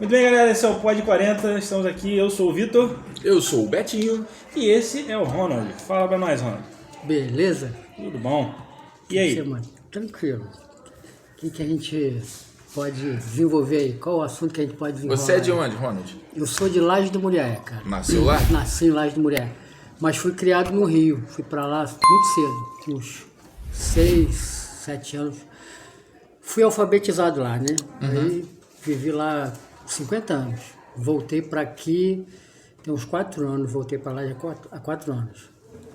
Muito bem, galera, esse é o Pod 40, estamos aqui, eu sou o Vitor. Eu sou o Betinho. E esse é o Ronald. Fala pra nós, Ronald. Beleza? Tudo bom? E aí? Semana. Tranquilo. O que a gente pode desenvolver aí? Qual o assunto que a gente pode desenvolver? Você é de onde, Ronald? Eu sou de Laje do Muriaé, cara. Nasceu lá? Nasci em Laje do Muriaé. Mas fui criado no Rio. Fui pra lá muito cedo, com uns 6, 7 anos. Fui alfabetizado lá, né? Aí vivi lá 50 anos. Voltei pra aqui, tem uns 4 anos. Voltei pra lá há 4 anos.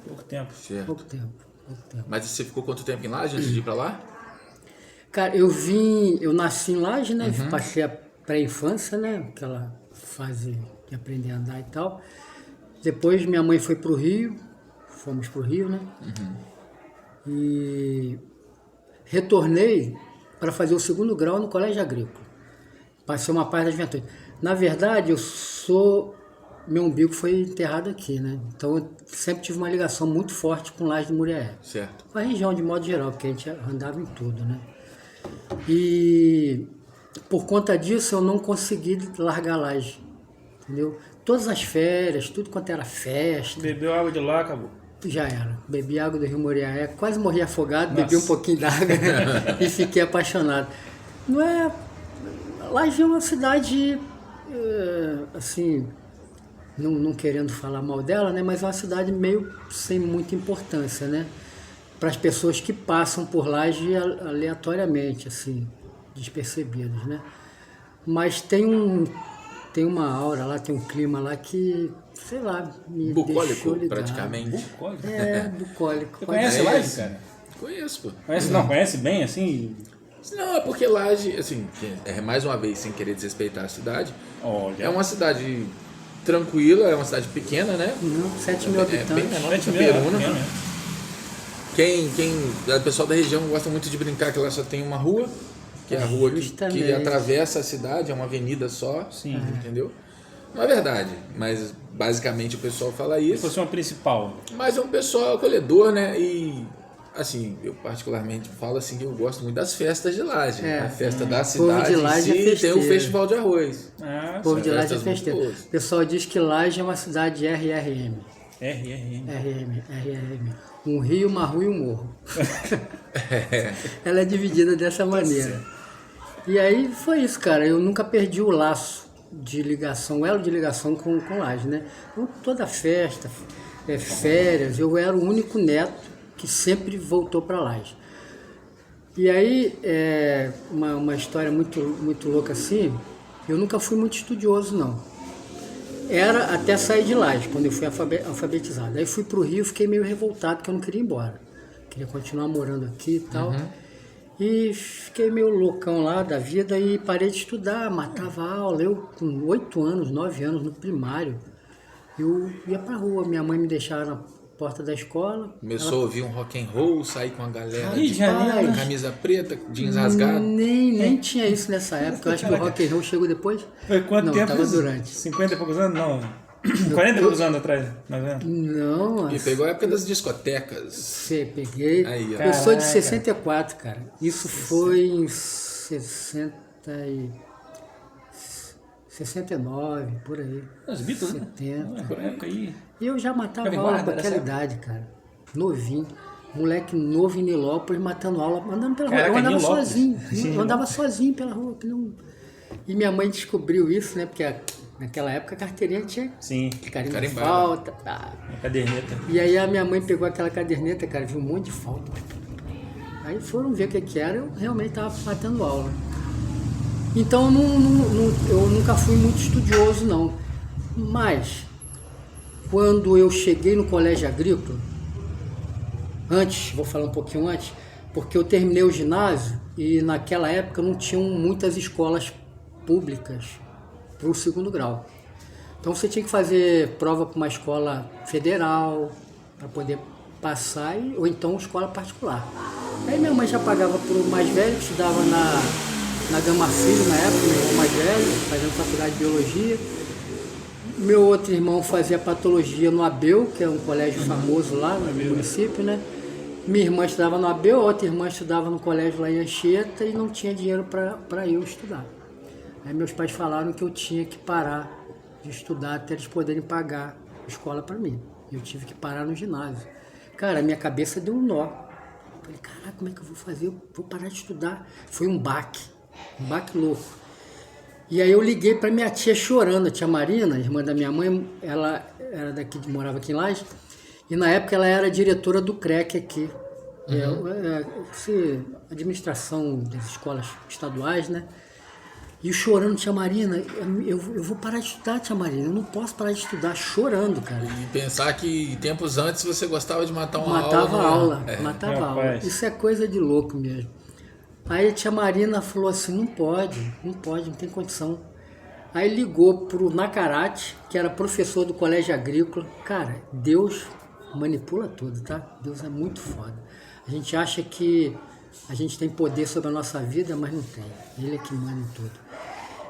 Pouco tempo. Certo. Pouco tempo. Mas você ficou quanto tempo em Laje antes de ir pra lá? Cara, eu nasci em Laje, né? Passei a pré-infância, né? Aquela fase de aprender a andar e tal. Depois minha mãe foi pro Rio, fomos pro Rio, né? E retornei para fazer o segundo grau no Colégio Agrícola. Passei uma parte da juventude. Na verdade, meu umbigo foi enterrado aqui, né? Então eu sempre tive uma ligação muito forte com Laje do Muriaé. Certo. Com a região de modo geral, porque a gente andava em tudo, né? E por conta disso eu não consegui largar Laje, entendeu? Todas as férias, tudo quanto era festa, Bebeu água de lá, acabou. já era. Bebi água do Rio Muriaé, quase morri afogado, Nossa. bebi um pouquinho d'água e fiquei apaixonado. Não é... Laje é uma cidade, assim, não querendo falar mal dela, né? Mas é uma cidade meio sem muita importância, né? Para as pessoas que passam por Laje aleatoriamente, assim, despercebidas, né? Mas tem uma aura lá, tem um clima lá que, sei lá, me deixou Bucólico, ligado. praticamente. Bucólico? Bucólico. Você Pode conhece ser. Laje, cara? Conheço, pô. Conhece bem, assim? Não, é porque Laje, assim, mais uma vez, sem querer desrespeitar a cidade, Olha. é uma cidade tranquila, é uma cidade pequena, né? Não, 7 mil É habitantes. bem menor que 7 mil, Itaperuna. né? O pessoal da região gosta muito de brincar que lá só tem uma rua, que é a rua que Justamente. atravessa a cidade, é uma avenida só, Sim. entendeu? Não é verdade, mas basicamente o pessoal fala Se isso. fosse uma principal. Mas é um pessoal acolhedor, né? E assim, eu particularmente falo assim que eu gosto muito das festas de Laje. A festa da cidade de Laje em si, é tem o festeiro. Festival de Arroz. Ah, O povo de Laje é festas muito festeiro. boas. O pessoal diz que Laje é uma cidade RRM. RRM. RRM. Um rio, uma rua e um morro. Ela é dividida dessa maneira. E aí foi isso, cara. Eu nunca perdi o laço de ligação, o elo de ligação com Laje, né? Então, toda festa, férias, eu era o único neto que sempre voltou para Laje. E aí, uma história muito, muito louca assim, eu nunca fui muito estudioso, não. Era até sair de Laje, quando eu fui alfabetizado. Aí fui pro Rio, fiquei meio revoltado, porque eu não queria ir embora. Queria continuar morando aqui e tal. E fiquei meio loucão lá da vida e parei de estudar, matava a aula. Eu, com 8 anos, 9 anos, no primário, eu ia pra rua. Minha mãe me deixava na porta da escola. Começou a ouvir um rock and roll, sair com a galera Rio de Janeiro. de camisa preta, jeans rasgado. Nem tinha isso nessa época. Eu acho que o rock and roll chegou depois. Foi quanto Não, tempo? tava durante. 50 e poucos anos? Não. 40 e poucos anos atrás, mais ou menos. Não, E pegou a época das discotecas. peguei. Aí, ó. Eu sou de Caraca. 64, cara. Isso foi em 69, por aí. Os Beatles, né? 70. Por época aí. E eu já matava Ficava em aula guarda com nessa aquela época? idade, cara. Novinho. Moleque novo em Nilópolis, matando aula, andando pela rua. Caraca, Eu andava Nilópolis. sozinho. Sim, Eu andava sozinho pela rua. Que não... E minha mãe descobriu isso, né? Porque naquela época a carteirinha tinha Sim, carimbo de Carimbada. falta. Tá. a caderneta. E aí a minha mãe pegou aquela caderneta, cara, viu um monte de falta. Aí foram ver o que era, eu realmente estava matando aula. Então eu nunca fui muito estudioso, não. Mas, quando eu cheguei no colégio agrícola, vou falar um pouquinho antes, porque eu terminei o ginásio e naquela época não tinham muitas escolas públicas para o segundo grau. Então você tinha que fazer prova para uma escola federal para poder passar, ou então escola particular. Aí minha mãe já pagava para o mais velho, que estudava na Gama Filho na época, meu irmão mais velho, fazendo faculdade de biologia. Meu outro irmão fazia patologia no Abel, que é um colégio famoso lá no município, né? Minha irmã estudava no Abel, a outra irmã estudava no colégio lá em Anchieta e não tinha dinheiro para eu estudar. Aí meus pais falaram que eu tinha que parar de estudar até eles poderem pagar escola para mim. Eu tive que parar no ginásio. Cara, minha cabeça deu um nó. Falei, caraca, como é que eu vou fazer? Eu vou parar de estudar. Foi um baque louco. E aí eu liguei para minha tia chorando, a tia Marina, irmã da minha mãe, ela era daqui, morava aqui em Lages, e na época ela era diretora do CREC aqui. Administração das escolas estaduais, né? E chorando, tia Marina, eu vou parar de estudar, tia Marina, eu não posso parar de estudar, chorando, cara. E pensar que tempos antes você gostava de matar uma Matava aula. Matava aula. Isso é coisa de louco mesmo. Aí a tia Marina falou assim, não pode, não tem condição. Aí ligou pro Nacarate, que era professor do colégio agrícola. Cara, Deus manipula tudo, tá? Deus é muito foda. A gente acha que a gente tem poder sobre a nossa vida, mas não tem. Ele é que manda em tudo.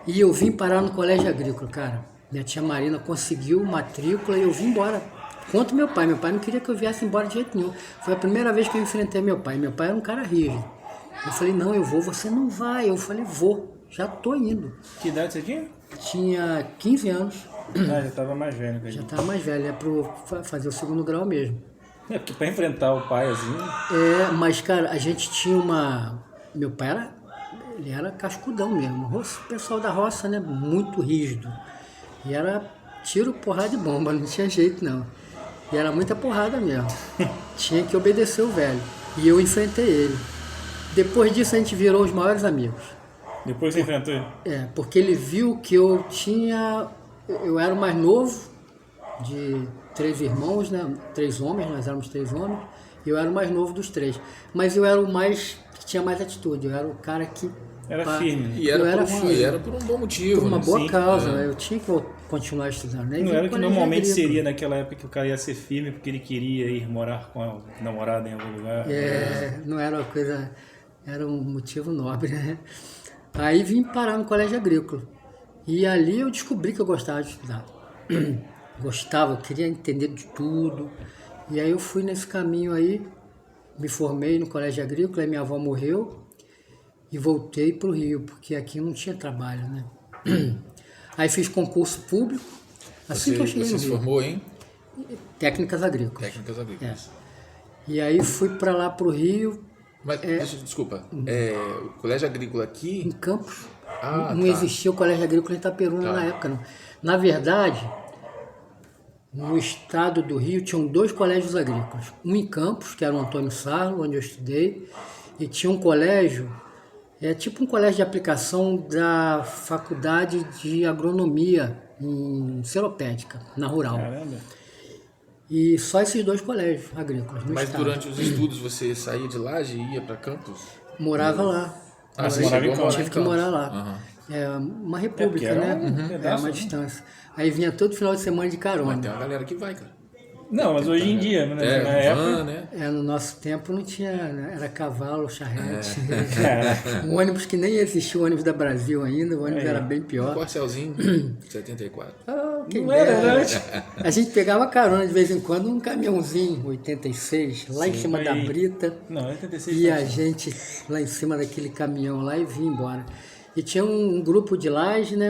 E eu vim parar no colégio agrícola, cara. Minha tia Marina conseguiu matrícula e eu vim embora. Contra meu pai não queria que eu viesse embora de jeito nenhum. Foi a primeira vez que eu enfrentei meu pai. Meu pai era um cara rígido. Eu falei, não, eu vou, você não vai. Eu falei, vou, já tô indo. Que idade você tinha? Tinha 15 anos. Ah, já estava mais velho. Já estava mais velho, é para fazer o 2º grau mesmo. É, porque para enfrentar o pai assim... Mas cara, a gente tinha uma... Meu pai ele era cascudão mesmo. O pessoal da roça, né, muito rígido. E era tiro, porrada e bomba, não tinha jeito não. E era muita porrada mesmo. Tinha que obedecer o velho. E eu enfrentei ele. Depois disso a gente virou os maiores amigos. Depois você enfrentou ele? Porque ele viu que eu era o mais novo de 3 irmãos, né? 3 homens, nós éramos 3 homens. E eu era o mais novo dos 3. Mas eu era o que tinha mais atitude. Eu era o cara que... Era firme. Né? E era por um bom motivo. Por uma né? boa causa. Eu tinha que continuar estudando. Né? Não era o que normalmente seria naquela época que o cara ia ser firme porque ele queria ir morar com a namorada em algum lugar. Não era uma coisa... Era um motivo nobre, né? Aí vim parar no colégio agrícola. E ali eu descobri que eu gostava de estudar. Eu queria entender de tudo. E aí eu fui nesse caminho aí, me formei no colégio agrícola, aí minha avó morreu e voltei para o Rio, porque aqui não tinha trabalho, né? Aí fiz concurso público. Assim que eu cheguei no Rio. Você se formou em? Técnicas agrícolas. Técnicas agrícolas. E aí fui para lá para o Rio. Mas, desculpa, o colégio agrícola aqui... Em Campos. Ah, não existia o colégio agrícola em Itaperuna na época, não. Na verdade, no estado do Rio tinham 2 colégios agrícolas. Um em Campos, que era o Antônio Sarlo, onde eu estudei, e tinha um colégio, tipo um colégio de aplicação da Faculdade de Agronomia em Seropédica, na Rural. Caramba. E só esses 2 colégios agrícolas no Mas estado. durante os estudos você saía de Laje e ia para Campos? Morava lá. Você morava em Campos? Tive que morar lá. É uma república, né? É uma distância. Aí vinha todo final de semana de carona. Mas tem uma galera que vai, cara. Não, mas hoje em dia, né? Na época... né? No nosso tempo não tinha, né? Era cavalo, charrete. Um ônibus que nem existia, o ônibus da Brasil ainda, o ônibus era bem pior. Corcelzinho, 74. Quem Não era, dera. né? A gente pegava carona de vez em quando, um caminhãozinho, 86, lá em cima da brita. Não, 86. E a gente lá em cima daquele caminhão lá e vinha embora. E tinha um grupo de Laje, né?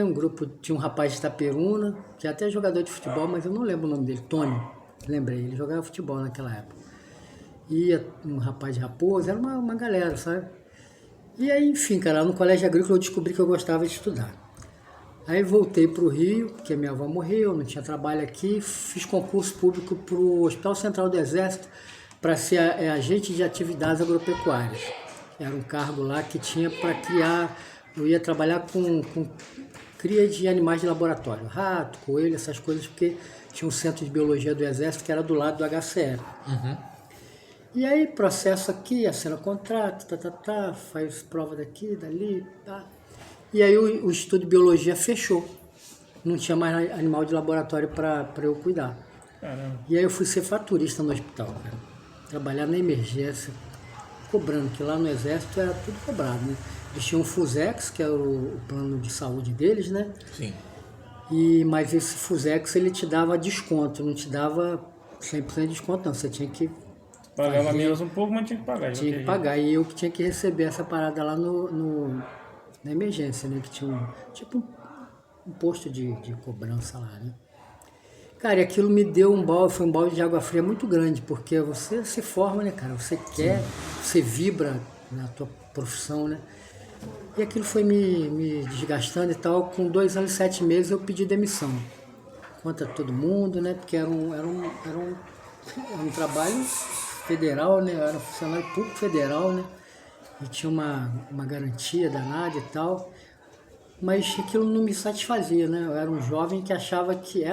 Tinha um rapaz de Itaperuna, que é até jogador de futebol, mas eu não lembro o nome dele, Tônio. Lembrei, ele jogava futebol naquela época. Ia um rapaz de Raposo, era uma galera, sabe? E aí, enfim, cara, no colégio agrícola eu descobri que eu gostava de estudar. Aí voltei para o Rio, porque minha avó morreu, não tinha trabalho aqui, fiz concurso público para o Hospital Central do Exército para ser agente de atividades agropecuárias. Era um cargo lá que tinha para criar, eu ia trabalhar com cria de animais de laboratório, rato, coelho, essas coisas, porque tinha um centro de biologia do Exército que era do lado do HCE. E aí, processo aqui, assina contrato, faz prova daqui, dali, tá. E aí o estudo de biologia fechou. Não tinha mais animal de laboratório para eu cuidar. Caramba. E aí eu fui ser faturista no hospital, cara. Trabalhar na emergência, cobrando, que lá no Exército era tudo cobrado, né? Eles tinham o FUSEX, que era o plano de saúde deles, né? Sim. Mas esse FUSEX, ele te dava desconto, não te dava 100% de desconto, não. Você tinha que Pagava menos um pouco, mas tinha que pagar. Tinha que pagar. E eu que tinha que receber essa parada lá no na emergência, né? Que tinha um posto de cobrança lá, né? Cara, e aquilo me deu foi um balde de água fria muito grande, porque você se forma, né, cara? Você quer, você vibra na tua profissão, né? E aquilo foi me desgastando e tal. Com 2 anos e 7 meses eu pedi demissão contra todo mundo, né? Porque era um trabalho federal, né? Eu era funcionário público federal, né? E tinha uma garantia danada e tal. Mas aquilo não me satisfazia, né? Eu era um jovem que achava que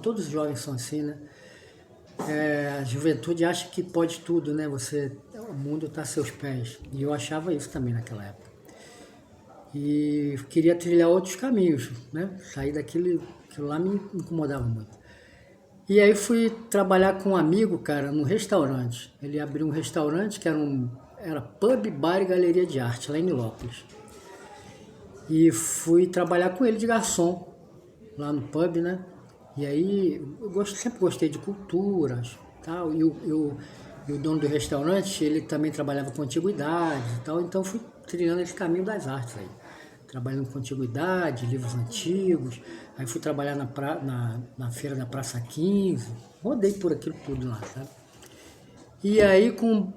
todos os jovens são assim, né? A juventude acha que pode tudo, né? O mundo está a seus pés. E eu achava isso também naquela época. E queria trilhar outros caminhos, né? Sair aquilo lá me incomodava muito. E aí fui trabalhar com um amigo, cara, num restaurante. Ele abriu um restaurante que era pub, bar e galeria de arte, lá em Nilópolis. E fui trabalhar com ele de garçom, lá no pub, né? E aí, sempre gostei de culturas, tal. E o dono do restaurante, ele também trabalhava com antiguidades e tal. Então, fui trilhando esse caminho das artes aí. Trabalhando com antiguidade, livros antigos. Aí fui trabalhar na feira da Praça 15. Rodei por aquilo tudo lá, sabe? E aí, com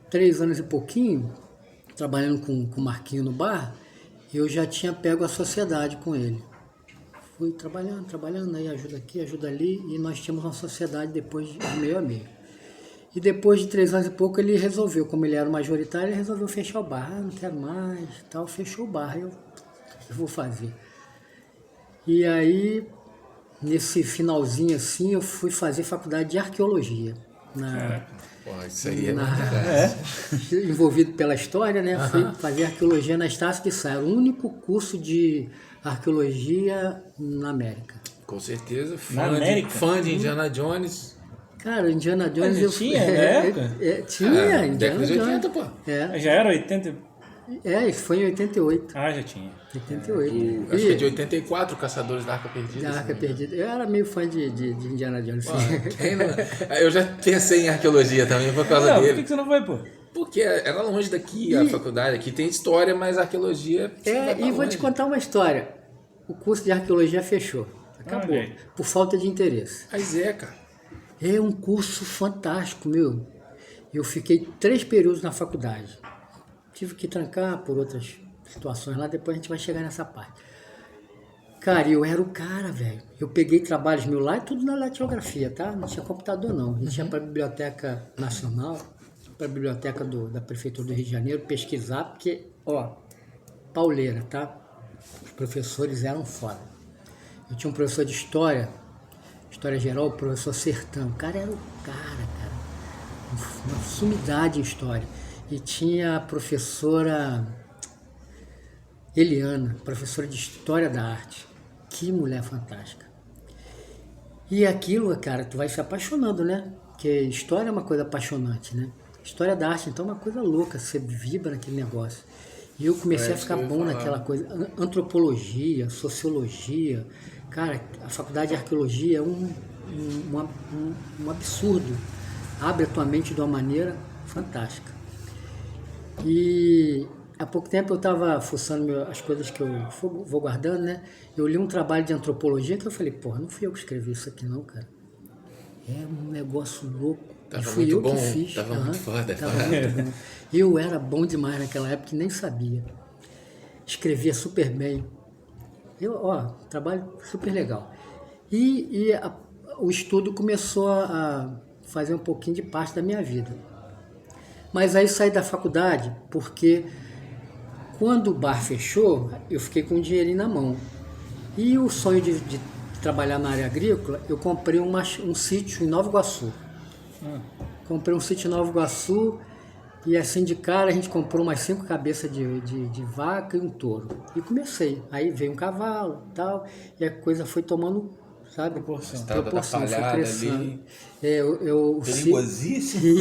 3 anos e pouquinho, trabalhando com o Marquinho no bar, eu já tinha pego a sociedade com ele. Fui trabalhando, aí ajuda aqui, ajuda ali, e nós tínhamos uma sociedade depois de meio a meio. E depois de 3 anos e pouco ele resolveu, como ele era o majoritário, ele resolveu fechar o bar. Não quero mais, tal, fechou o bar. O que eu vou fazer? E aí, nesse finalzinho assim, eu fui fazer faculdade de arqueologia. Isso aí Envolvido pela história, né? Fui fazer arqueologia na Estácio de Sá. Era o único curso de arqueologia na América. Com certeza. Fã de Indiana Jones. Cara, Indiana Jones... Mas tinha, na época? Tinha, Indiana década de 80, Jones. pô. Já era 80? Isso foi em 88. Já tinha. 88. Acho que é de 84, Caçadores da Arca Perdida. Da Arca Perdida. Eu era meio fã de Indiana Jones. Eu já pensei em arqueologia também por causa dele. Por que você não foi, pô? Porque era longe daqui, a faculdade. Aqui tem história, mas a arqueologia... E vou te contar uma história. O curso de arqueologia fechou. Acabou. Por falta de interesse. Mas cara. É um curso fantástico, meu. Eu fiquei 3 períodos na faculdade. Tive que trancar por outras situações lá, depois a gente vai chegar nessa parte. Cara, eu era o cara, velho. Eu peguei trabalhos meus lá e tudo na datilografia, tá? Não tinha computador, não. A gente ia para a Biblioteca Nacional, para a Biblioteca da Prefeitura do Rio de Janeiro, pesquisar, porque, pauleira, tá? Os professores eram foda. Eu tinha um professor de História Geral, o professor Sertão. O cara era o cara. Uma sumidade em História. E tinha a professora Eliana, professora de História da Arte. Que mulher fantástica. E aquilo, cara, tu vai se apaixonando, né? Porque história é uma coisa apaixonante, né? História da arte, então, é uma coisa louca. Você vibra naquele negócio. E eu comecei a ficar bom naquela coisa. Antropologia, sociologia. Cara, a faculdade de arqueologia é um absurdo. Abre a tua mente de uma maneira fantástica. E há pouco tempo eu estava fuçando as coisas que eu vou guardando, né? Eu li um trabalho de antropologia que eu falei, porra, não fui eu que escrevi isso aqui não, cara. É um negócio louco. Tava fui muito eu bom, que fiz. tava muito foda. Tava muito bom. Eu era bom demais naquela época e nem sabia. Escrevia super bem. Trabalho super legal. E o estudo começou a fazer um pouquinho de parte da minha vida. Mas aí saí da faculdade porque quando o bar fechou, eu fiquei com um dinheirinho na mão. E o sonho de trabalhar na área agrícola, eu comprei um sítio em Nova Iguaçu. Comprei um sítio em Nova Iguaçu e assim de cara a gente comprou umas 5 cabeças de vaca e um touro. E comecei. Aí veio um cavalo e tal, e a coisa foi tomando, sabe? Proporção, foi crescendo. Perigosíssimo.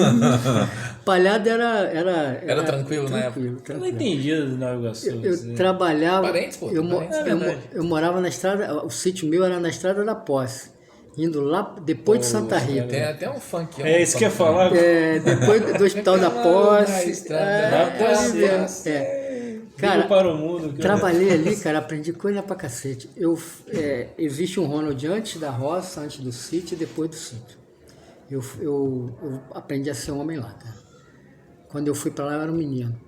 Palhada era tranquilo na época. Eu não entendia do Nova Iguaçu. Eu trabalhava. Parentes, pô, eu morava na estrada, o sítio meu era na Estrada da Posse. Indo lá depois de Santa Rita. Tem até um funk. É isso que eu ia falar. Depois do Hospital da Posse. Da Posse. Cara, para o mundo. trabalhei ali, cara, aprendi coisa pra cacete. Existe um Ronald antes da roça, antes do sítio e depois do sítio. Eu aprendi a ser homem lá, cara. Quando eu fui pra lá, eu era um menino.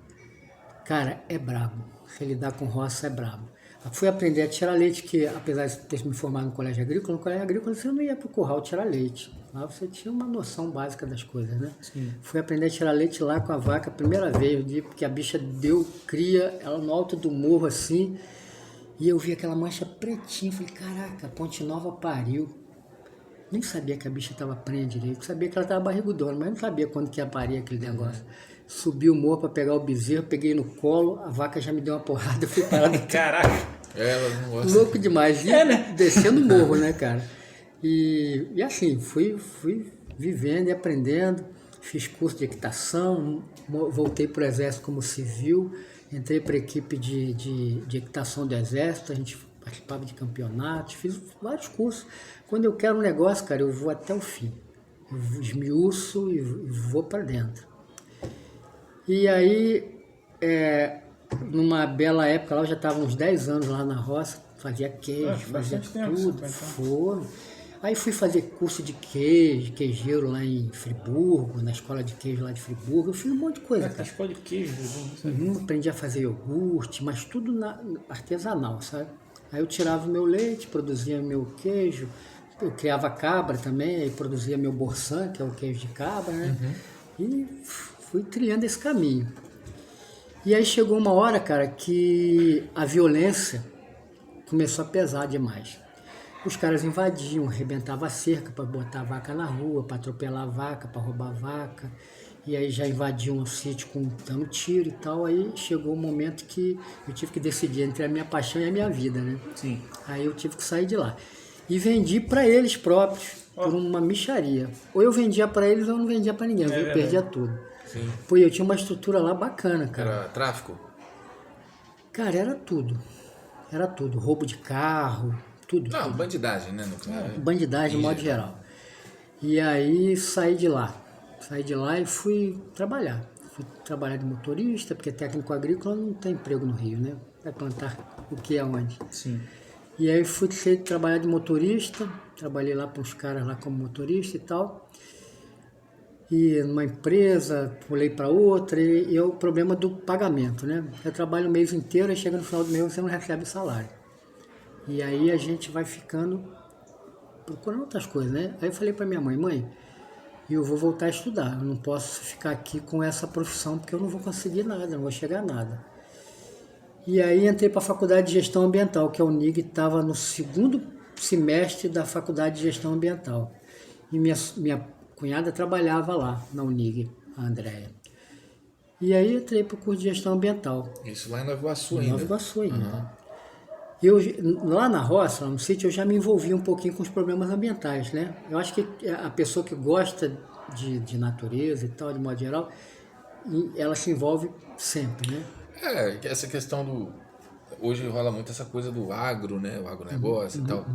Cara, é brabo. Se lidar com roça é brabo. Eu fui aprender a tirar leite, que apesar de ter me formado no colégio agrícola você não ia pro curral tirar leite. Lá você tinha uma noção básica das coisas, né? Sim. Fui aprender a tirar leite lá com a vaca a primeira vez, porque a bicha deu cria, ela no alto do morro assim, e eu vi aquela mancha pretinha, falei, caraca, Ponte Nova pariu. Nem sabia que a bicha estava prenha direito, sabia que ela estava barrigudona, mas não sabia quando que ia parir aquele negócio. Subi o morro para pegar o bezerro, peguei no colo, a vaca já me deu uma porrada, eu fui parado. Caraca. Ela não gosta. Louco demais. E né? descendo o morro, né, cara? E assim, fui vivendo e aprendendo. Fiz curso de equitação, voltei para o Exército como civil, entrei para a equipe de equitação do Exército, a gente participava de campeonatos, fiz vários cursos. Quando eu quero um negócio, cara, eu vou até o fim. Eu esmiuço e vou para dentro. E aí, numa bela época, lá eu já estava uns 10 anos lá na roça, fazia queijo, fazia tudo, forno. Aí fui fazer curso de queijo, queijeiro lá em Friburgo, na escola de queijo lá de Friburgo. Eu fiz um monte de coisa, cara. Escola de queijo. Aprendi a fazer iogurte, mas tudo artesanal, sabe? Aí eu tirava o meu leite, produzia meu queijo, eu criava cabra também, aí produzia meu borçã, que é o queijo de cabra, né? E fui trilhando esse caminho. E aí chegou uma hora, cara, que a violência começou a pesar demais. Os caras invadiam, arrebentavam a cerca para botar a vaca na rua, para atropelar a vaca, para roubar a vaca. E aí já invadiam o sítio dando tiro e tal. Aí chegou um momento que eu tive que decidir entre a minha paixão e a minha vida, né? Sim. Aí eu tive que sair de lá. E vendi para eles próprios, por uma mixaria. Ou eu vendia para eles ou eu não vendia para ninguém, eu perdia tudo. Sim. Pô, eu tinha uma estrutura lá bacana, cara. Era tráfico? Cara, era tudo. Era tudo. Roubo de carro, tudo. Não, tudo. bandidagem, né? Bandidagem, de modo geral. E aí saí de lá. Saí de lá e fui trabalhar. Fui trabalhar de motorista, porque técnico agrícola não tem emprego no Rio, né? Vai plantar o que aonde. Sim. E aí fui trabalhar de motorista, trabalhei lá para uns caras lá como motorista e tal. E numa empresa, pulei para outra, e é o problema do pagamento, né? Eu trabalho o mês inteiro e chega no final do mês você não recebe o salário. E aí a gente vai ficando procurando outras coisas, né? Aí eu falei para minha mãe, eu vou voltar a estudar, eu não posso ficar aqui com essa profissão porque eu não vou conseguir nada, não vou chegar a nada. E aí entrei para a Faculdade de Gestão Ambiental, que a UNIG estava no segundo semestre da Faculdade de Gestão Ambiental. E minha cunhada trabalhava lá na UNIG, a Andréia. E aí entrei para o curso de Gestão Ambiental. Isso lá em Nova Iguaçu ainda? Em Nova Iguaçu ainda. Eu, lá na roça, lá no sítio, eu já me envolvi um pouquinho com os problemas ambientais, né? Eu acho que a pessoa que gosta de natureza e tal, de modo geral, ela se envolve sempre, né? Essa questão do... Hoje rola muito essa coisa do agro, né? O agronegócio e tal.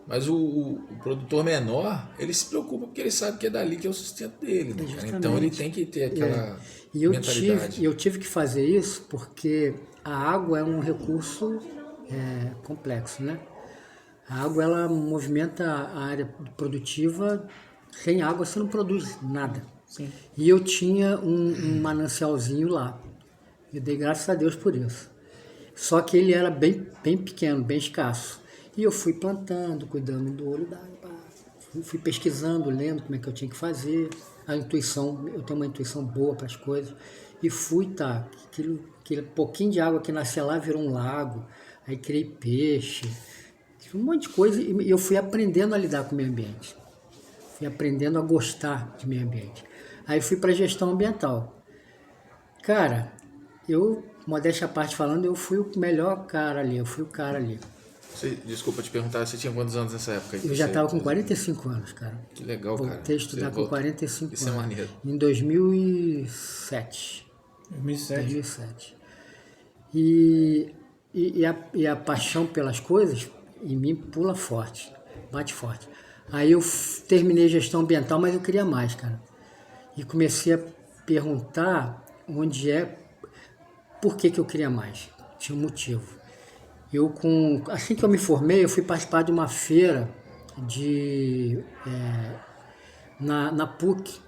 Mas o produtor menor, ele se preocupa porque ele sabe que é dali que é o sustento dele, né, cara? Então ele tem que ter aquela mentalidade. E eu tive que fazer isso porque a água é um recurso complexo, né? A água, ela movimenta a área produtiva. Sem água você não produz nada. Sim. E eu tinha um manancialzinho lá. Eu dei graças a Deus por isso. Só que ele era bem pequeno, bem escasso. E eu fui plantando, cuidando do olho da água. Fui pesquisando, lendo como é que eu tinha que fazer. A intuição, eu tenho uma intuição boa para as coisas. E fui, aquele pouquinho de água que nascia lá virou um lago. Aí criei peixe, um monte de coisa. E eu fui aprendendo a lidar com o meio ambiente. Fui aprendendo a gostar de meio ambiente. Aí fui para a gestão ambiental. Cara, modéstia à parte falando, eu fui o melhor cara ali, eu fui o cara ali. Desculpa te perguntar, você tinha quantos anos nessa época? Eu já estava com 45 anos, cara. Que legal, cara. Voltei a estudar com 45 anos. Isso é maneiro. Em 2007. 2007. E a paixão pelas coisas em mim pula forte, bate forte. Aí eu terminei gestão ambiental, mas eu queria mais, cara. E comecei a perguntar por que eu queria mais. tinha um motivo. Assim que eu me formei, eu fui participar de uma feira na PUC,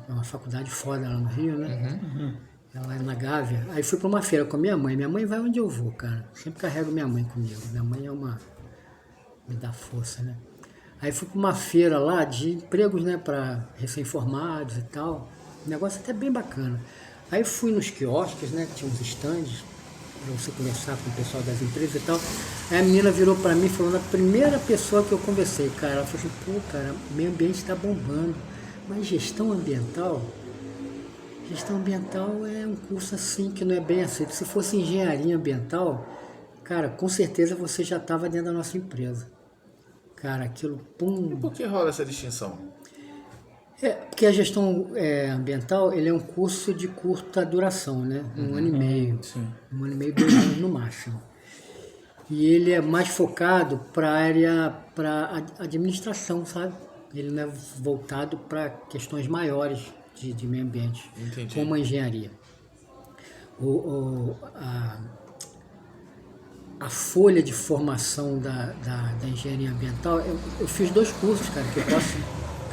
uma faculdade foda lá no Rio, né? Ela é na Gávea. Aí fui para uma feira com a minha mãe. Minha mãe vai onde eu vou, cara. Sempre carrego minha mãe comigo. Minha mãe me dá força, né? Aí fui para uma feira lá de empregos, né, para recém-formados e tal. O negócio até bem bacana. Aí fui nos quiosques, né, que tinha uns estandes, para você conversar com o pessoal das empresas e tal. Aí a menina virou para mim falando, a primeira pessoa que eu conversei, cara, ela falou assim, pô, cara, meio ambiente está bombando, mas gestão ambiental é um curso assim que não é bem aceito. Se fosse engenharia ambiental, cara, com certeza você já estava dentro da nossa empresa. Cara, aquilo, pum. E por que rola essa distinção? Porque a gestão ambiental, ele é um curso de curta duração, né? Um ano e meio. Sim. 2 anos no máximo. E ele é mais focado para a área, para administração, sabe? Ele não é voltado para questões maiores de meio ambiente, Entendi. como a engenharia. A folha de formação da engenharia ambiental, eu fiz 2 cursos, cara, que eu posso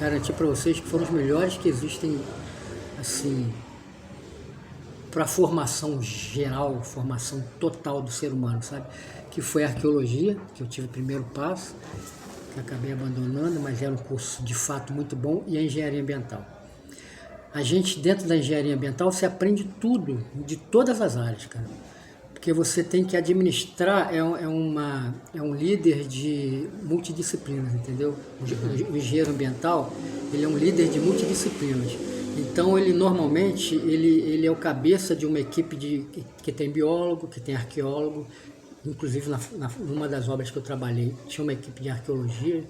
garantir para vocês que foram os melhores que existem, assim, para formação geral, formação total do ser humano, sabe? Que foi a arqueologia, que eu tive o primeiro passo, que acabei abandonando, mas era um curso de fato muito bom, e a engenharia ambiental. A gente, dentro da engenharia ambiental, se aprende tudo, de todas as áreas, cara. Porque você tem que administrar, é um líder de multidisciplinas, entendeu? O engenheiro ambiental, ele é um líder de multidisciplinas. Então, ele normalmente, ele é o cabeça de uma equipe que tem biólogo, que tem arqueólogo. Inclusive, numa das obras que eu trabalhei, tinha uma equipe de arqueologia,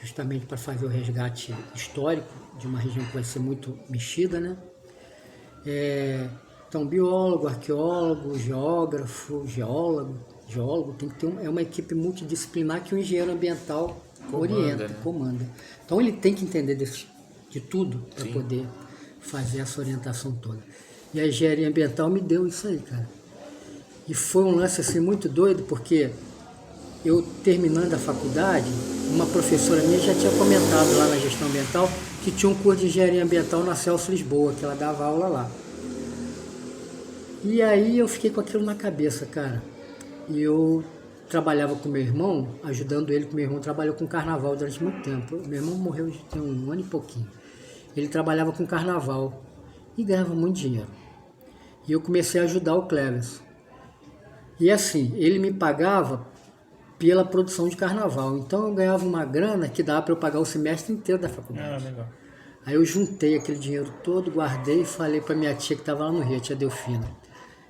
justamente para fazer o resgate histórico de uma região que vai ser muito mexida, né? Então, biólogo, arqueólogo, geógrafo, geólogo, tem que ter uma equipe multidisciplinar que o engenheiro ambiental comanda. Então, ele tem que entender de tudo para poder fazer essa orientação toda. E a engenharia ambiental me deu isso aí, cara. E foi um lance assim muito doido, porque eu terminando a faculdade, uma professora minha já tinha comentado lá na gestão ambiental que tinha um curso de engenharia ambiental na Celso Lisboa, que ela dava aula lá. E aí eu fiquei com aquilo na cabeça, cara. E eu trabalhava com meu irmão, ajudando ele, porque meu irmão trabalhou com carnaval durante muito tempo. Meu irmão morreu tem 1 ano e pouquinho. Ele trabalhava com carnaval e ganhava muito dinheiro. E eu comecei a ajudar o Cleverson. E assim, ele me pagava pela produção de carnaval. Então eu ganhava uma grana que dava para eu pagar o semestre inteiro da faculdade. Legal. Aí eu juntei aquele dinheiro todo, guardei e falei para minha tia que estava lá no Rio, a tia Delfina,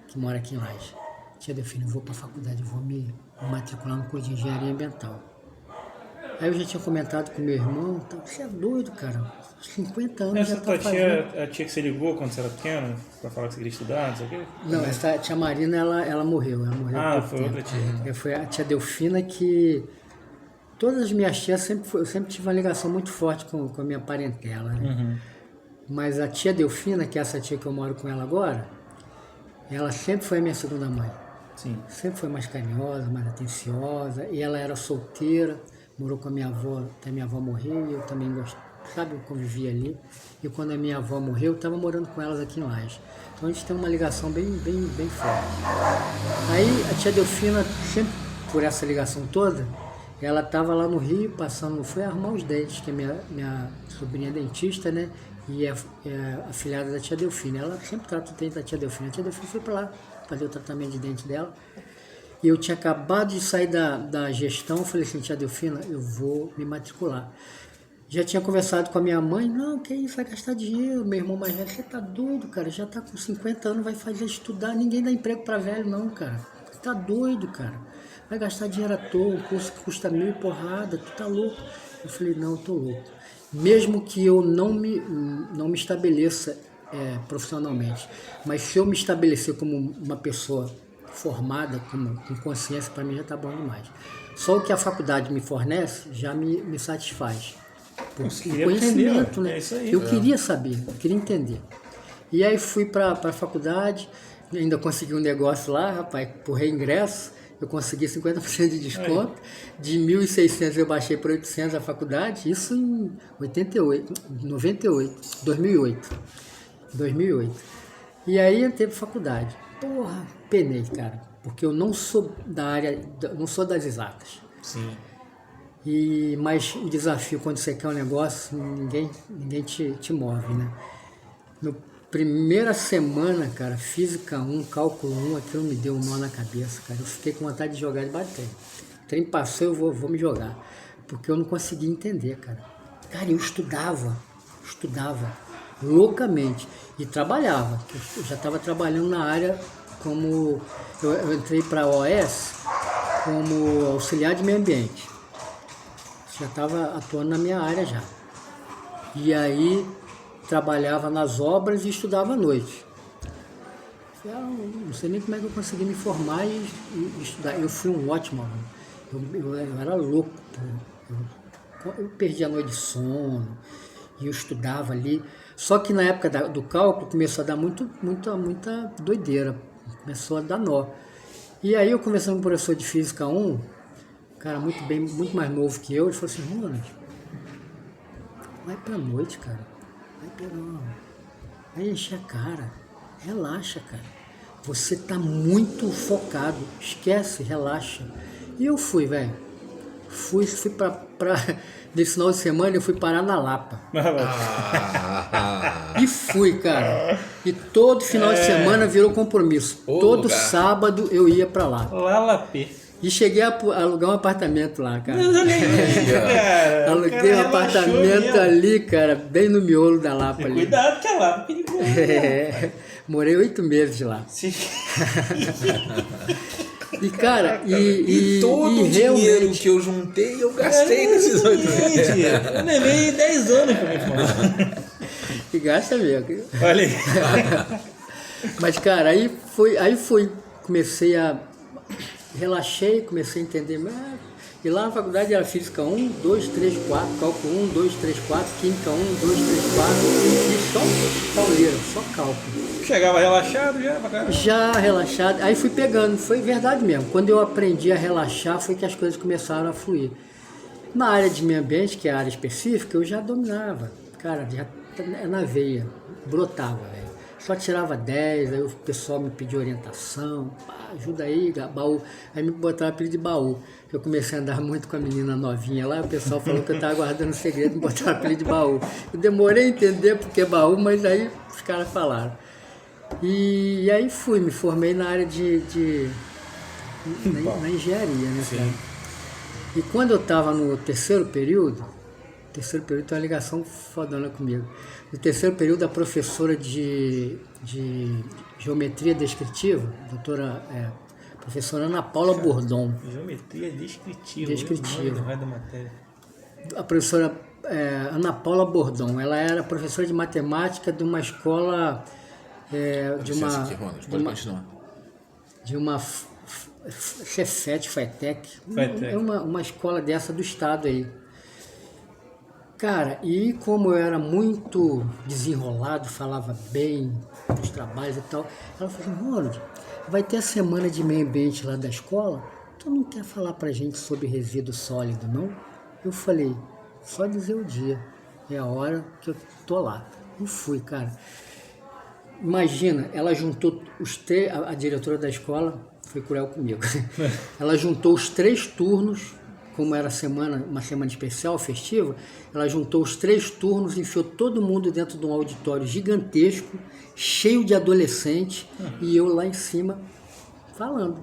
que mora aqui em Laje. Tia Delfina, eu vou para a faculdade, eu vou me matricular no curso de engenharia ambiental. Aí eu já tinha comentado com meu irmão, você é doido, cara, 50 anos Essa já tua tá fazendo. tia, a tia que você ligou quando você era pequeno, pra falar que você queria estudar, não sei o quê? Não, essa tia Marina, ela morreu há pouco foi tempo. outra tia. Foi a tia Delfina que... Todas as minhas tias, eu sempre tive uma ligação muito forte com a minha parentela, né? Mas a tia Delfina, que é essa tia que eu moro com ela agora, ela sempre foi a minha segunda mãe. Sim. Sempre foi mais carinhosa, mais atenciosa, e ela era solteira, morou com a minha avó, até minha avó morrer, e eu também sabe, eu convivi ali. E quando a minha avó morreu, eu estava morando com elas aqui em Laje. Então a gente tem uma ligação bem forte. Aí a tia Delfina, sempre por essa ligação toda, ela estava lá no Rio, foi arrumar os dentes, que é minha sobrinha dentista, né? E é afilhada da tia Delfina. Ela sempre trata o dente da tia Delfina. A tia Delfina foi para lá fazer o tratamento de dente dela. E eu tinha acabado de sair da gestão, falei assim, tia Delfina, eu vou me matricular. Já tinha conversado com a minha mãe, não, que isso, vai gastar dinheiro. Meu irmão mais velho, você tá doido, cara, já tá com 50 anos, vai fazer estudar, ninguém dá emprego para velho não, cara. Você tá doido, cara. Vai gastar dinheiro à toa, um curso que custa 1.000 porrada, tu tá louco. Eu falei, não, eu tô louco. Mesmo que eu não me estabeleça profissionalmente, mas se eu me estabelecer como uma pessoa formada, com consciência, para mim já tá bom demais. Só o que a faculdade me fornece já me satisfaz. Porque conhecimento, né? É isso aí. Eu queria saber, eu queria entender. E aí fui para a faculdade, ainda consegui um negócio lá, rapaz, por reingresso, eu consegui 50% de desconto. De 1.600 eu baixei para 800 a faculdade, isso em 2008. E aí entrei para faculdade. Porra, penei, cara, porque eu não sou da área, não sou das exatas. Sim. Mas o desafio, quando você quer um negócio, ninguém te move, né? No primeira semana, cara, Física 1, Cálculo 1, aquilo me deu um nó na cabeça, cara. Eu fiquei com vontade de jogar debaixo do trem. O trem passou, eu vou me jogar. Porque eu não conseguia entender, cara. Cara, eu estudava loucamente. E trabalhava. Eu já estava trabalhando na área como... Eu entrei para a OS como auxiliar de meio ambiente. Já estava atuando na minha área já. E aí trabalhava nas obras e estudava à noite. Eu não sei nem como é que eu consegui me formar e estudar. Eu fui um ótimo aluno. Eu era louco. Eu perdi a noite de sono e eu estudava ali. Só que na época do cálculo começou a dar muita doideira. Começou a dar nó. E aí eu conversando com o professor de Física 1, cara muito mais novo que eu, ele falou assim, Ronald, vai pra noite, cara. Vai encher a cara. Relaxa, cara. Você tá muito focado. Esquece, relaxa. E eu fui, velho. Fui pra nesse final de semana eu fui parar na Lapa. E fui, cara. E todo final de semana virou compromisso. Todo lugar. Sábado eu ia pra lá. Lalapê. E cheguei a alugar um apartamento lá, cara. Cara, Aluguei um apartamento ali, cara, bem no miolo da Lapa ali. Cuidado que a Lapa é perigoso. Morei 8 meses lá. Sim. E, cara, E todo o dinheiro que eu juntei, eu gastei nesses 8 meses. Eu levei 10 anos pra me formar. E gasta mesmo. Olha aí. Mas, cara, aí fui. Relaxei, comecei a entender. E lá na faculdade era Física 1, 2, 3, 4, Cálculo 1, 2, 3, 4, Química 1, 2, 3, 4, e só pauleira, só cálculo. Chegava relaxado já pra caramba. Já relaxado, aí fui pegando, foi verdade mesmo. Quando eu aprendi a relaxar, foi que as coisas começaram a fluir. Na área de meio ambiente, que é a área específica, eu já dominava. Cara, já na veia, brotava, velho. Só tirava 10, aí o pessoal me pedia orientação, ajuda aí, baú. Aí me botaram apelido de baú. Eu comecei a andar muito com a menina novinha lá, o pessoal falou que eu estava guardando segredo, me botaram apelido de baú. Eu demorei a entender porque é baú, mas aí os caras falaram. E aí me formei na área na engenharia, né, cara? E quando eu estava no terceiro período tem uma ligação fodona comigo. No terceiro período, a professora de geometria descritiva, professora Ana Paula Bordon. Geometria descritiva. Descritiva. Da matéria. A professora Ana Paula Bordon, ela era professora de matemática de uma escola... de uma Cefet, FATEC, é uma escola dessa do estado aí. Cara, e como eu era muito desenrolado, falava bem dos trabalhos e tal, ela falou assim, Ronald, vai ter a semana de meio ambiente lá da escola, tu não quer falar pra gente sobre resíduo sólido, não? Eu falei, só dizer o dia, é a hora que eu tô lá. E fui, cara. Imagina, ela juntou a diretora da escola foi cruel comigo. Ela juntou os 3 turnos, como era uma semana especial, festiva, ela juntou os 3 turnos, enfiou todo mundo dentro de um auditório gigantesco, cheio de adolescentes, e eu lá em cima falando.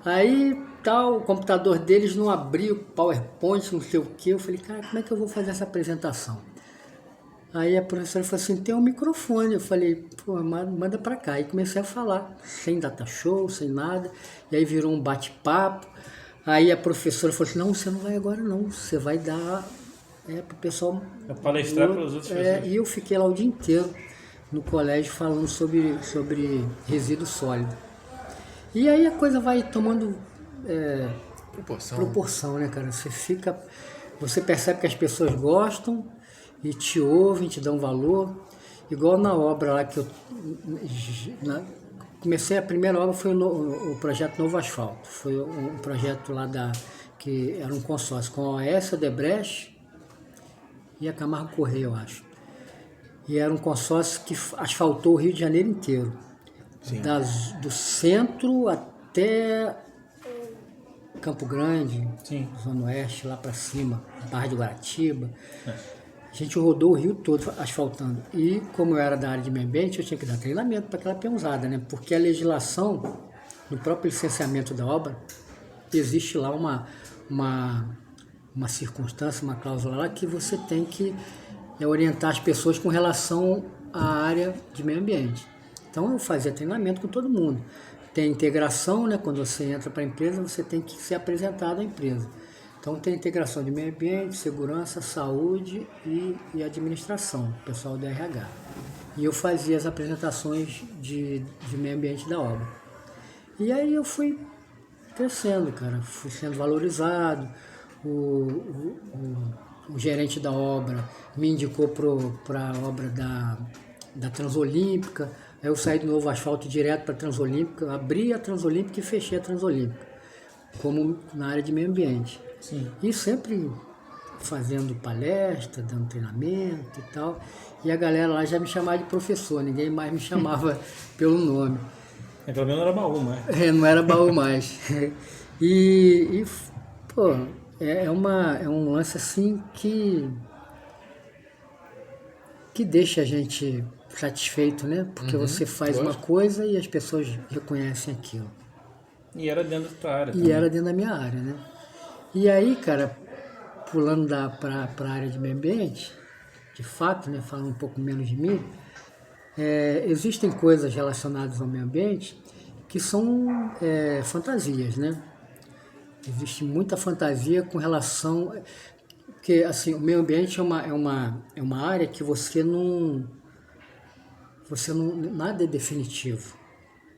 Aí o computador deles não abria o PowerPoint, não sei o que. Eu falei, cara, como é que eu vou fazer essa apresentação? Aí a professora falou assim, tem um microfone. Eu falei, pô, manda pra cá. E comecei a falar, sem data show, sem nada. E aí virou um bate-papo. Aí a professora falou assim, não, você não vai agora não, você vai dar pro pessoal... palestrar para os outros pessoas. E eu fiquei lá o dia inteiro no colégio falando sobre resíduo sólido. E aí a coisa vai tomando proporção, né, cara? Você percebe que as pessoas gostam e te ouvem, te dão valor. igual na obra lá que eu comecei, a primeira obra foi o projeto Novo Asfalto, foi um projeto lá que era um consórcio com a Oeste, a Odebrecht e a Camargo Correia, eu acho. E era um consórcio que asfaltou o Rio de Janeiro inteiro, do centro até Campo Grande, Sim. Zona Oeste, lá para cima, Barra de Guaratiba. A gente rodou o Rio todo asfaltando. E como eu era da área de meio ambiente, eu tinha que dar treinamento para aquela peãozada, né? Porque a legislação, no próprio licenciamento da obra, existe lá uma circunstância, uma cláusula lá que você tem que orientar as pessoas com relação à área de meio ambiente. Então eu fazia treinamento com todo mundo. Tem integração, né? Quando você entra para a empresa, você tem que ser apresentado à empresa. Então tem integração de meio ambiente, segurança, saúde e administração, pessoal do RH. E eu fazia as apresentações de meio ambiente da obra. E aí eu fui crescendo, cara, fui sendo valorizado. O gerente da obra me indicou para a obra da Transolímpica. Aí eu saí do Novo Asfalto direto para a Transolímpica, abri a Transolímpica e fechei a Transolímpica, como na área de meio ambiente. Sim. E sempre fazendo palestra, dando treinamento e tal. E a galera lá já me chamava de professor, ninguém mais me chamava pelo nome. Pelo menos não era baú, né? Não era baú mais. Pô, é um lance assim que deixa a gente satisfeito, né? Porque você faz uma coisa e as pessoas reconhecem aquilo. E era dentro da área. E era dentro da minha área, né? E aí, cara, pulando para a área de meio ambiente, de fato, né, falando um pouco menos de mim, existem coisas relacionadas ao meio ambiente que são fantasias, né? Existe muita fantasia com relação... Porque, assim, o meio ambiente é uma área que você não... Nada é definitivo.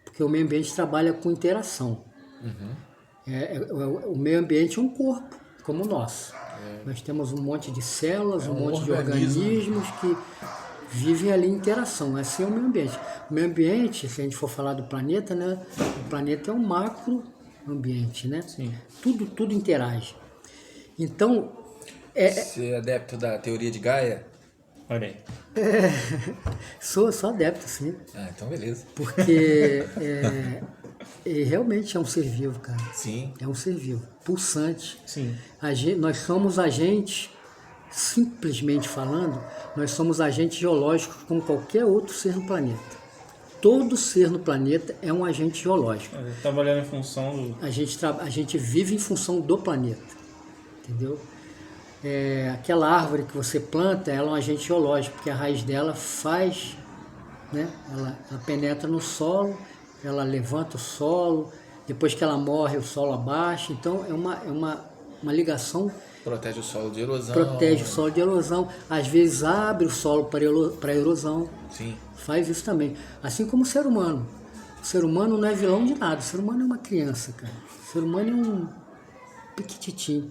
Porque o meio ambiente trabalha com interação. O meio ambiente é um corpo, como o nosso. Nós temos um monte de células, um monte de organismos que vivem ali em interação. Assim é o meio ambiente. O meio ambiente, se a gente for falar do planeta, né? O planeta é um macro ambiente, né? Sim. Tudo interage. Então... Você é adepto da teoria de Gaia? Olha aí. Sou adepto, sim. Ah, então beleza. Porque realmente é um ser vivo, cara. Sim. É um ser vivo, pulsante. Sim. Nós somos agentes, simplesmente falando, nós somos agentes geológicos como qualquer outro ser no planeta. Todo ser no planeta é um agente geológico. Trabalhando em função do... A gente vive em função do planeta, entendeu? Aquela árvore que você planta, ela é um agente geológico, porque a raiz dela faz, né? Ela penetra no solo, ela levanta o solo, depois que ela morre o solo abaixa, então é uma ligação. Protege o solo de erosão. Protege o solo de erosão, às vezes abre o solo para erosão. Sim. Faz isso também. Assim como o ser humano. O ser humano não é vilão de nada, o ser humano é uma criança, cara. O ser humano é um piquititinho.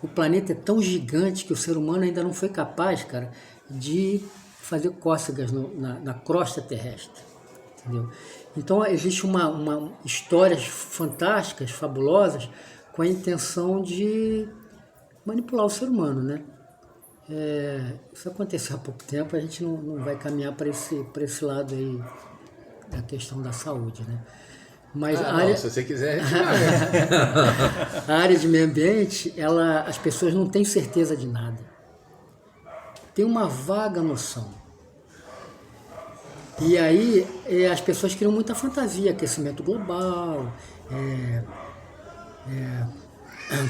O planeta é tão gigante que o ser humano ainda não foi capaz, cara, de fazer cócegas na crosta terrestre, entendeu? Então existe histórias fantásticas, fabulosas, com a intenção de manipular o ser humano, né? Isso aconteceu há pouco tempo, a gente não vai caminhar para esse lado aí da questão da saúde, né? Mas se você quiser, a gente vai. A área de meio ambiente, as pessoas não têm certeza de nada. Tem uma vaga noção. E aí as pessoas criam muita fantasia, aquecimento global,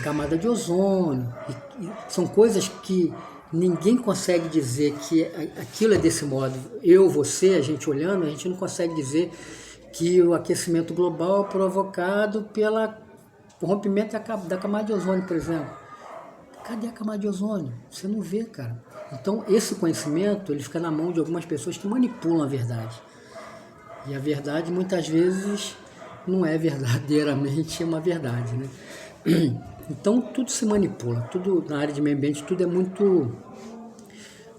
camada de ozônio. E são coisas que ninguém consegue dizer que aquilo é desse modo. Você, a gente olhando, a gente não consegue dizer que o aquecimento global é provocado pelo rompimento da camada de ozônio, por exemplo. Cadê a camada de ozônio? Você não vê, cara. Então, esse conhecimento, ele fica na mão de algumas pessoas que manipulam a verdade. E a verdade, muitas vezes, não é verdadeiramente uma verdade, né? Então, tudo se manipula. Tudo na área de meio ambiente, tudo é muito...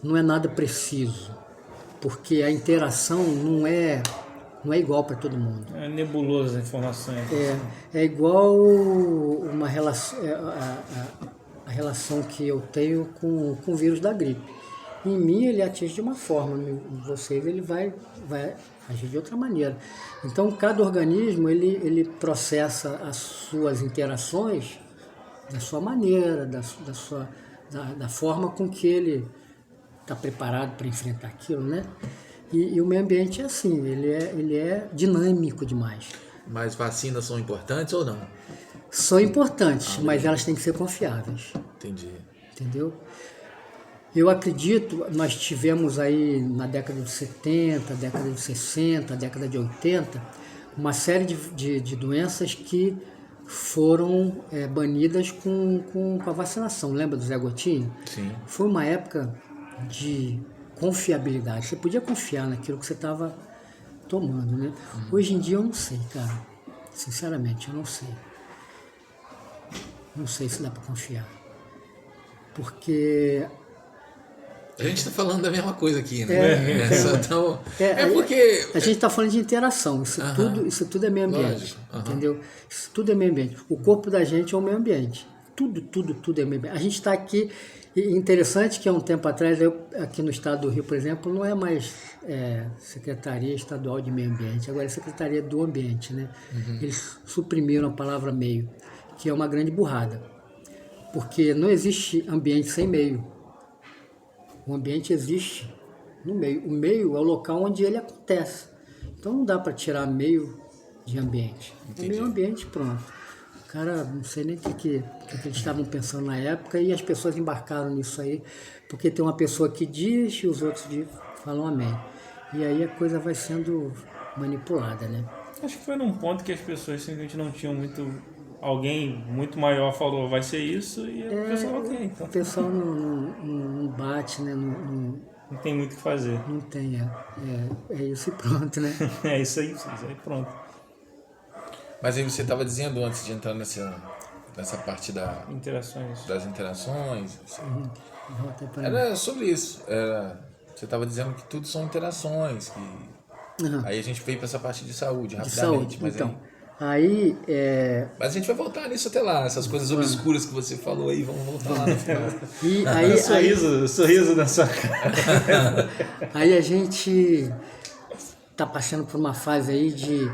Não é nada preciso. porque a interação não é igual para todo mundo. É nebuloso as informações. É igual uma relação, a relação que eu tenho com o vírus da gripe. Em mim ele atinge de uma forma, em vocês ele vai agir de outra maneira. Então cada organismo ele processa as suas interações da sua maneira, da forma com que ele está preparado para enfrentar aquilo, né? E o meio ambiente é assim, ele é dinâmico demais. Mas vacinas são importantes ou não? São importantes, mas elas têm que ser confiáveis. Entendi. Entendeu? Eu acredito, nós tivemos aí na década de 70, década de 60, década de 80, uma série de doenças que foram banidas com a vacinação. Lembra do Zé Gotinha? Sim. Foi uma época de confiabilidade. Você podia confiar naquilo que você estava tomando, né? Hoje em dia eu não sei, cara. Sinceramente, eu não sei. Não sei se dá para confiar. Porque... A gente está falando da mesma coisa aqui, né? Porque... A gente está falando de interação. Isso tudo é meio ambiente. Entendeu? Isso tudo é meio ambiente. O corpo da gente é o meio ambiente. Tudo é meio ambiente. A gente está aqui... E interessante que há um tempo atrás, aqui no estado do Rio, por exemplo, não é mais Secretaria Estadual de Meio Ambiente, agora é Secretaria do Ambiente, né? Eles suprimiram a palavra meio, que é uma grande burrada, porque não existe ambiente sem meio. O ambiente existe no meio. O meio é o local onde ele acontece. Então não dá para tirar meio de ambiente. O meio ambiente, pronto. Cara, não sei nem o que eles estavam pensando na época e as pessoas embarcaram nisso aí, porque tem uma pessoa que diz e os outros falam amém. E aí a coisa vai sendo manipulada, né? Acho que foi num ponto que as pessoas simplesmente não tinham muito... Alguém muito maior falou, vai ser isso, e a pessoa ok, então. O pessoal não bate, né? Não tem muito o que fazer. Não tem, é isso e pronto, né? É isso aí pronto. Mas aí você estava dizendo antes de entrar nessa parte das interações. Era sobre isso. Você estava dizendo que tudo são interações. Aí a gente veio para essa parte de saúde, rapidamente. Mas então, aí... Mas a gente vai voltar nisso até lá. Essas coisas obscuras que você falou aí, vamos voltar lá no final. E aí, sorriso na sua cara. Aí a gente está passando por uma fase aí de...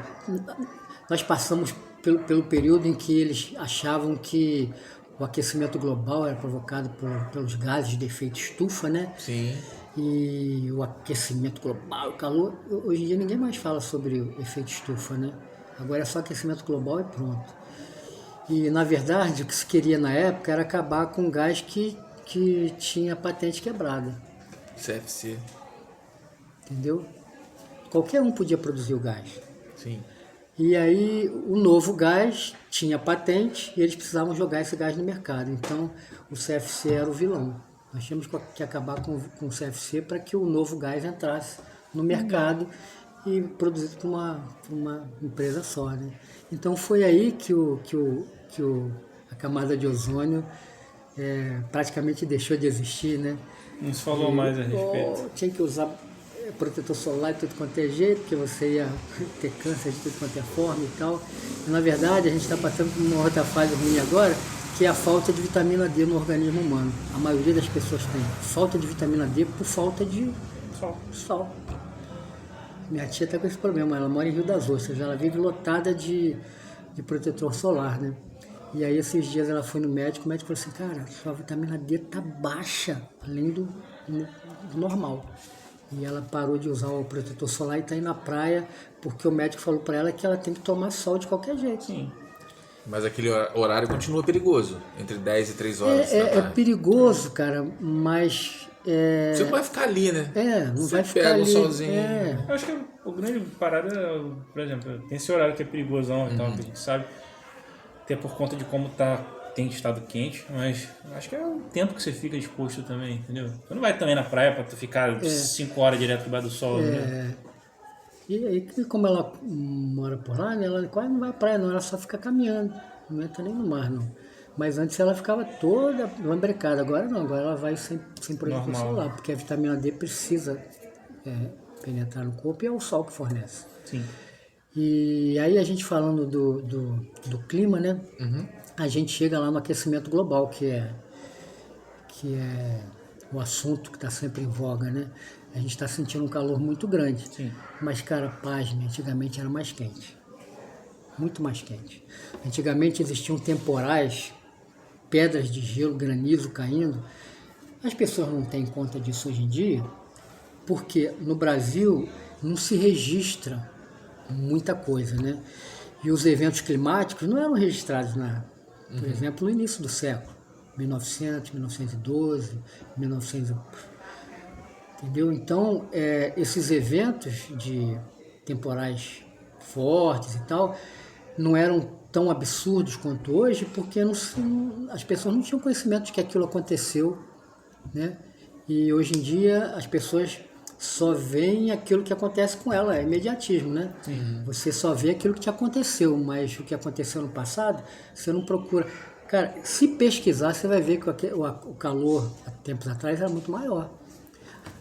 Nós passamos pelo período em que eles achavam que o aquecimento global era provocado pelos gases de efeito estufa, né? Sim. E o aquecimento global, o calor... Hoje em dia ninguém mais fala sobre o efeito estufa, né? Agora é só aquecimento global e pronto. E, na verdade, o que se queria na época era acabar com o gás que tinha patente quebrada. CFC. Entendeu? Qualquer um podia produzir o gás. Sim. E aí o novo gás tinha patente e eles precisavam jogar esse gás no mercado. Então o CFC era o vilão. Nós tínhamos que acabar com o CFC para que o novo gás entrasse no mercado e produzido por uma empresa só, né? Então foi aí que a camada de ozônio praticamente deixou de existir, né? Não se falou mais a respeito. Tinha que usar protetor solar de tudo quanto é jeito, porque você ia ter câncer de tudo quanto é forma e tal. E, na verdade, a gente está passando por uma outra fase ruim agora, que é a falta de vitamina D no organismo humano. A maioria das pessoas tem falta de vitamina D por falta de sol. Minha tia está com esse problema, ela mora em Rio das Ostras, ela vive lotada de protetor solar, né? E aí esses dias ela foi no médico, o médico falou assim, cara, sua vitamina D tá baixa, além do normal. E ela parou de usar o protetor solar e está indo na praia, porque o médico falou para ela que ela tem que tomar sol de qualquer jeito. Sim. Mas aquele horário continua perigoso, entre 10 e 3 horas da tarde. É perigoso, cara, mas... Você não vai ficar ali, né? Não você vai ficar pega ali. um solzinho. Eu acho que o grande parada, por exemplo, tem esse horário que é perigosão e tal, que a gente sabe, até por conta de como tem estado quente, mas acho que é o tempo que você fica exposto também, entendeu? Você não vai também na praia pra tu ficar 5 horas direto debaixo do sol, né? E aí, como ela mora por lá, né, ela quase não vai à praia, não, ela só fica caminhando, não entra nem no mar, não. Mas antes ela ficava toda lambrecada, agora não, agora ela vai sem protetor solar, porque a vitamina D precisa penetrar no corpo e é o sol que fornece. Sim. E aí a gente falando do clima, né? A gente chega lá no aquecimento global, que é o assunto que está sempre em voga, né? A gente está sentindo um calor muito grande. Sim. Mas, cara, pasme, antigamente era mais quente. Muito mais quente. Antigamente existiam temporais, pedras de gelo, granizo caindo. As pessoas não têm conta disso hoje em dia, porque no Brasil não se registra muita coisa, né? E os eventos climáticos não eram registrados, por exemplo, no início do século, 1900, 1912, 1900, entendeu? Então, esses eventos de temporais fortes e tal, não eram tão absurdos quanto hoje, porque as pessoas não tinham conhecimento de que aquilo aconteceu, né? E hoje em dia as pessoas só veem aquilo que acontece com ela, é imediatismo, né? Você só vê aquilo que te aconteceu, mas o que aconteceu no passado, você não procura. Cara, se pesquisar, você vai ver que o calor, há tempos atrás, era muito maior.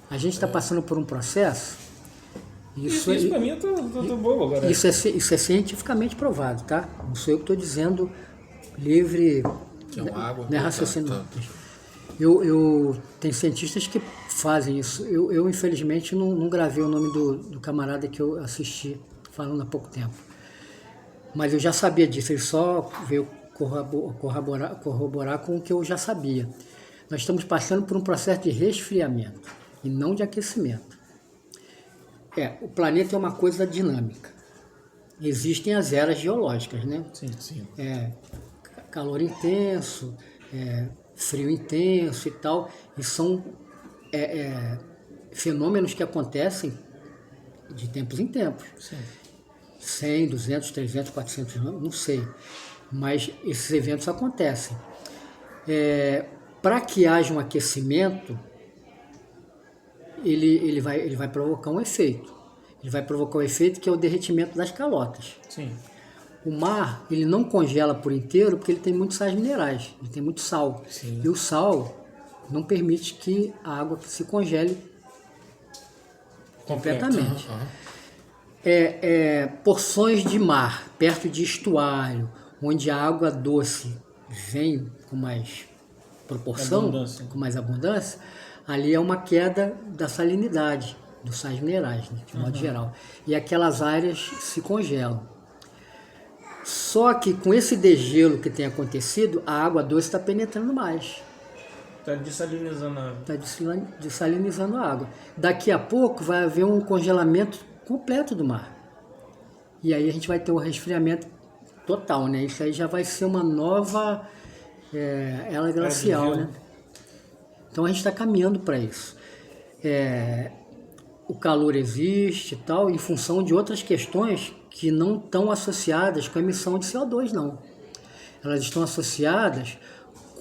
A gente está passando por um processo. Isso pra mim eu tô bobo agora. Isso é cientificamente provado, tá? Não sou eu que estou dizendo livre, Que é uma água. né, raciocínio. Tem cientistas que fazem isso. Eu infelizmente, não gravei o nome do camarada que eu assisti falando há pouco tempo. Mas eu já sabia disso, ele só veio corroborar com o que eu já sabia. Nós estamos passando por um processo de resfriamento e não de aquecimento. O planeta é uma coisa dinâmica. Existem as eras geológicas, né? Sim, sim. Calor intenso, frio intenso e tal. E são fenômenos que acontecem de tempos em tempos. Sim. 100, 200, 300, 400 anos, não sei. Mas esses eventos acontecem. Para que haja um aquecimento, ele vai provocar um efeito. Ele vai provocar um efeito que é o derretimento das calotas. Sim. O mar, ele não congela por inteiro porque ele tem muitos sais minerais, ele tem muito sal. Sim. E o sal não permite que a água se congele completamente. Porções de mar, perto de estuário, onde a água doce vem com mais proporção, com mais abundância, ali é uma queda da salinidade, dos sais minerais, né, de modo geral. E aquelas áreas se congelam. Só que com esse degelo que tem acontecido, a água doce está penetrando mais. Está dessalinizando a água. Está dessalinizando a água. Daqui a pouco vai haver um congelamento completo do mar. E aí a gente vai ter um resfriamento total, né? Isso aí já vai ser uma nova era glacial, né? Então a gente está caminhando para isso. O calor existe e tal, em função de outras questões que não estão associadas com a emissão de CO2, não. Elas estão associadas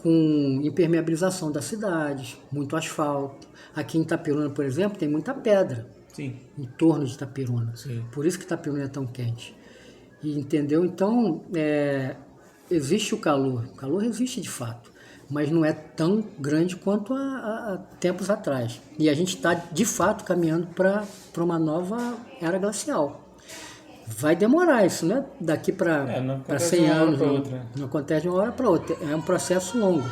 com impermeabilização das cidades, muito asfalto. Aqui em Itapiruna, por exemplo, tem muita pedra. Sim. Em torno de Itapiruna. Sim. Por isso que Itapiruna é tão quente. E, entendeu? Então, existe o calor existe de fato, mas não é tão grande quanto há tempos atrás. E a gente está, de fato, caminhando para uma nova era glacial. Vai demorar isso, né? Daqui para 100 anos. Não acontece de uma hora para outra. É um processo longo.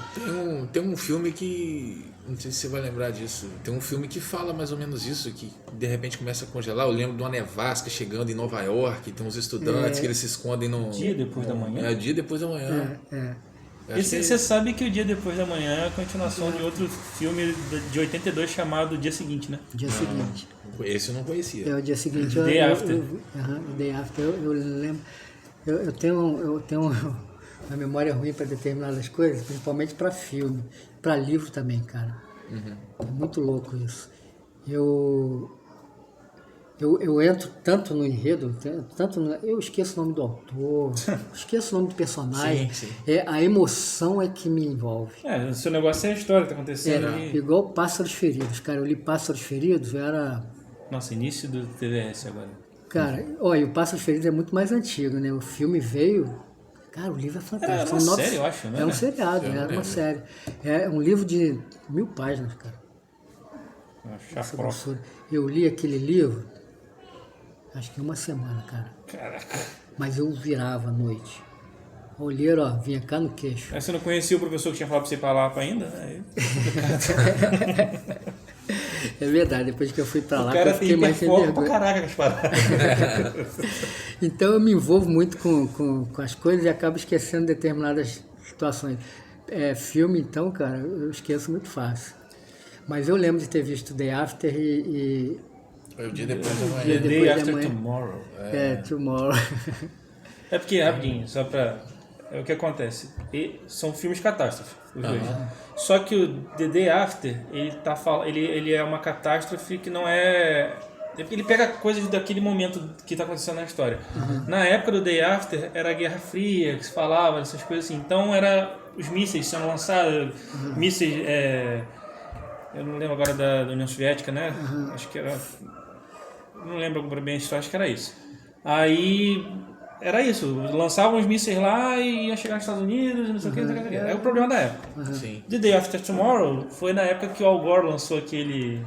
Tem um filme que... Não sei se você vai lembrar disso. Tem um filme que fala mais ou menos isso, que de repente começa a congelar. Eu lembro de uma nevasca chegando em Nova York, tem uns estudantes que eles se escondem no... Dia depois da manhã? Dia depois da manhã. E você sabe que o Dia Depois da Manhã é a continuação de outro filme de 82 chamado Dia Seguinte, né? Dia seguinte. Esse eu não conhecia. O dia seguinte. Day After. Day After. Eu lembro. Eu tenho uma memória ruim para determinadas coisas, principalmente para filme, para livro também, cara. É muito louco isso. Eu entro tanto no enredo, eu esqueço o nome do autor, esqueço o nome do personagem. Sim. A emoção é que me envolve. O seu negócio é a história que está acontecendo ali. Igual Pássaros Feridos. Cara, eu li Pássaros Feridos, era... Nossa, início do TVS agora. Cara, olha, o Pássaros Feridos é muito mais antigo, né? O filme veio... Cara, o livro é fantástico. Era uma série, eu acho, né? É um seriado, era uma série. É um livro de 1000 páginas, cara. essa grossura. Eu li aquele livro, acho que uma semana, cara. Caraca. Mas eu virava à noite. A olheira, ó, vinha cá no queixo. Aí você não conhecia o professor que tinha falado pra você ir pra Lapa ainda? Aí... É verdade, depois que eu fui pra lá, o cara eu fiquei mais sem pra vergonha. caraca com as paradas. Então eu me envolvo muito com as coisas e acabo esquecendo determinadas situações. Filme, então, cara, eu esqueço muito fácil. Mas eu lembro de ter visto The After e Foi o dia depois da manhã. The depois Day da After manhã. Tomorrow. Tomorrow. É porque, rapidinho, só pra... É o que acontece. São filmes catástrofe, os dois. Só que o The Day After, ele é uma catástrofe que não é... Ele pega coisas daquele momento que está acontecendo na história. Na época do Day After, era a Guerra Fria, que se falava, essas coisas assim. Então, era os mísseis sendo lançados, mísseis... eu não lembro agora da União Soviética, né? Acho que era... Não lembro bem a história, acho que era isso. Aí... Era isso, lançavam os mísseis lá e ia chegar nos Estados Unidos, não sei o que, não sei o que. É o problema da época. Sim. The Day After Tomorrow foi na época que o Al Gore lançou aquele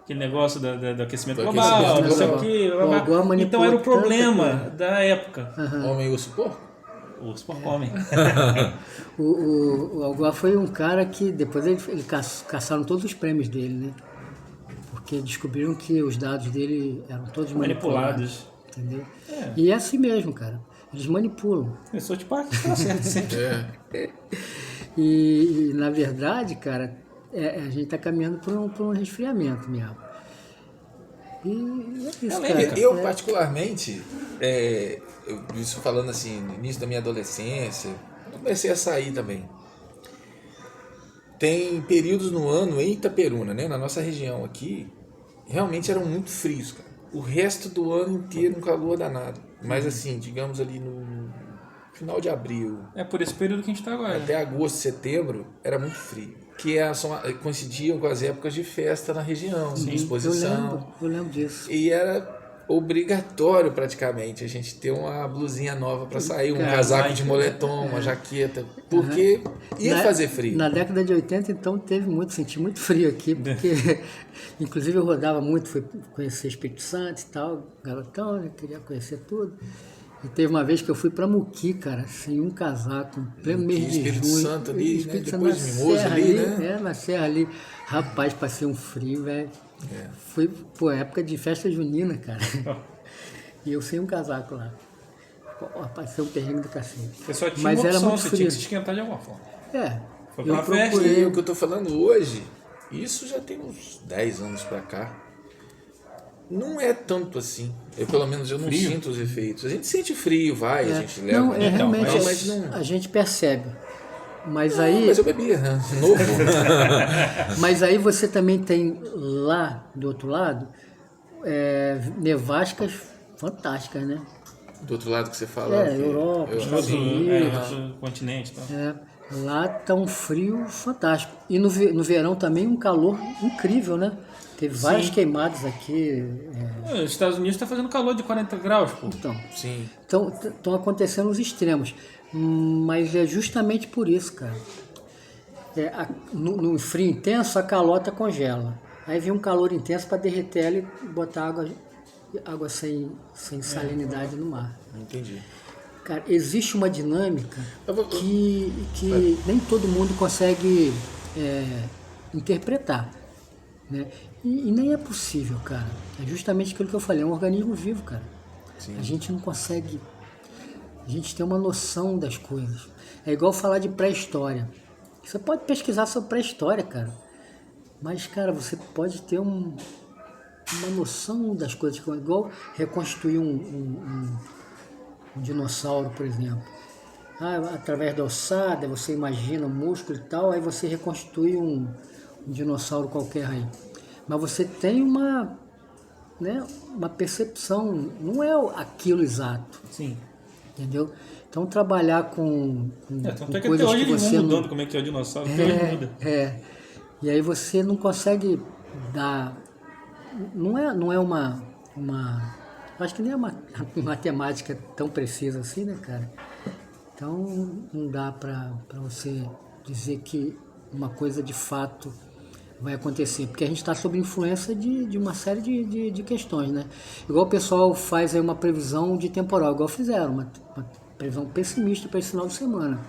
negócio do aquecimento global, não sei o que. Então era o problema da época. Homem e urso porco? O urso porco homem. O Al Gore foi um cara que depois ele caçaram todos os prêmios dele, né? Porque descobriram que os dados dele eram todos manipulados. Entendeu? E é assim mesmo, cara. Eles manipulam. Eu sou tipo, que tá certo sempre. E na verdade, cara, a gente tá caminhando por um resfriamento mesmo. E é isso, cara. Eu particularmente, isso falando assim, no início da minha adolescência, eu comecei a sair também. Tem períodos no ano em Itaperuna, né, na nossa região aqui, realmente eram muito frios, cara. O resto do ano inteiro um calor danado. Mas assim, digamos ali no final de abril. É por esse período que a gente tá agora. Até agosto, setembro, era muito frio. Que coincidiam com as épocas de festa na região, de exposição. Eu lembro disso. E era obrigatório praticamente a gente ter uma blusinha nova para sair, um casaco de moletom, uma jaqueta, porque ia fazer frio. Na década de 80, então, senti muito frio aqui, porque inclusive eu rodava muito, fui conhecer Espírito Santo e tal, garotão, né, queria conhecer tudo. E teve uma vez que eu fui pra Muqui, cara, sem um casaco, em pleno mês de Espírito junho. Santo ali, Espírito né? Santo, Depois de Mimoso ali, né? Na serra ali. Rapaz, passei um frio, velho. Foi, época de festa junina, cara. E eu sem um casaco lá. Passei um perrengue do cacete. Você só tinha Mas uma era opção, muito você frio. tinha que se esquentar de alguma forma. Foi pra eu uma festa. procurei. E o que eu tô falando hoje, isso já tem uns 10 anos pra cá. Não é tanto assim. Pelo menos eu não sinto os efeitos. A gente sente frio, a gente leva. Não, realmente, mas não. a gente percebe. Mas Não, aí... mas eu bebia, né? Novo. Mas aí você também tem lá, do outro lado, nevascas fantásticas, né? Do outro lado que você fala. Europa, Estados Unidos. Outro continente e tal. Lá tá um frio fantástico. E no verão também um calor incrível, né? Teve várias queimadas aqui. Os Estados Unidos está fazendo calor de 40 graus, pô. Então, Sim. estão acontecendo os extremos. Mas é justamente por isso, cara. No frio intenso, a calota congela. Aí vem um calor intenso para derreter ela e botar água sem salinidade no mar. Entendi. Cara, existe uma dinâmica que nem todo mundo consegue interpretar, né? E nem é possível, cara. É justamente aquilo que eu falei, é um organismo vivo, cara. Sim. A gente não consegue... A gente tem uma noção das coisas. É igual falar de pré-história. Você pode pesquisar sobre pré-história, cara. Mas, cara, você pode ter uma noção das coisas. Igual reconstruir um dinossauro, por exemplo. Através da ossada, você imagina o músculo e tal, aí você reconstrui um dinossauro qualquer aí. Mas você tem uma percepção, não é aquilo exato. Sim. Entendeu? Então trabalhar com tanto é que coisas até hoje que eles você vão mudando como é que é o dinossauro, muda. E aí você não consegue dar, não é uma acho que nem é uma matemática tão precisa assim, né, cara? Então não dá para você dizer que uma coisa de fato vai acontecer, porque a gente está sob influência de uma série de questões, né? Igual o pessoal faz aí uma previsão de temporal, igual fizeram, uma previsão pessimista para esse final de semana.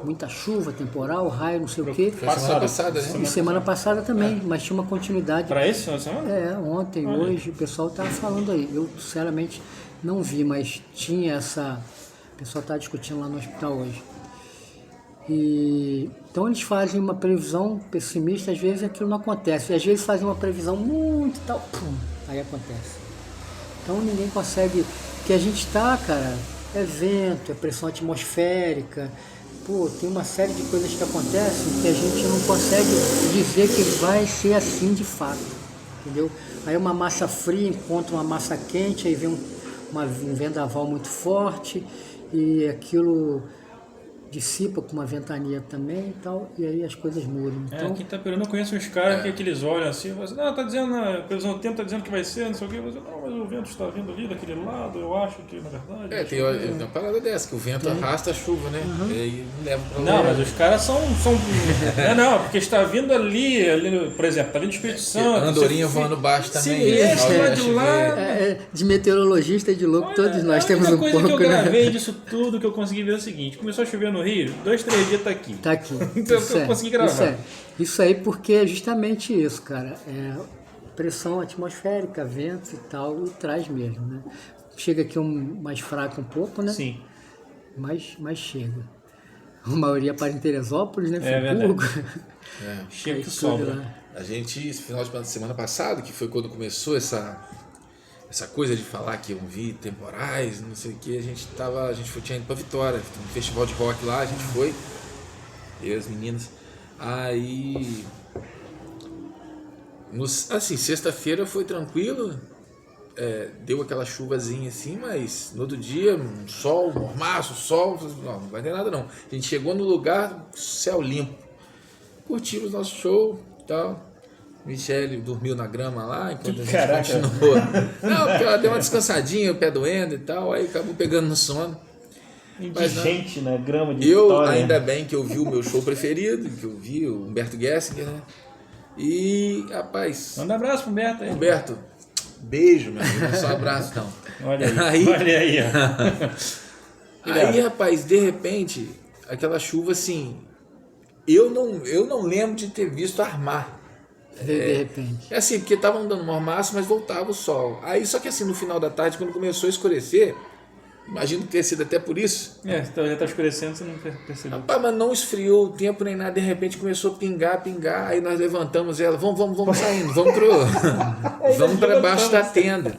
Muita chuva, temporal, raio, não sei o quê. Foi semana passada, né? E semana passada também, mas tinha uma continuidade. Para esse final de semana? Ontem, hoje, o pessoal estava falando aí. Eu, sinceramente, não vi, mas tinha essa... O pessoal está discutindo lá no hospital hoje. Então eles fazem uma previsão pessimista, às vezes aquilo não acontece. E às vezes fazem uma previsão muito tal, pum, aí acontece. Então ninguém consegue... Que a gente está, cara, é vento, é pressão atmosférica... Pô, tem uma série de coisas que acontecem que a gente não consegue dizer que vai ser assim de fato, entendeu? Aí uma massa fria encontra uma massa quente, aí vem um vendaval muito forte e aquilo dissipa com uma ventania também e tal, e aí as coisas mudam. Então, aqui tá eu não conheço uns caras que eles olham assim, você, não, tá dizendo, a previsão do tempo tá dizendo que vai ser, não sei o que, você, não, mas o vento está vindo ali daquele lado, eu acho que na verdade... Tem uma parada dessa, que o vento arrasta a chuva, né? E aí leva pra lá. Não, mas os caras são não, porque está vindo ali, por exemplo, tá vindo do Espírito Santo. Andorinha voando baixo também. De lá... de meteorologista e de louco, todos nós temos um pouco, A coisa que eu né? gravei disso tudo que eu consegui ver é o seguinte, começou a chover no Rio, 2-3 dias tá aqui. Tá aqui. Então eu consegui gravar. Isso aí porque é justamente isso, cara. É pressão atmosférica, vento e tal, e traz mesmo, né? Chega aqui mais fraco um pouco, né? Sim. Mas chega. A maioria para em Teresópolis, né? Friburgo. Chega que sobra. Lá. A gente, esse final de semana passada, que foi quando começou essa coisa de falar que iam vir temporais, não sei o que, a gente tinha ido pra Vitória, um festival de rock lá, a gente foi, eu e as meninas. Aí, assim, sexta-feira foi tranquilo, deu aquela chuvazinha assim, mas no outro dia, um sol, mormaço, não vai ter nada não. A gente chegou no lugar, céu limpo, curtimos nosso show e tal. Michele dormiu na grama lá, enquanto a gente continuou. Não, porque ela deu uma descansadinha, o pé doendo e tal, aí acabou pegando no sono. Indigente, né? Grama de Eu, Vitória. ainda bem que eu vi o meu show preferido, que eu vi, o Humberto Gessinger, né? E, rapaz... Manda um abraço pro Humberto aí. Humberto, beijo, meu amigo, não é só abraço, não. Olha aí, olha aí. Aí, rapaz, de repente, aquela chuva assim... Eu não lembro de ter visto armar. De repente. É assim, porque estavam dando mormaço, mas voltava o sol. Aí, só que assim, no final da tarde, quando começou a escurecer, imagino que tenha sido até por isso. Já tá escurecendo, você não percebeu. Rapaz, mas não esfriou o tempo nem nada, de repente começou a pingar, aí nós levantamos ela, vamos saindo, vamos para baixo da tenda.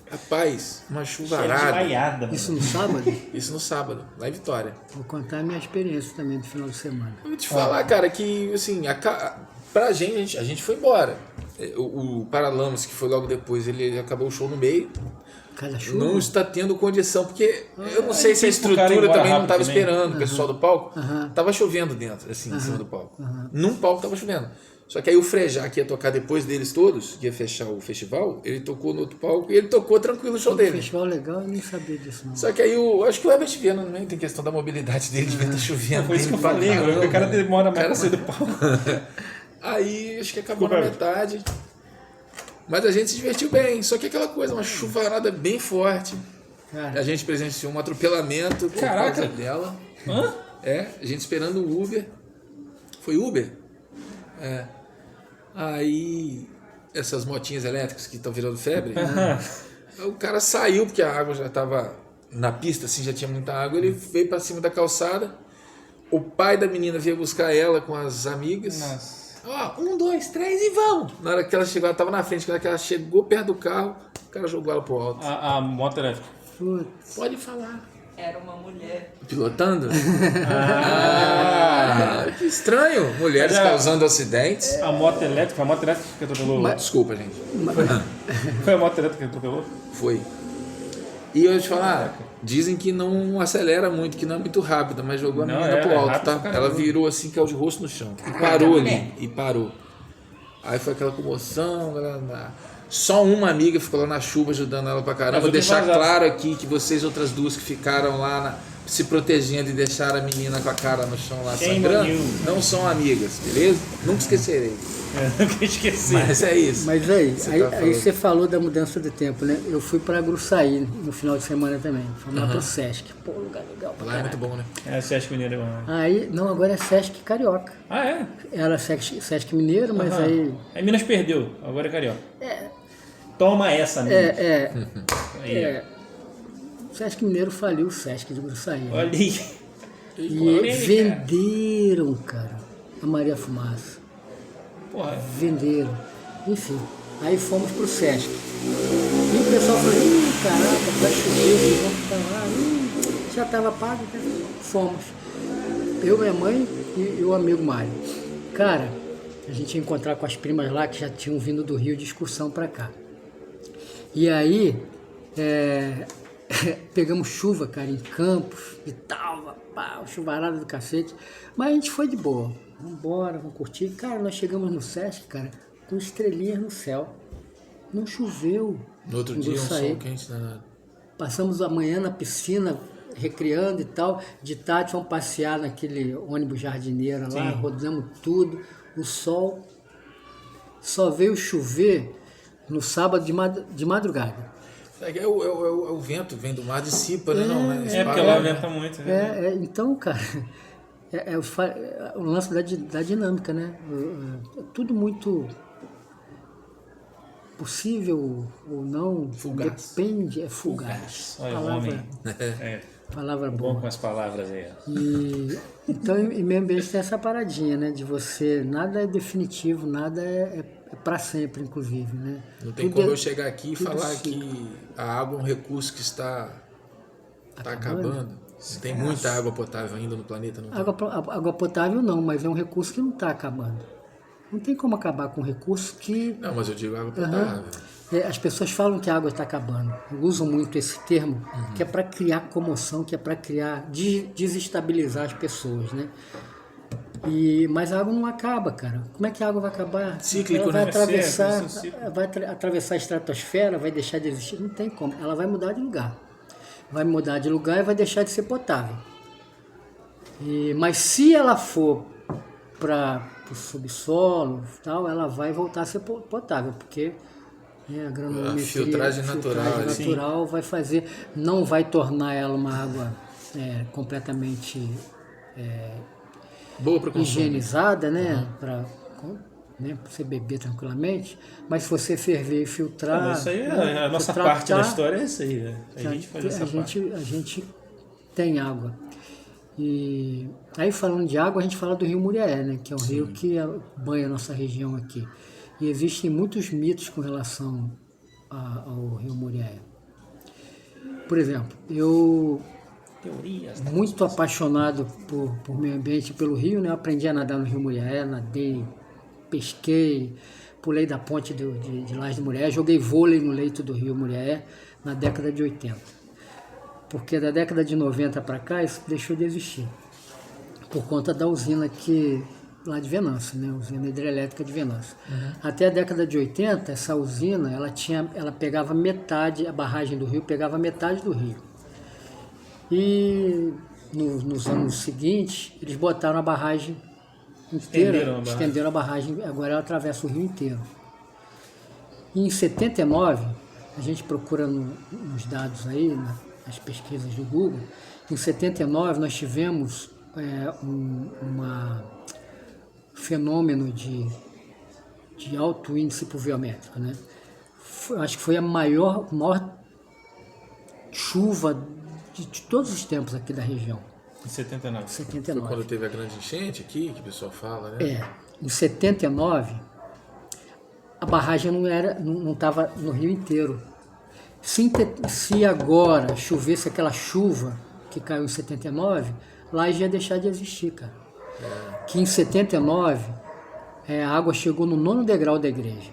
Rapaz, uma chuvarada. Isso no sábado? Isso no sábado, lá em Vitória. Vou contar a minha experiência também do final de semana. Eu vou te falar, cara, que assim, pra gente, a gente foi embora. O Paralamas, que foi logo depois, ele acabou o show no meio. Não está tendo condição, porque eu não sei se a estrutura também não estava esperando o pessoal do palco. Tava chovendo dentro, assim, em cima do palco. Num palco tava chovendo. Só que aí o Frejá, que ia tocar depois deles todos, que ia fechar o festival, ele tocou no outro palco e ele tocou tranquilo o show dele. Festival legal, eu nem sabia disso não. Só que aí acho que o Herbert Viana também tem questão da mobilidade dele, devia estar chovendo. Foi isso que eu falei, o cara demora mais pra sair do palco. Aí acho que acabou na metade. Mas a gente se divertiu bem, só que aquela coisa, uma chuvarada bem forte. A gente presenciou um atropelamento por causa dela. Hã? A gente esperando o Uber. Foi Uber? Aí, essas motinhas elétricas que estão virando febre, o cara saiu, porque a água já estava na pista, assim, já tinha muita água, ele veio para cima da calçada, o pai da menina veio buscar ela com as amigas. Nossa. 1, 2, 3 e vão! Na hora que ela chegou, ela estava na frente, quando ela chegou perto do carro, o cara jogou ela pro alto. A moto elétrica. Pode falar. Era uma mulher. Pilotando? Que estranho. Mulheres causando acidentes. A moto elétrica que atropelou. Desculpa, gente. Foi a moto elétrica que atropelou? Foi. E eu ia te falar, dizem que não acelera muito, que não é muito rápida, mas jogou a menina pro alto, tá? Ela virou assim, caiu de rosto no chão. E parou ali. E parou. Aí foi aquela comoção, só uma amiga ficou lá na chuva ajudando ela pra caramba. Vou deixar claro aqui que vocês, outras duas que ficaram lá se protegendo e deixaram a menina com a cara no chão lá sangrando, não são amigas, beleza? Nunca esquecerei. Eu nunca esqueci. Mas é isso. Mas aí Você tá aí você falou da mudança do tempo, né? Eu fui pra Gruçaí no final de semana também. Fomos lá pro Sesc. Pô, lugar legal pra Lá é caralho. muito bom, né? É, você acha que Mineiro é bom, né? Aí, não, agora é Sesc Carioca. Ah, é? Era Sesc Mineiro, mas Aham. aí... Aí Minas perdeu, agora é Carioca. Toma essa, Minas. Aí, O Sesc Mineiro faliu o Sesc de Gruçaí. Né? olha aí. E polêmica. venderam, cara, a Maria Fumaça. Porra, Venderam. Enfim, aí fomos pro Sesc. E o pessoal falou, caraca, vai chover, vocês vão ficar lá. Já estava pago, né? Fomos. Eu, minha mãe e o amigo Mário. Cara, a gente ia encontrar com as primas lá que já tinham vindo do Rio de excursão pra cá. E aí, pegamos chuva, cara, em Campos e tal, pá, chuvarada do cacete. Mas a gente foi de boa. Vamos embora, vamos curtir. Cara, nós chegamos no Sesc, cara, com estrelinhas no céu. Não choveu. No outro em dia, um Gruçaí. sol quente danado. Passamos a manhã na piscina, recriando e tal. De tarde fomos passear naquele ônibus jardineira lá, Sim. rodamos tudo. O sol só veio chover no sábado de madrugada. É o vento, vem do mar, dissipa, né? Não, né? é porque lá venta muito, né? Então, cara, o lance da dinâmica, né? É tudo muito possível ou não, Fugaz. depende, é fugaz. Olha o homem. É, Palavra bom boa. com as palavras aí. Então, em meio ambiente tem essa paradinha, né? De você, nada é definitivo, nada é para sempre, inclusive, né? Não tem Tudo como é- eu chegar aqui e tudo falar ciclo. que a água é um recurso que está acabando. Tem muita água potável ainda no planeta, não tem? Água potável não, mas é um recurso que não está acabando. Não tem como acabar com um recurso que... Não, mas eu digo água potável. As pessoas falam que a água está acabando, usam muito esse termo, que é para criar comoção, que é para criar, desestabilizar as pessoas, né? Mas a água não acaba, cara. Como é que a água vai acabar? Cíclico, Ela vai né? atravessar, É cíclico. atravessar a estratosfera, vai deixar de existir? Não tem como. Ela vai mudar de lugar. Vai mudar de lugar e vai deixar de ser potável. Mas se ela for para o subsolo, tal, ela vai voltar a ser potável, porque a granulometria, filtragem natural, natural vai fazer, não vai tornar ela uma água completamente Boa para consumo. higienizada, né, para você beber tranquilamente, mas se você ferver e filtrar... Mas isso aí né, a nossa você parte da tratar, história é isso aí, né? A gente faz essa parte. a gente tem água. E aí, falando de água, a gente fala do Rio Muriaé, né, que é um rio que banha a nossa região aqui. E existem muitos mitos com relação ao Rio Muriaé. Por exemplo, eu, Teorias. muito apaixonado por meio ambiente, pelo rio, né, eu aprendi a nadar no Rio Muriaé, nadei, pesquei, pulei da ponte de Laje do Muriaé, joguei vôlei no leito do Rio Muriaé na década de 80. Porque da década de 90 para cá isso deixou de existir, por conta da usina lá de Venâncio, né? Usina hidrelétrica de Venâncio. Até a década de 80, essa usina, ela pegava metade, a barragem do rio pegava metade do rio. E nos anos seguintes, eles botaram a barragem inteira, estenderam a barragem, agora ela atravessa o rio inteiro. E em 79, a gente procura nos dados aí, nas pesquisas do Google, em 79 nós tivemos um fenômeno de alto índice pluviométrico, né? Acho que foi a maior chuva de todos os tempos aqui da região. Em 79. 79. Foi quando teve a grande enchente aqui, que o pessoal fala, né? Em 79, a barragem não estava no rio inteiro. Se agora chovesse aquela chuva que caiu em 79, lá já ia deixar de existir, cara. Que em 79, a água chegou no 9º degrau da igreja.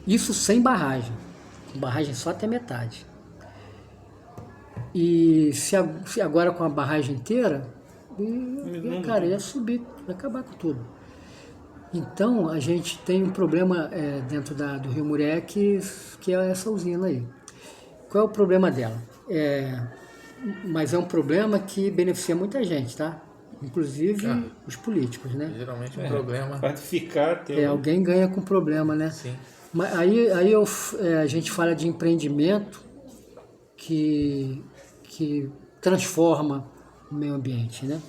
Isso sem barragem. Barragem só até metade. E se agora com a barragem inteira, cara, ia subir, ia acabar com tudo. Então, a gente tem um problema dentro do Rio Muriaé que é essa usina aí. Qual é o problema dela? Mas é um problema que beneficia muita gente, tá? inclusive os políticos, né? Geralmente um problema. Pode ficar, Alguém ganha com problema, né? Sim. Mas a gente fala de empreendimento que transforma o meio ambiente, né?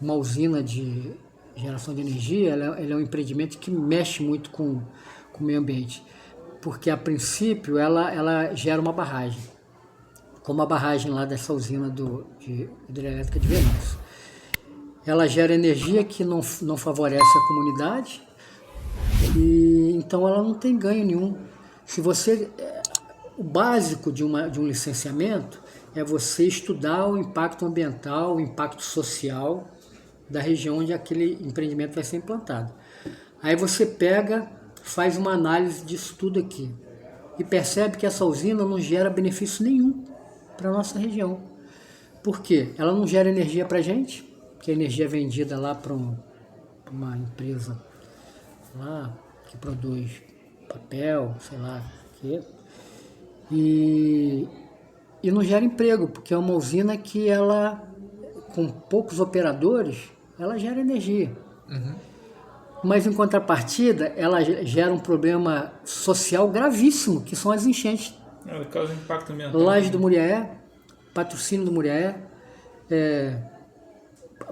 Uma usina de geração de energia, ela é um empreendimento que mexe muito com o meio ambiente, porque a princípio ela gera uma barragem, como a barragem lá dessa usina de hidrelétrica de Venâncio. Ela gera energia que não favorece a comunidade e então ela não tem ganho nenhum. O básico de um licenciamento é você estudar o impacto ambiental, o impacto social da região onde aquele empreendimento vai ser implantado. Aí você faz uma análise disso tudo aqui e percebe que essa usina não gera benefício nenhum para a nossa região. Por quê? Ela não gera energia para a gente, que a energia é vendida lá para uma empresa lá que produz papel, sei lá o quê. E não gera emprego, porque é uma usina que ela, com poucos operadores, ela gera energia. Uhum. Mas em contrapartida, ela gera um problema social gravíssimo, que são as enchentes. Ela causa impacto ambiental. Laje do Muriaé, Patrocínio do Muriaé,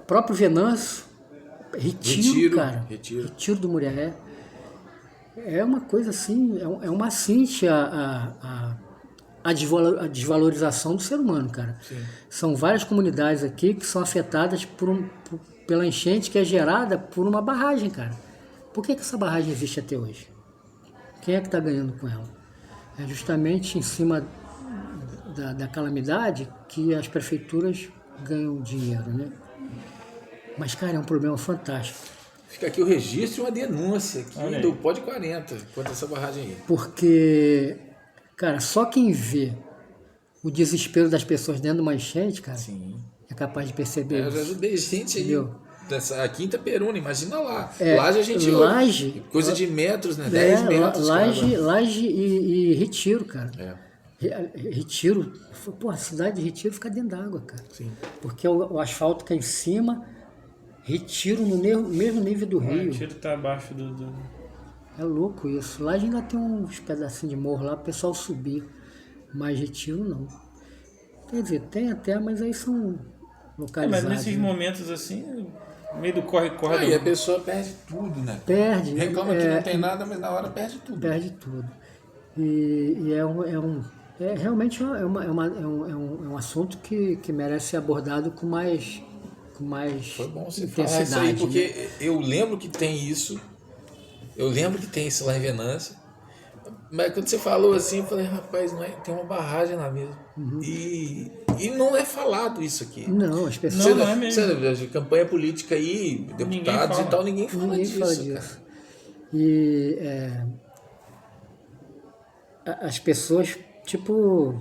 próprio Venâncio, Retiro, cara. Retiro do Muriaé. É uma coisa assim, é uma assinte a desvalorização do ser humano, cara. Sim. São várias comunidades aqui que são afetadas pela enchente que é gerada por uma barragem, cara. Por que essa barragem existe até hoje? Quem é que está ganhando com ela? É justamente em cima da calamidade que as prefeituras ganham dinheiro, né? Mas, cara, é um problema fantástico. Fica aqui o registro e uma denúncia aqui do Pod 40 contra essa barragem aí. Porque, cara, só quem vê o desespero das pessoas dentro de uma enchente, cara, Sim. é capaz de perceber Eu já ajudei gente aí. Entendeu? A Quinta Peruna, imagina lá. Laje a gente Laje, coisa de metros, né? 10 metros. Laje e Retiro, cara. Retiro, pô, a cidade de Retiro fica dentro d'água, cara. Sim. Porque o asfalto cai em cima, Retiro no mesmo nível do rio. Retiro tá abaixo do... É louco isso. Laje ainda tem uns pedacinhos de morro lá, o pessoal subir. Mas Retiro não. Quer dizer, tem até, mas aí são localizados. Mas nesses momentos assim, no meio do corre-corre... Aí a pessoa perde tudo, né? Perde. Reclama que não tem nada, mas na hora perde tudo. Perde tudo. E realmente é um assunto que merece ser abordado com mais Foi bom você intensidade. falar isso aí, porque né? eu lembro que tem isso. Eu lembro que tem isso lá em Venâncio. Mas quando você falou assim, eu falei, rapaz, não é, tem uma barragem lá mesmo. Uhum. E não é falado isso aqui. Não, as pessoas... Não é mesmo. Você, campanha política aí, deputados e tal, ninguém fala disso, cara. E as pessoas, tipo,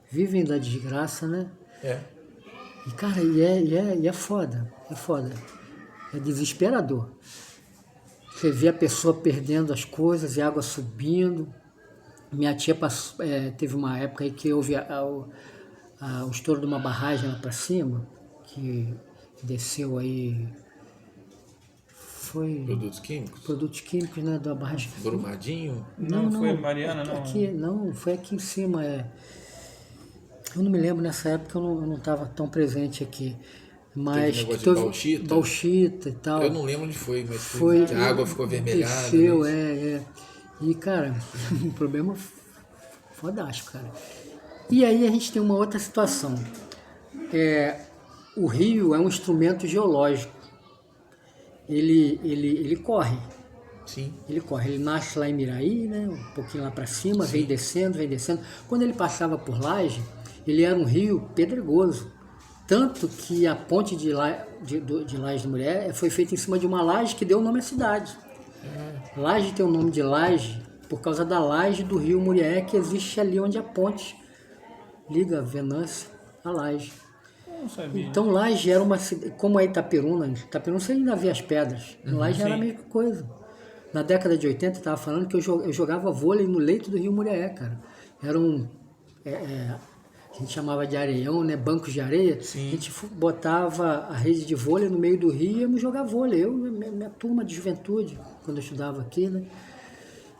vivem da desgraça, né? E, cara, e é foda, é foda. É desesperador. Você vê a pessoa perdendo as coisas e a água subindo. Minha tia teve uma época aí que houve o estouro de uma barragem lá para cima, que desceu aí... Foi... Produtos químicos, né? Da barragem. Brumadinho? Não, foi Mariana, não. Foi aqui em cima. Eu não me lembro, nessa época eu não estava tão presente aqui. Mas teve negócio de bauxita e tal. Eu não lembro onde foi, mas a água ficou avermelhada. Desceu, E, cara, um problema fodástico, cara. E aí a gente tem uma outra situação. O rio é um instrumento geológico. Ele corre. Sim. Ele corre. Ele nasce lá em Miraí, né? Um pouquinho lá para cima, vem descendo. Quando ele passava por Laje, ele era um rio pedregoso. Tanto que a ponte de Laje do Muriaé foi feita em cima de uma laje que deu o nome à cidade. Laje tem o nome de Laje por causa da laje do rio Muriaé que existe ali onde a ponte liga Venâncio a Laje. Não sabia. Então Laje era uma cidade, como a Itaperuna você ainda via as pedras. Laje era a mesma coisa. Na década de 80 eu estava falando que eu jogava vôlei no leito do rio Muriaé, cara. a gente chamava de areião, né? Bancos de areia. Sim. A gente botava a rede de vôlei no meio do rio e íamos jogar vôlei. Eu e minha turma de juventude, quando eu estudava aqui, né?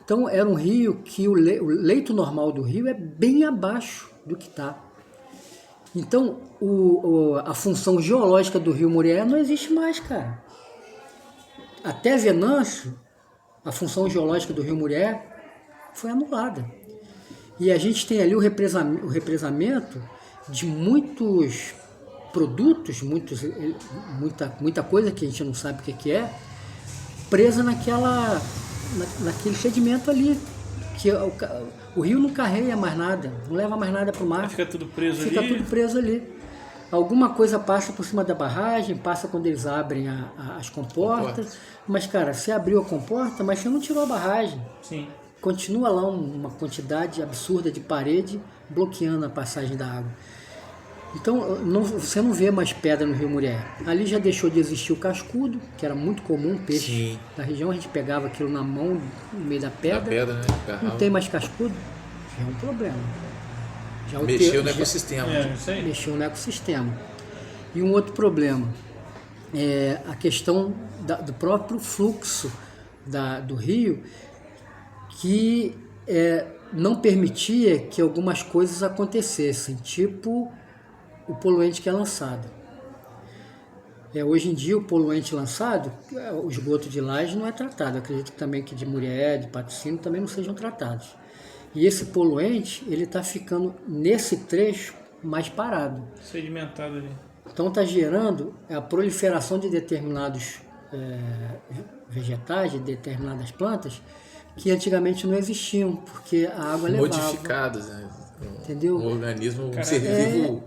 Então era um rio que o leito normal do rio é bem abaixo do que está. Então a função geológica do rio Murié não existe mais, cara. Até Venâncio, a função geológica do rio Murié foi anulada. E a gente tem ali o represamento de muitos produtos, muita coisa que a gente não sabe o que é, presa naquele sedimento ali, que o rio não carrega mais nada, não leva mais nada para o mar. Fica tudo preso ali. Fica tudo preso ali. Alguma coisa passa por cima da barragem, passa quando eles abrem as comportas. Mas, cara, você abriu a comporta, mas você não tirou a barragem. Sim. Continua lá uma quantidade absurda de parede bloqueando a passagem da água. Então, você não vê mais pedra no rio Murié. Ali já deixou de existir o cascudo, que era muito comum, peixe da região. A gente pegava aquilo na mão, no meio da pedra. Né? Não tem mais cascudo, já é um problema. Já mexeu no ecossistema. Mexeu no ecossistema. E um outro problema é a questão do próprio fluxo do rio, que não permitia que algumas coisas acontecessem, tipo o poluente que é lançado. Hoje em dia o poluente lançado, o esgoto de Laje não é tratado. Eu acredito também que de Murié, de Patrocínio também não sejam tratados. E esse poluente, ele está ficando nesse trecho mais parado. Sedimentado ali. Então está gerando a proliferação de determinados vegetais, de determinadas plantas, que antigamente não existiam, porque a água levava. Modificadas, né? Entendeu? Um organismo, um ser vivo.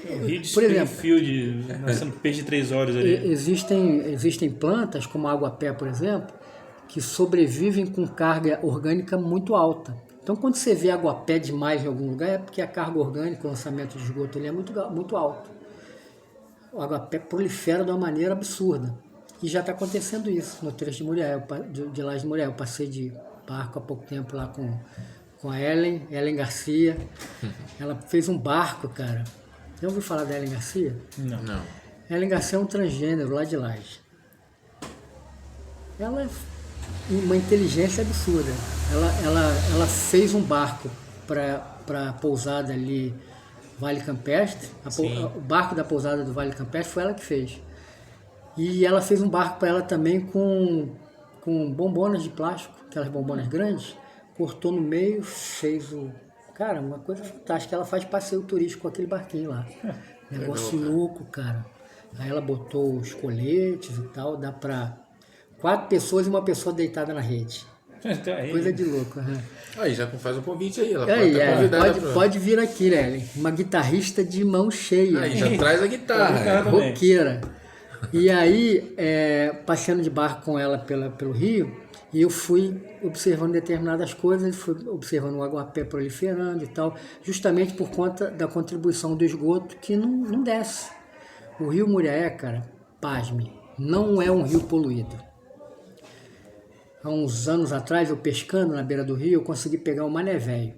O rio de Springfield, nascendo peixe de 3 horas ali. Existem plantas, como a água-pé, por exemplo, que sobrevivem com carga orgânica muito alta. Então, quando você vê água-pé demais em algum lugar, é porque a carga orgânica, o lançamento de esgoto ali é muito alto. O água-pé prolifera de uma maneira absurda. E já está acontecendo isso no trecho de Murié, de Laje de Murié. Eu passei de barco há pouco tempo lá com a Ellen Garcia. Ela fez um barco, cara. Já ouviu falar da Ellen Garcia? Não. Ellen Garcia é um transgênero lá de Laje. Ela é uma inteligência absurda. Ela fez um barco para a pousada ali, Vale Campestre. O barco da pousada do Vale Campestre foi ela que fez. E ela fez um barco para ela também com bombonas de plástico, aquelas bombonas grandes, cortou no meio, fez Cara, uma coisa fantástica. Ela faz passeio turístico com aquele barquinho lá. Negócio louco, cara. Aí ela botou os coletes e tal, dá para 4 pessoas e uma pessoa deitada na rede. Coisa de louco. Aí já faz um convite aí, ela pode estar convidada. Pode vir aqui, né? Uma guitarrista de mão cheia. Aí já traz a guitarra. Roqueira. E aí, passeando de barco com ela pelo rio, e eu fui observando determinadas coisas, fui observando o aguapé proliferando e tal, justamente por conta da contribuição do esgoto que não desce. O rio Murié, cara, pasme, não é um rio poluído. Há uns anos atrás, eu pescando na beira do rio, eu consegui pegar um mané-véio.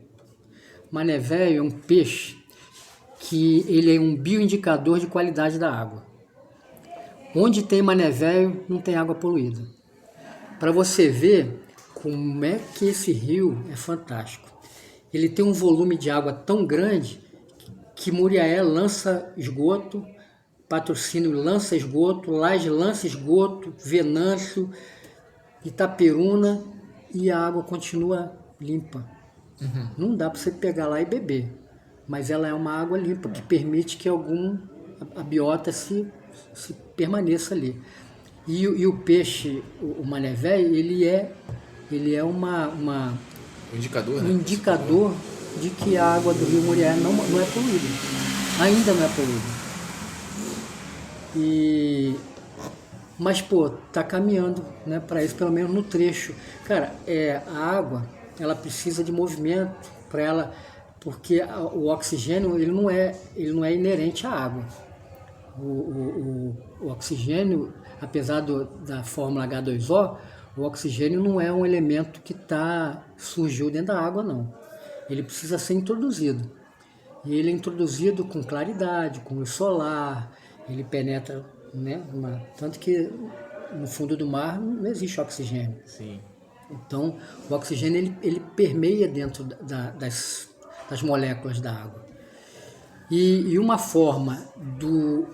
Mané-véio é um peixe que ele é um bioindicador de qualidade da água. Onde tem mané-véio, não tem água poluída. Para você ver como é que esse rio é fantástico. Ele tem um volume de água tão grande que Muriaé lança esgoto, Patrocínio lança esgoto, Laje lança esgoto, Venâncio, Itaperuna, e a água continua limpa. Não dá para você pegar lá e beber, mas ela é uma água limpa que permite que a biota se permaneça ali. E o peixe, o mané-véio, ele é um indicador, né? Um indicador de que a água do rio Murié não é poluída. Ainda não é poluída. Mas, tá caminhando, né, para isso, pelo menos no trecho. Cara, a água, ela precisa de movimento para ela, porque o oxigênio, ele não é inerente à água. O oxigênio, apesar da fórmula H2O, o oxigênio não é um elemento que surgiu dentro da água, não. Ele precisa ser introduzido. E ele é introduzido com claridade, com luz solar, ele penetra, né? Tanto que no fundo do mar não existe oxigênio. Sim. Então, o oxigênio ele permeia dentro das moléculas da água. E uma forma do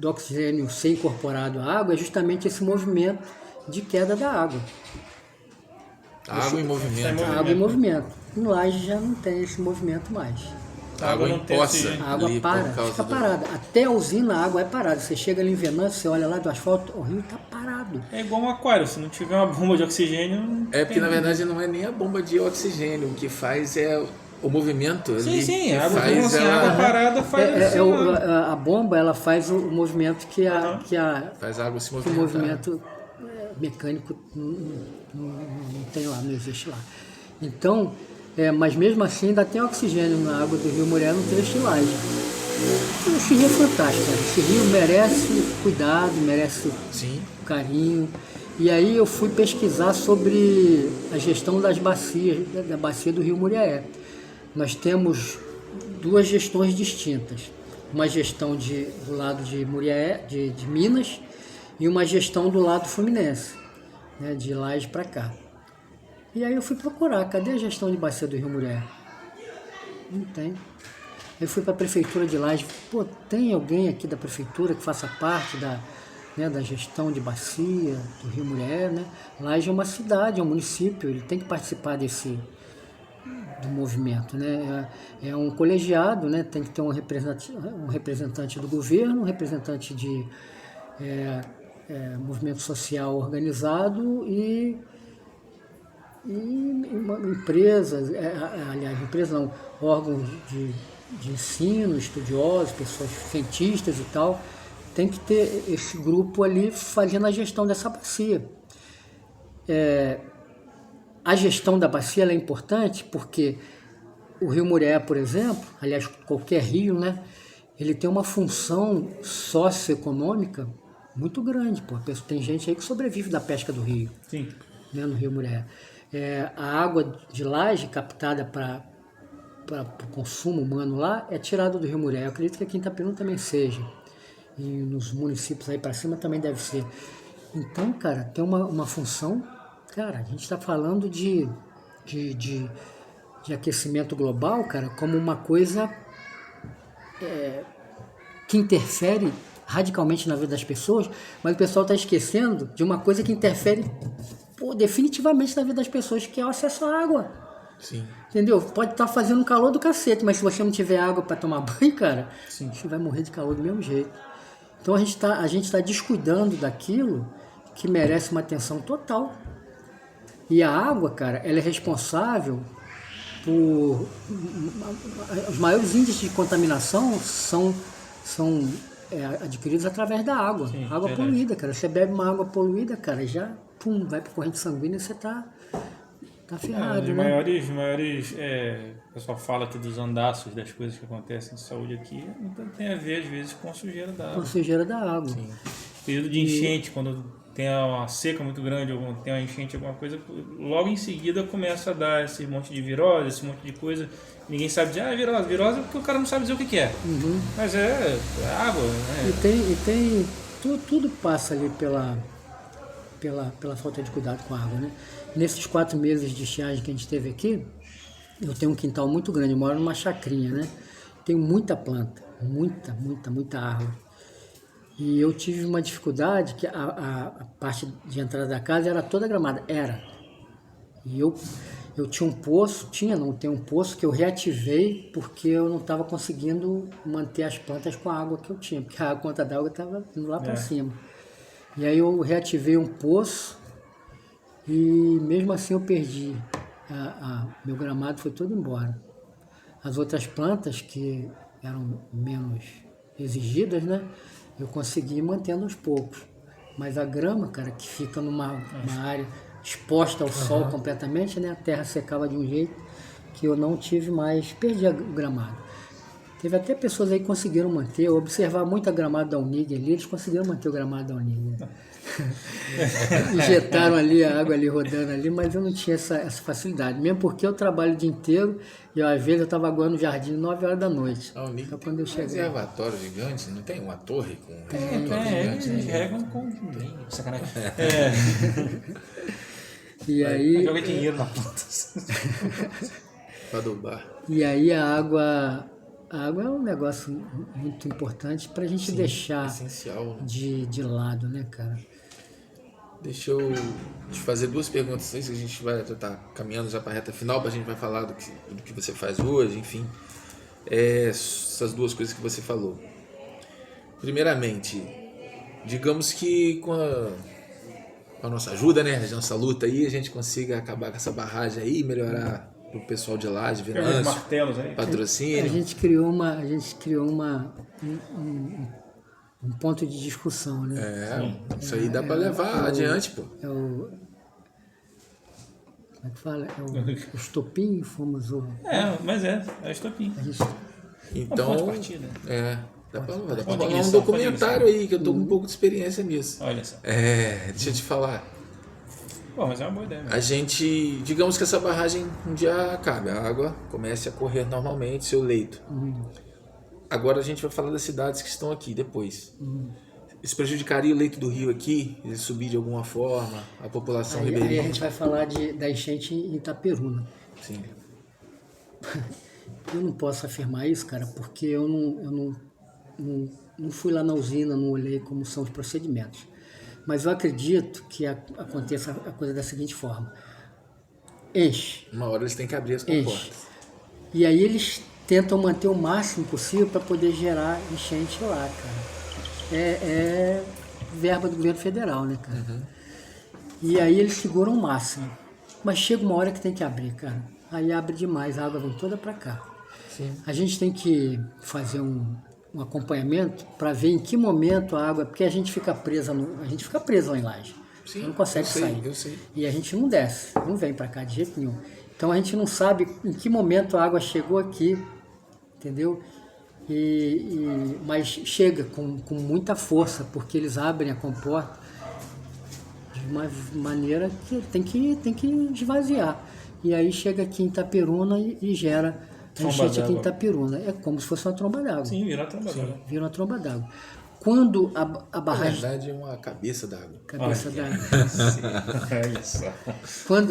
oxigênio ser incorporado à água é justamente esse movimento de queda da água. Água em movimento. A água em movimento. Em Laje já não tem esse movimento mais. A água não tem empoça. esse- A água ali para, por causa fica do- parada. Até a usina a água é parada. Você chega ali em Venâncio, você olha lá do asfalto, o rio está parado. É igual um aquário, se não tiver uma bomba de oxigênio. Não É porque tem- na verdade não é nem a bomba de oxigênio, o que faz é o movimento. Sim, ali sim, que a água, faz assim, a ela- água parada faz. A bomba ela faz o movimento que faz a água se que o movimentar. movimento mecânico não tem lá, não existe lá. Então, mas mesmo assim ainda tem oxigênio na água do Rio Murié no trecho de Laje. Esse rio é fantástico, cara. Esse rio merece cuidado, merece Sim. carinho. E aí eu fui pesquisar sobre a gestão das bacias, da bacia do Rio Muriaé. Nós temos duas gestões distintas. Uma gestão do lado de Muriaé, de Minas, e uma gestão do lado fluminense, né, de Laje para cá. E aí eu fui procurar, cadê a gestão de bacia do Rio Muriaé? Não tem. Eu fui para a prefeitura de Laje, pô, tem alguém aqui da prefeitura que faça parte da gestão de bacia do Rio Muriaé, né? Laje é uma cidade, é um município, ele tem que participar do movimento, né? É um colegiado, né? Tem que ter um representante do governo, um representante de movimento social organizado e empresas, empresas não, órgãos de ensino, estudiosos, pessoas cientistas e tal, tem que ter esse grupo ali fazendo a gestão dessa bacia. A gestão da bacia ela é importante porque o Rio Muriaé, por exemplo, aliás, qualquer rio, né, ele tem uma função socioeconômica muito grande. Pô. Tem gente aí que sobrevive da pesca do rio, Sim. né, no Rio Muriaé. A água de Laje captada para o consumo humano lá é tirada do Rio Muriaé. Eu acredito que aqui em Itapiruna também seja. E nos municípios aí para cima também deve ser. Então, cara, tem uma função. Cara, a gente está falando de aquecimento global, cara, como uma coisa que interfere radicalmente na vida das pessoas, mas o pessoal está esquecendo de uma coisa que interfere definitivamente na vida das pessoas, que é o acesso à água. Sim. Entendeu? Pode estar fazendo um calor do cacete, mas se você não tiver água para tomar banho, cara, Sim. você vai morrer de calor do mesmo jeito. Então a gente está descuidando daquilo que merece uma atenção total. E a água, cara, ela é responsável por... Os maiores índices de contaminação são adquiridos através da água. Sim, água verdade. poluída, cara. Você bebe uma água poluída, cara, já vai para corrente sanguínea e você tá ferrado, Os né? maiores, o pessoal fala aqui dos andaços, das coisas que acontecem de saúde aqui, então tem a ver, às vezes, com a sujeira da Com a água. sujeira da água. Sim. Período de enchente, quando tem uma seca muito grande, ou tem uma enchente, alguma coisa, logo em seguida começa a dar esse monte de virose, esse monte de coisa. Ninguém sabe dizer, virose. Virose é porque o cara não sabe dizer o que é. Uhum. Mas é água, né? E tem tudo passa ali pela falta de cuidado com a água, né? Nesses 4 meses de estiagem que a gente teve aqui, eu tenho um quintal muito grande, eu moro numa chacrinha, né? Tenho muita planta, muita árvore. E eu tive uma dificuldade que a parte de entrada da casa era toda gramada, E eu tinha um poço, tem um poço que eu reativei porque eu não estava conseguindo manter as plantas com a água que eu tinha, porque a conta d'água estava indo lá para cima. E aí eu reativei um poço e mesmo assim eu perdi. Meu gramado foi todo embora. As outras plantas que eram menos exigidas, né, eu consegui ir mantendo aos poucos. Mas a grama, cara, que fica numa área exposta ao sol completamente, né, a terra secava de um jeito que eu não tive mais, perdi o gramado. Teve até pessoas aí que conseguiram manter, observar muito a gramado da Unig ali, eles conseguiram manter o gramado da Unig. Né? injetaram ali a água ali rodando ali, mas eu não tinha essa facilidade. Mesmo porque eu trabalho o dia inteiro e às vezes eu estava aguando no jardim 9 horas da noite. Então quando eu Tem cheguei. reservatório gigante, não tem uma torre com Eles regam com sacanagem. E aí, Joga dinheiro na planta. para adubar. e aí a água é um negócio muito importante para a gente deixar Essencial, né? de lado, né, cara? Deixa eu te fazer duas perguntas, não sei se a gente vai estar caminhando já para a reta final, para a gente vai falar do que você faz hoje, enfim. Essas duas coisas que você falou. Primeiramente, digamos que com a nossa ajuda, né, a nossa luta aí, a gente consiga acabar com essa barragem aí, melhorar o pessoal de Laje, Os Venâncio, martelos aí. A patrocínio. gente criou um ponto de discussão, né? Isso aí dá para levar adiante, pô. É o. Como é que fala? É o estopim, fomos o. Mas é estopim. A gente, Então, ponto de partida. dá para Ponto de falar um ignição, documentário aí, que eu tô com um pouco de experiência nisso. Olha só. Deixa eu te falar. Pô, mas é uma boa ideia mesmo. A gente, digamos que essa barragem um dia acabe, a água comece a correr normalmente, seu leito. Agora a gente vai falar das cidades que estão aqui depois. Isso prejudicaria o leito do rio aqui? Ele subir de alguma forma? A população aí a ribeirinha? gente vai falar da enchente em Itaperuna. Sim. Eu não posso afirmar isso, cara, porque eu não fui lá na usina, não olhei como são os procedimentos. Mas eu acredito que aconteça a coisa da seguinte forma. Enche. Uma hora eles têm que abrir as Enche. comportas. E aí eles tentam manter o máximo possível para poder gerar enchente lá, cara. É verba do governo federal, né, cara? E aí eles seguram o máximo. Mas chega uma hora que tem que abrir, cara. Aí abre demais, a água vem toda para cá. Sim. A gente tem que fazer um acompanhamento para ver em que momento a água, porque a gente fica presa lá em Laje. Sim, Não consegue sair. Eu sei. E a gente não desce, não vem para cá de jeito nenhum. Então a gente não sabe em que momento a água chegou aqui, entendeu? Mas chega com muita força, porque eles abrem a comporta de uma maneira que tem que esvaziar. E aí chega aqui em Itaperuna e gera a enchente aqui em Itaperuna. É como se fosse uma tromba d'água. Sim, virou a tromba d'água. Vira uma tromba d'água. Quando a Na barragem... verdade é uma cabeça d'água. Cabeça d'água. Olha só.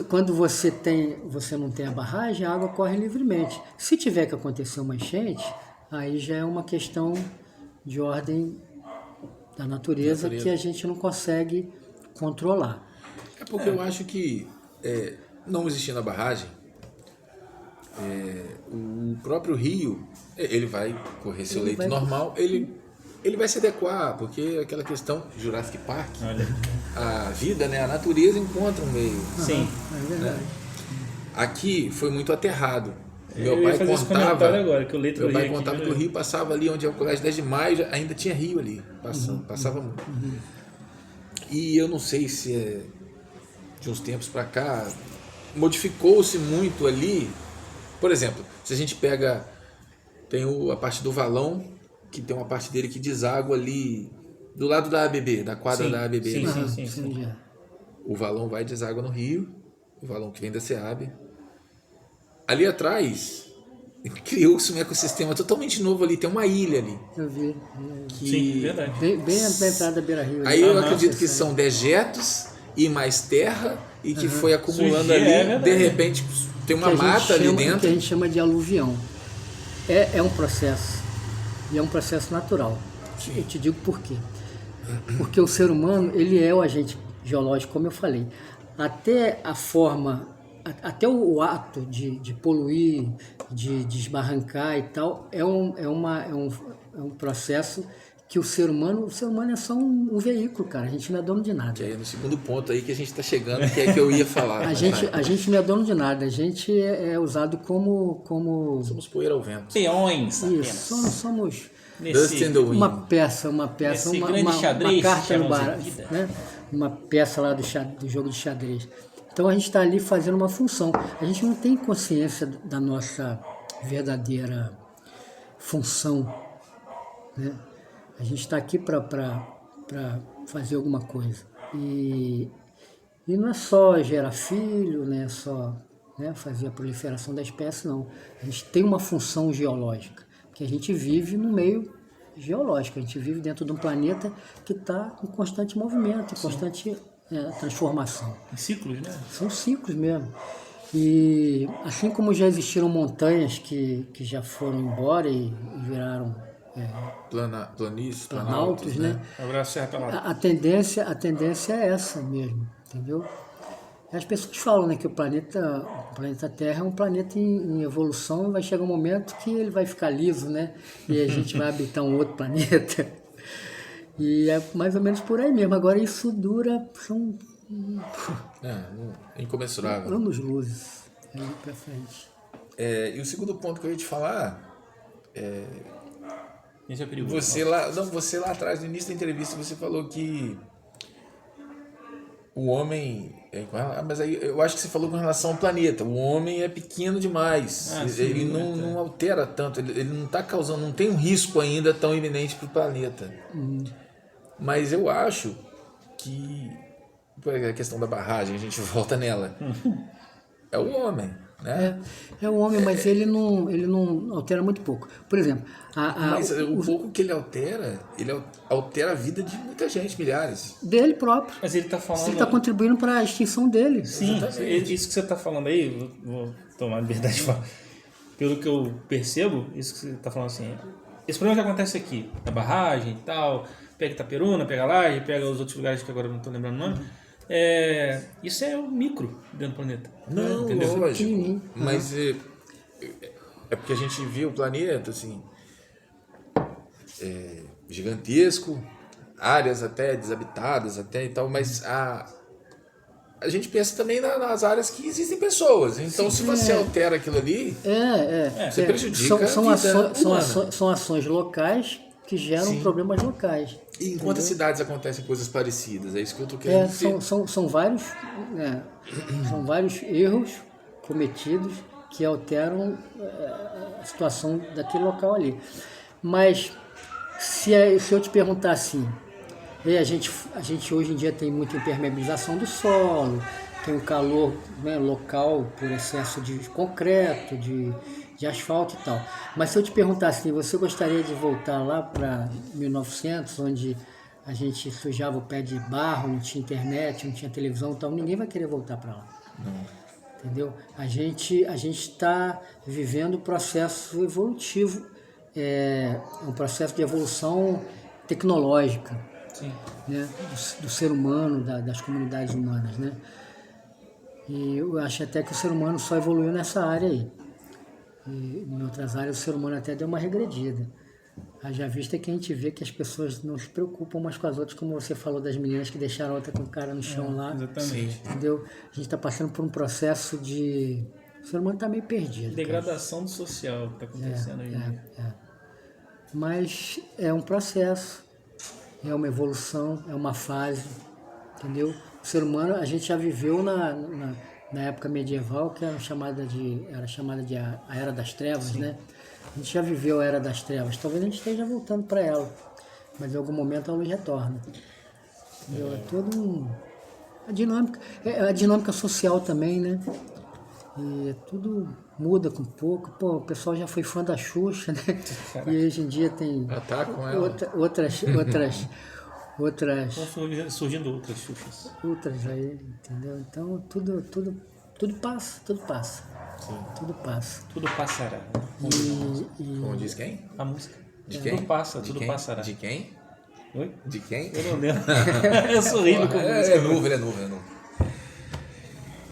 Quando você não tem a barragem, a água corre livremente. Se tiver que acontecer uma enchente, aí já é uma questão de ordem da natureza que a gente não consegue controlar. É porque eu acho que, não existindo a barragem, o próprio rio, ele vai correr seu leito normal, ele vai se adequar, porque aquela questão Jurassic Park, a vida, né, a natureza encontra um meio. Sim. É verdade. Aqui foi muito aterrado. Eu ia fazer esse comentário agora, que o leito Meu do pai rio aqui contava que o rio passava ali onde é o Colégio 10 de Maio, ainda tinha rio ali, passava muito. E eu não sei se de uns tempos para cá modificou-se muito ali. Por exemplo, se a gente pega, tem a parte do valão, que tem uma parte dele que deságua ali do lado da ABB, da quadra da ABB. Sim. O valão vai e deságua no rio, o valão que vem da SEAB. Ali atrás, criou-se um ecossistema totalmente novo ali, tem uma ilha ali. Eu vi. Sim, verdade. Bem na entrada da Beira Rio. Aí eu acredito que são dejetos e mais terra, e que foi acumulando ali, de repente tem uma mata ali dentro. Que a gente chama de aluvião. É um processo, e é um processo natural. Eu te digo por quê. Porque o ser humano, ele é o agente geológico, como eu falei. Até a forma, até o ato de poluir, de desbarrancar e tal, é um processo que o ser humano é só um veículo, cara. A gente não é dono de nada. Que é no segundo ponto aí que a gente está chegando, que é que eu ia falar. A gente não é dono de nada. A gente é usado como... Somos poeira ao vento. Peões apenas. Isso, somos Dust in the wind. uma peça, Nesse uma grande xadrez, carta no chamamos bar, de vida. né? Uma peça lá do jogo de xadrez. Então a gente está ali fazendo uma função. A gente não tem consciência da nossa verdadeira função, né? A gente está aqui para fazer alguma coisa. E não é só gerar filho, né, só, né, fazer a proliferação da espécie, não. A gente tem uma função geológica, porque a gente vive no meio geológico, a gente vive dentro de um planeta que está em constante movimento, em constante transformação. Em ciclos, né? São ciclos mesmo. E assim como já existiram montanhas que já foram embora e viraram Planícies, planaltos, né? Abraço, Serra Pelada. A tendência é essa mesmo, entendeu? As pessoas falam, né, que o planeta Terra é um planeta em evolução, e vai chegar um momento que ele vai ficar liso, né? E a gente vai habitar um outro planeta. E é mais ou menos por aí mesmo. Agora isso dura, são incomensurável. anos-luzes aí pra frente. E o segundo ponto que eu ia te falar, Esse é perigoso. você lá atrás, no início da entrevista, você falou que o homem... mas aí eu acho que você falou com relação ao planeta. O homem é pequeno demais. Ele não altera tanto, ele não está causando, não tem um risco ainda tão iminente para o planeta. Mas eu acho que, por exemplo, a questão da barragem, a gente volta nela. É o homem, né? É o homem, mas ele não altera muito pouco. Por exemplo, mas o pouco que ele altera a vida de muita gente, milhares. dele próprio. Mas ele está falando... Ele está contribuindo para a extinção dele. Sim, isso que você está falando aí, vou tomar a liberdade de falar. Pelo que eu percebo, isso que você está falando assim, esse problema que acontece aqui, a barragem e tal, pega Itaperuna, pega Laje, pega os outros lugares que agora eu não estou lembrando o nome, isso é o micro dentro do planeta. Não, entendeu? lógico. Mas é porque a gente vê o planeta assim, gigantesco, áreas até desabitadas até e tal, mas a gente pensa também nas áreas que existem pessoas. Então, se você altera aquilo ali, você prejudica são ações locais que geram problemas locais. E em quantas cidades acontecem coisas parecidas? É isso que eu estou querendo dizer. São vários erros cometidos que alteram a situação daquele local ali. Mas se eu te perguntar assim, a gente hoje em dia tem muita impermeabilização do solo, tem um calor, né, local por excesso de concreto, de asfalto e tal. Mas se eu te perguntar assim, você gostaria de voltar lá para 1900, onde a gente sujava o pé de barro, não tinha internet, não tinha televisão, então ninguém vai querer voltar para lá. Não. Entendeu? A gente está vivendo um processo evolutivo, um processo de evolução tecnológica. Sim. Né? Do ser humano, das comunidades humanas. Né? E eu acho até que o ser humano só evoluiu nessa área aí. E em outras áreas o ser humano até deu uma regredida. Haja vista que a gente vê que as pessoas não se preocupam umas com as outras, como você falou das meninas que deixaram a outra com o cara no chão lá. Exatamente. Entendeu? A gente está passando por um processo de... O ser humano está meio perdido. Degradação social que está acontecendo hoje em dia. Mas é um processo, é uma evolução, é uma fase, entendeu? O ser humano, a gente já viveu na época medieval, que era chamada de a Era das Trevas, né? A gente já viveu a Era das Trevas, talvez a gente esteja voltando para ela, mas em algum momento a luz retorna. Entendeu? É todo a dinâmica social também, né? E tudo muda com pouco. Pô, o pessoal já foi fã da Xuxa, né? Caraca. E hoje em dia tem outras Estão surgindo outras Xuxas. outras aí, entendeu? Então tudo passa. Sim. Tudo passa. Tudo passará. Como diz quem? A música. De quem? Tudo passa, De tudo quem? passará. De quem? Oi? De quem? Eu não lembro. Eu sou horrível com música. Ele é novo.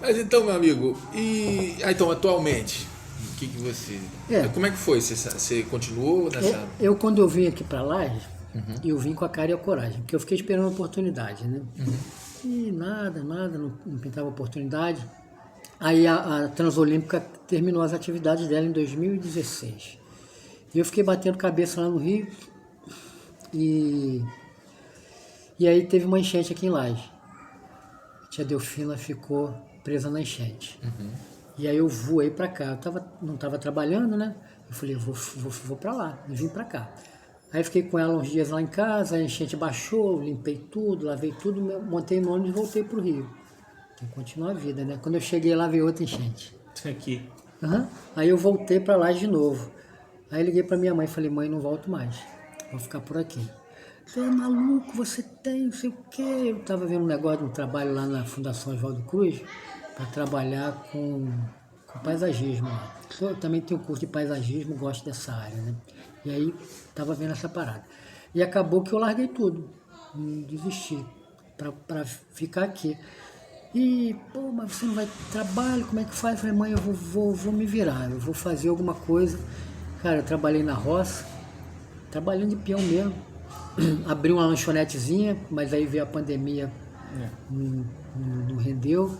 Mas então, meu amigo, então atualmente, o que você... Como é que foi? Você continuou nessa... Eu quando eu vim aqui para Laje, eu vim com a cara e a coragem, porque eu fiquei esperando a oportunidade, né? E nada, não pintava oportunidade. Aí a Transolímpica terminou as atividades dela em 2016. E eu fiquei batendo cabeça lá no Rio. E aí teve uma enchente aqui em Laje. A tia Delfina ficou presa na enchente. E aí eu voei para cá. Eu não estava trabalhando, né? Eu falei, eu vou para lá, eu vim para cá. Aí fiquei com ela uns dias lá em casa, a enchente baixou, limpei tudo, lavei tudo, montei no ônibus e voltei pro Rio. Tem que continuar a vida, né? Quando eu cheguei lá, veio outra enchente. Aqui. Uhum. Aí eu voltei para lá de novo. Aí liguei para minha mãe e falei, mãe, não volto mais. Vou ficar por aqui. Você é maluco, você tem, não sei o quê. Eu estava vendo um negócio de um trabalho lá na Fundação Oswaldo Cruz para trabalhar com paisagismo. Eu também tenho curso de paisagismo, gosto dessa área, né? E aí estava vendo essa parada. E acabou que eu larguei tudo, desisti para ficar aqui. E, pô, mas você não vai trabalho, como é que faz? Eu falei, mãe, eu vou me virar, eu vou fazer alguma coisa. Cara, eu trabalhei na roça, trabalhando de peão mesmo. Abri uma lanchonetezinha, mas aí veio a pandemia, não rendeu.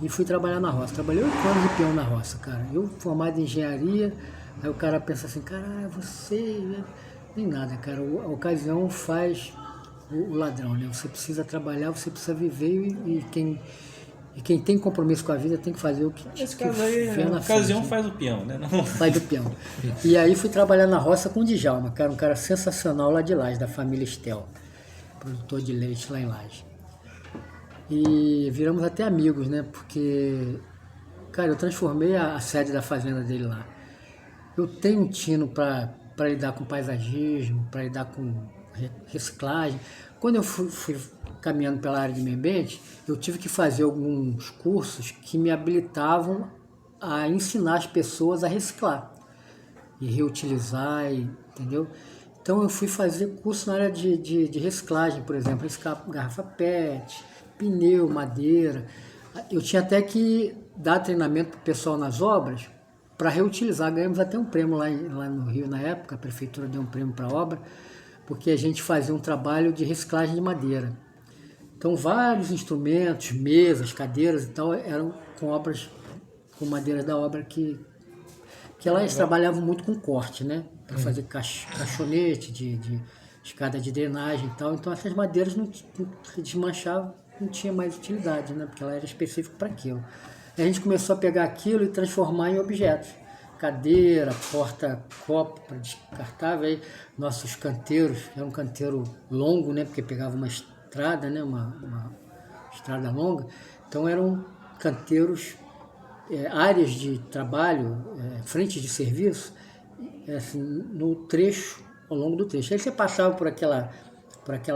E fui trabalhar na roça. Trabalhei 8 anos de peão na roça, cara. Eu formado em engenharia, aí o cara pensa assim, cara, você... Nem nada, cara. A ocasião faz o ladrão, né? Você precisa trabalhar, você precisa viver e quem tem compromisso com a vida tem que fazer o que Nesse caso aí, vê a na ocasião frente, faz o peão, né? Não... Faz do peão. E aí fui trabalhar na roça com o Djalma, cara, um cara sensacional lá de Laje, da família Estel, produtor de leite lá em Laje. E viramos até amigos, né? Porque, cara, eu transformei a sede da fazenda dele lá. Eu tenho um tino para lidar com paisagismo, para lidar com reciclagem. Quando eu fui caminhando pela área de meio ambiente, eu tive que fazer alguns cursos que me habilitavam a ensinar as pessoas a reciclar e reutilizar, entendeu? Então eu fui fazer curso na área de reciclagem, por exemplo, reciclar garrafa PET, pneu, madeira. Eu tinha até que dar treinamento para o pessoal nas obras para reutilizar. Ganhamos até um prêmio lá no Rio na época, a prefeitura deu um prêmio para a obra, porque a gente fazia um trabalho de reciclagem de madeira. Então vários instrumentos, mesas, cadeiras e tal, eram com obras, com madeira da obra que lá eles trabalhavam muito com corte, né? Para fazer caixonete de escada de drenagem e tal. Então essas madeiras não se desmanchavam, não tinha mais utilidade, né? Porque ela era específica para aquilo. Aí a gente começou a pegar aquilo e transformar em objetos. Cadeira, porta-copo para descartável. Aí nossos canteiros, era um canteiro longo, né? Porque pegava uma estrada, né? Uma estrada longa. Então eram canteiros, áreas de trabalho, frentes de serviço, assim, no trecho, ao longo do trecho. Aí você passava por aquela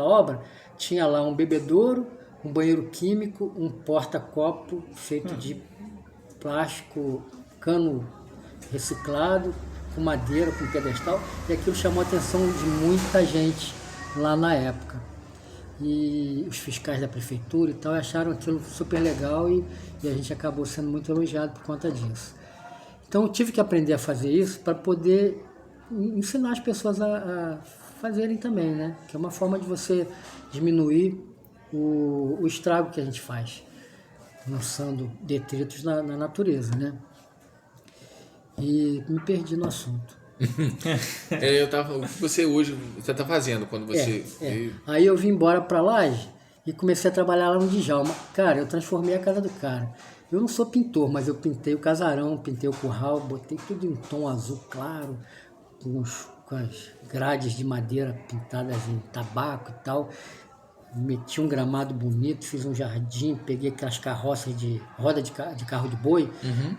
obra, tinha lá um bebedouro, um banheiro químico, um porta-copo feito de plástico, cano reciclado, com madeira, com pedestal, e aquilo chamou a atenção de muita gente lá na época. E os fiscais da prefeitura e tal acharam aquilo super legal e a gente acabou sendo muito elogiado por conta disso. Então eu tive que aprender a fazer isso para poder ensinar as pessoas a fazerem também, né? Que é uma forma de você diminuir o estrago que a gente faz, lançando detritos na natureza, né? E me perdi no assunto. O que você hoje está fazendo quando você... Aí eu vim embora para Laje e comecei a trabalhar lá no Djalma. Cara, eu transformei a casa do cara. Eu não sou pintor, mas eu pintei o casarão, pintei o curral, botei tudo em tom azul claro, com as grades de madeira pintadas em tabaco e tal. Meti um gramado bonito, fiz um jardim, peguei aquelas carroças de roda de carro de boi,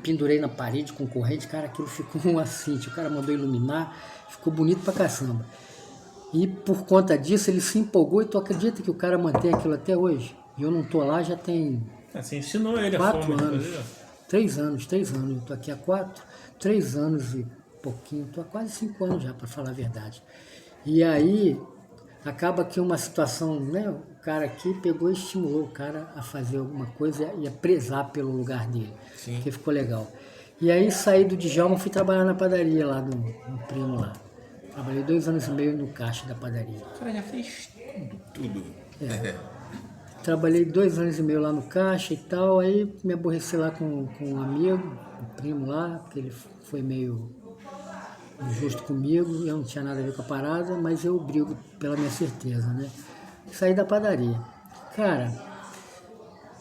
pendurei na parede com corrente, cara, aquilo ficou assim, o cara mandou iluminar, ficou bonito pra caçamba. E por conta disso ele se empolgou e tu acredita que o cara mantém aquilo até hoje? E eu não tô lá já tem... Você ensinou ele a 4 forma anos, de fazer? 3 anos, eu tô aqui há 3 anos e pouquinho, tô há quase 5 anos já, para falar a verdade. E aí acaba que uma situação, né, o cara aqui pegou e estimulou o cara a fazer alguma coisa e a prezar pelo lugar dele, Sim. que ficou legal. E aí saí do Djalma, fui trabalhar na padaria lá no primo lá. Trabalhei 2 anos e meio no caixa da padaria. O cara já fez Tudo. Trabalhei 2 anos e meio lá no caixa e tal, aí me aborreci lá com um amigo, um primo lá, porque ele foi meio injusto comigo, eu não tinha nada a ver com a parada, mas eu brigo pela minha certeza, né? Saí da padaria. Cara,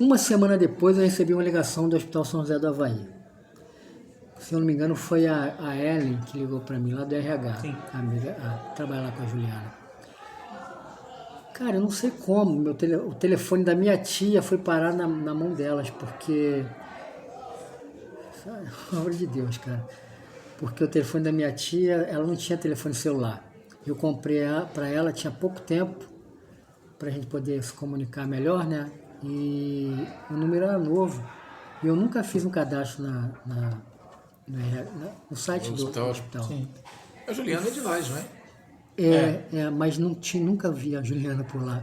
uma semana depois eu recebi uma ligação do Hospital São José do Havaí. se eu não me engano, foi a Ellen que ligou para mim, lá do RH, Sim. a amiga, trabalhar lá com a Juliana. Cara, eu não sei como, o telefone da minha tia foi parar na mão delas, porque... Obra de Deus, cara. Porque o telefone da minha tia, ela não tinha telefone celular. Eu comprei para ela, tinha pouco tempo, para a gente poder se comunicar melhor, né? E o número era novo. E eu nunca fiz um cadastro no site do hospital. Sim. A Juliana é de Lages, não é? Mas nunca vi a Juliana por lá.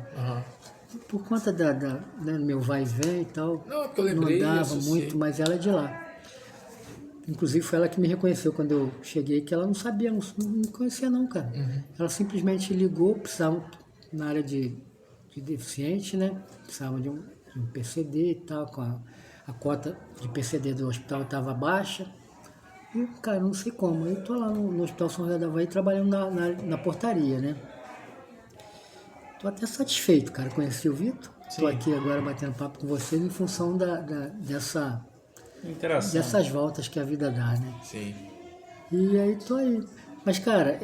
Por conta do meu vai e vem e tal. Não, porque eu lembrei, não dava associei. muito, mas ela é de lá. Inclusive foi ela que me reconheceu quando eu cheguei, que ela não sabia, não conhecia não, cara. Ela simplesmente ligou, precisava, na área de deficiente, né? Precisava de um PCD e tal, com a cota de PCD do hospital estava baixa. E, cara, não sei como. Eu tô lá no Hospital São José da Havaí trabalhando na portaria, né? Tô até satisfeito, cara. Conheci o Vitor. Tô aqui agora batendo papo com vocês em função dessas voltas que a vida dá, né? Sim. E aí tô aí. Mas, cara,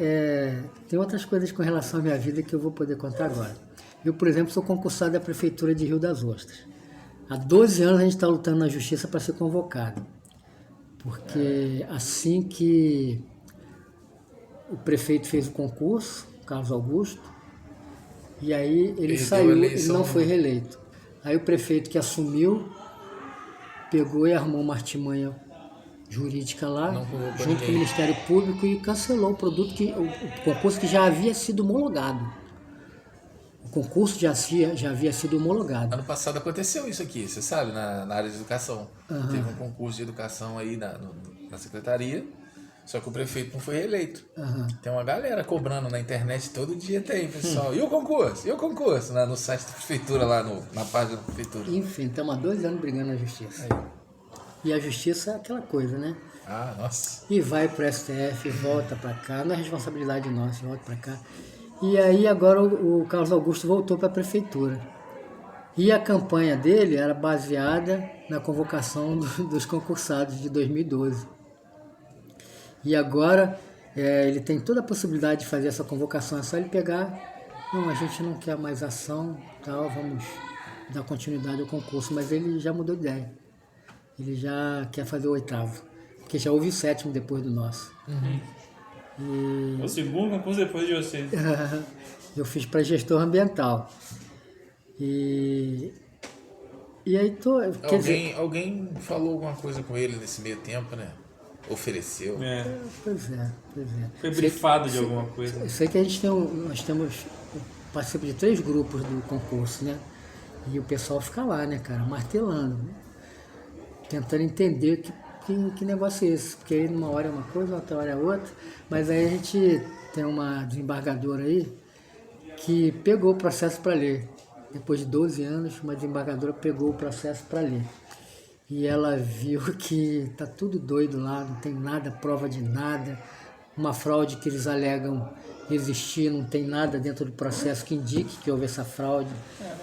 tem outras coisas com relação à minha vida que eu vou poder contar agora. Eu, por exemplo, sou concursado da Prefeitura de Rio das Ostras. Há 12 anos a gente está lutando na Justiça para ser convocado. Porque assim que o prefeito fez o concurso, Carlos Augusto, e aí ele saiu, ele não foi reeleito. Aí o prefeito que assumiu pegou e armou uma artimanha jurídica lá, junto com o Ministério Público, e cancelou o concurso que já havia sido homologado. O concurso já havia sido homologado. Ano passado aconteceu isso aqui, você sabe, na área de educação. Teve um concurso de educação aí na secretaria, só que o prefeito não foi reeleito. Tem uma galera cobrando na internet, todo dia tem, pessoal. E o concurso? E o concurso? No site da prefeitura, lá na página da prefeitura. Enfim, estamos há 2 anos brigando na Justiça. Aí. E a Justiça é aquela coisa, né? Ah, nossa. E vai para o STF, volta para cá, não é responsabilidade nossa, volta para cá. E aí agora o Carlos Augusto voltou para a prefeitura. E a campanha dele era baseada na convocação dos concursados de 2012. E agora ele tem toda a possibilidade de fazer essa convocação, é só ele pegar, não, a gente não quer mais ação, tal, vamos dar continuidade ao concurso, mas ele já mudou de ideia. Ele já quer fazer o 8º, porque já houve o 7º depois do nosso. O segundo concurso depois de vocês. Eu fiz para gestor ambiental. E aí Alguém falou alguma coisa com ele nesse meio tempo, né? Ofereceu. Pois é. Foi brifado de alguma coisa. Eu sei que nós temos, participo de 3 grupos do concurso, né? E o pessoal fica lá, né, cara, martelando, tentando entender que negócio é esse, porque aí numa hora é uma coisa, outra hora é outra, mas aí a gente tem uma desembargadora aí que pegou o processo para ler. Depois de 12 anos, uma desembargadora pegou o processo para ler. E ela viu que tá tudo doido lá, não tem nada, prova de nada, uma fraude que eles alegam existir, não tem nada dentro do processo que indique que houve essa fraude.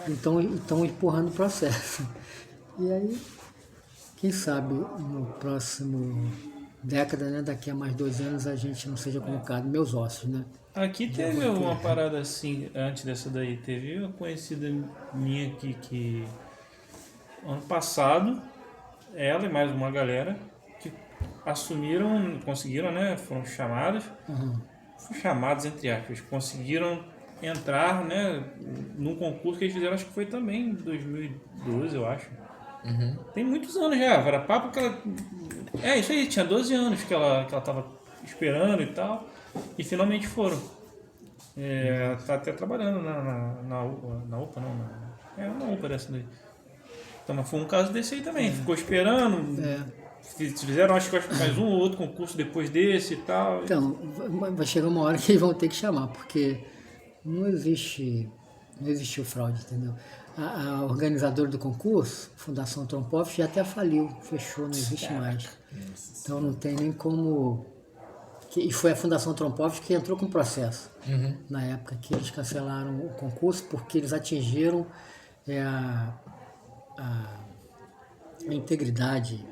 Então estão empurrando o processo. E aí, quem sabe no próximo década, né, daqui a mais 2 anos, a gente não seja colocado, meus ossos, né? Aqui teve uma parada assim, antes dessa daí, teve uma conhecida minha que ano passado, ela e mais uma galera que conseguiram, né, foram chamados entre aspas, conseguiram entrar, né, num concurso que eles fizeram, acho que foi também em 2012, eu acho. Tem muitos anos já, era papo que ela... isso aí, tinha 12 anos que ela tava esperando e tal, e finalmente foram. Ela tá até trabalhando na UPA, não, na UPA dessa daí. Então foi um caso desse aí também, ficou esperando, fizeram acho que mais um ou outro concurso depois desse e tal. Então, vai chegar uma hora que eles vão ter que chamar, porque não existiu fraude, entendeu? A organizadora do concurso, Fundação Trompov, já até faliu, fechou, não existe mais. Então não tem nem como... E foi a Fundação Trompov que entrou com o processo. Na época que eles cancelaram o concurso, porque eles atingiram a integridade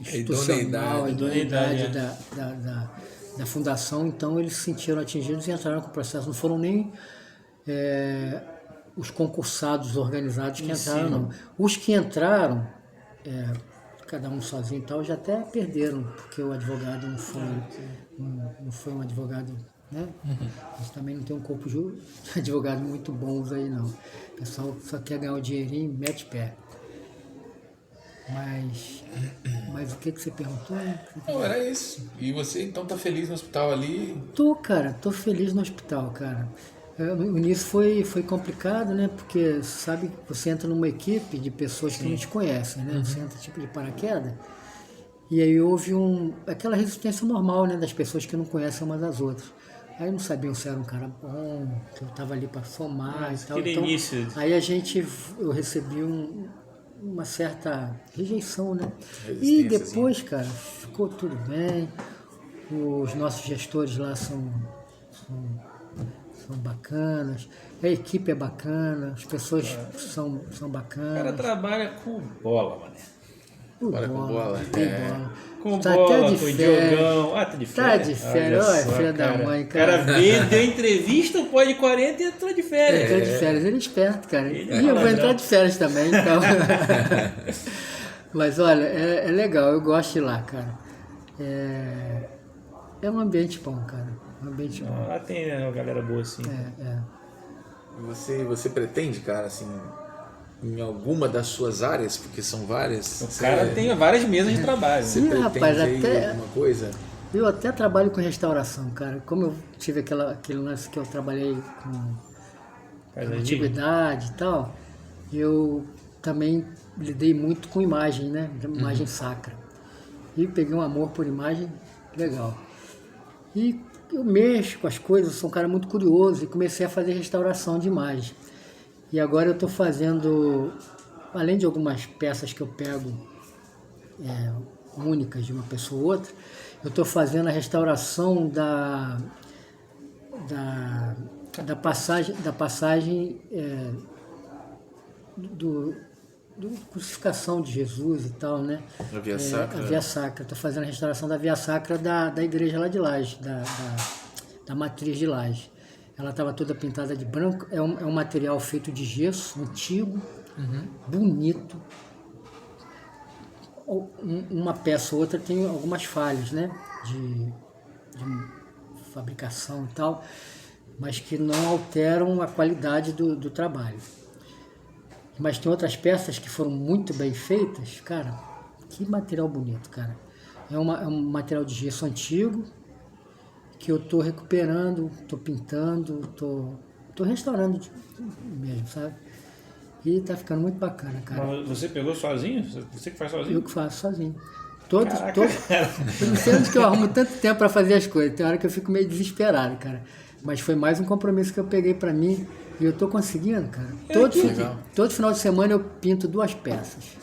institucional, a idoneidade, idoneidade da fundação, então eles se sentiram atingidos e entraram com o processo. Não foram nem os concursados organizados que entraram, não. Os que entraram, cada um sozinho e tal, já até perderam, porque o advogado não foi um advogado, né? A gente também não tem um corpo de advogados muito bons aí, não. O pessoal só quer ganhar o dinheirinho, mete pé. Mas o que você perguntou? Não, era isso. E você então tá feliz no hospital ali? Tô feliz no hospital, cara. No início foi complicado, né? Porque, sabe, você entra numa equipe de pessoas que não te conhecem, né? Você entra tipo de paraquedas. E aí houve aquela resistência normal, né? Das pessoas que não conhecem umas das outras. Aí não sabiam se era um cara bom, que eu tava ali para somar e tal. Então, aí eu recebi uma certa rejeição, né? E depois, cara, ficou tudo bem. Os nossos gestores lá são bacanas, a equipe é bacana, as pessoas são bacanas. O cara trabalha com bola, mané. Bora com bola. Com tá bola, até de com o férias. Diogão. Tá de férias. Tá de férias, olha, filha da mãe, cara. O cara veio, deu entrevista, o pós de 40 e entrou de férias. Entrou de férias, ele é esperto, cara. Ele E eu vou entrar de férias também, então. Mas olha, é legal, eu gosto de ir lá, cara. É um ambiente bom, cara. Um ambiente bom. Lá tem uma galera boa, assim. Você pretende, cara, assim, em alguma das suas áreas, porque são várias? O cara tem várias mesas de trabalho. Você pretende rapaz, aí alguma coisa? Eu até trabalho com restauração, cara. Como eu tive aquele lance que eu trabalhei com antiguidade e tal, eu também lidei muito com imagem, né? Imagem sacra. E peguei um amor por imagem legal. E eu mexo com as coisas, sou um cara muito curioso e comecei a fazer restauração de imagem. E agora eu estou fazendo, além de algumas peças que eu pego únicas de uma pessoa ou outra, eu estou fazendo a restauração da passagem do crucificação de Jesus e tal, né? A Via Sacra. A Via Sacra. Estou fazendo a restauração da Via Sacra da igreja lá de Laje, da matriz de Laje. Ela estava toda pintada de branco. É um material feito de gesso, antigo, bonito. Uma peça ou outra tem algumas falhas, né? De fabricação e tal, mas que não alteram a qualidade do trabalho. Mas tem outras peças que foram muito bem feitas, cara, que material bonito, cara. É um material de gesso antigo que eu estou recuperando, estou pintando, estou restaurando mesmo, sabe? E tá ficando muito bacana, cara. Mas você pegou sozinho? Você que faz sozinho? Eu que faço sozinho. Eu não sei onde que eu arrumo tanto tempo para fazer as coisas. Tem hora que eu fico meio desesperado, cara. Mas foi mais um compromisso que eu peguei para mim. E eu tô conseguindo, cara. Todo final de semana eu pinto 2 peças.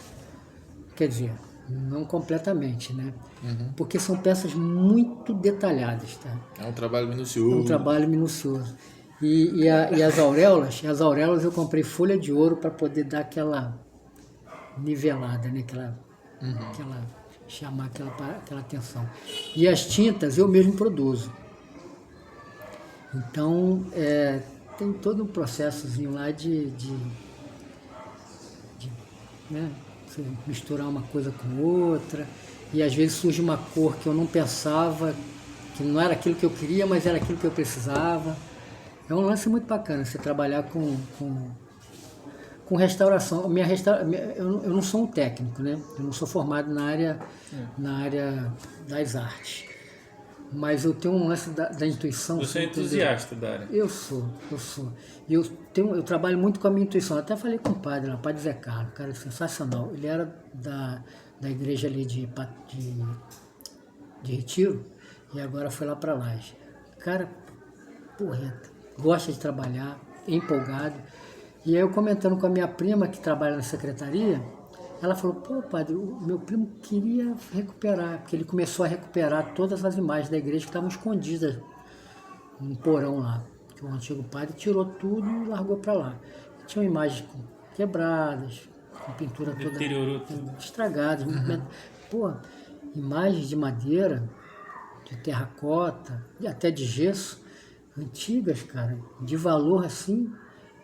Quer dizer, não completamente, né? Porque são peças muito detalhadas, tá? É um trabalho minucioso. É um trabalho minucioso. E as auréolas eu comprei folha de ouro para poder dar aquela nivelada, né? Chamar aquela atenção. E as tintas eu mesmo produzo. Então, tem todo um processozinho lá de né, você misturar uma coisa com outra, e às vezes surge uma cor que eu não pensava, que não era aquilo que eu queria, mas era aquilo que eu precisava. É um lance muito bacana você trabalhar com restauração. Eu não sou um técnico, né? Eu não sou formado na área das artes. Mas eu tenho um lance da intuição. Você é entusiasta da área? Eu sou. E eu trabalho muito com a minha intuição. Até falei com o padre, o padre Zé Carlos, um cara sensacional. Ele era da igreja ali de Retiro e agora foi lá para Laje. Cara, porreta, gosta de trabalhar, é empolgado. E aí eu comentando com a minha prima que trabalha na secretaria, ela falou, pô, padre, o meu primo queria recuperar, porque ele começou a recuperar todas as imagens da igreja que estavam escondidas no porão lá. Que o antigo padre tirou tudo e largou para lá. Tinham imagens quebradas, com pintura toda deteriorou tudo, estragada. Pô, imagens de madeira, de terracota, até de gesso, antigas, cara, de valor assim,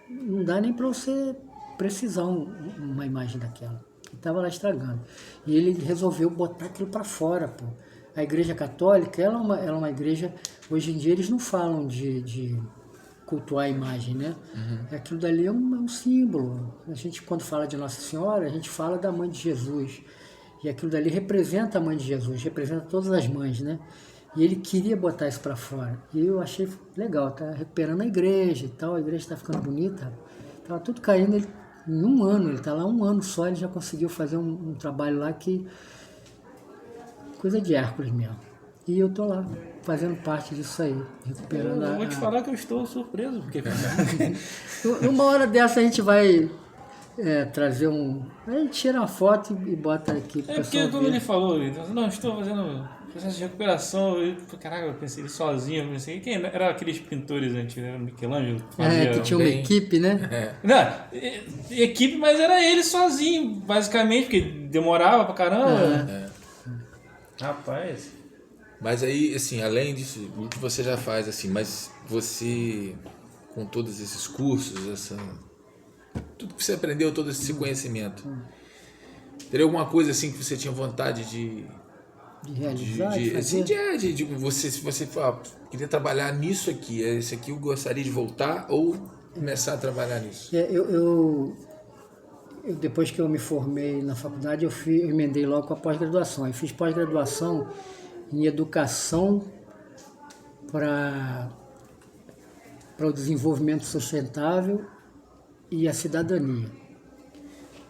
não dá nem para você precisar uma imagem daquela. Ele estava lá estragando. E ele resolveu botar aquilo para fora, pô. A Igreja Católica, ela é uma igreja, hoje em dia eles não falam de cultuar a imagem, né? Aquilo dali é um símbolo. A gente, quando fala de Nossa Senhora, a gente fala da Mãe de Jesus. E aquilo dali representa a Mãe de Jesus, representa todas as mães, né? E ele queria botar isso para fora. E eu achei legal, tá recuperando a igreja e tal, a igreja está ficando bonita. Tava tudo caindo, em um ano, ele está lá 1 ano só, ele já conseguiu fazer um trabalho lá que... coisa de Hércules mesmo. E eu tô lá, fazendo parte disso aí, recuperando Eu vou te falar que eu estou surpreso, porque... Uma hora dessa a gente vai trazer a gente tira uma foto e bota aqui pro porque pessoal quando ver. ele falou, não, estou fazendo processo de recuperação, caraca, eu pensei ele sozinho, eu pensei, quem era aqueles pintores antigos, era o Michelangelo? Que tinha uma equipe, né? Não, equipe, mas era ele sozinho, basicamente, porque demorava pra caramba. Rapaz. Mas aí, assim, além disso, o que você já faz, assim, mas você, com todos esses cursos, tudo que você aprendeu, todo esse conhecimento, teria alguma coisa, assim, que você tinha vontade de realizar, se você queria trabalhar nisso aqui, esse aqui eu gostaria de voltar ou começar a trabalhar nisso? Eu depois que eu me formei na faculdade, eu emendei logo com a pós-graduação. Eu fiz pós-graduação em educação para o desenvolvimento sustentável e a cidadania.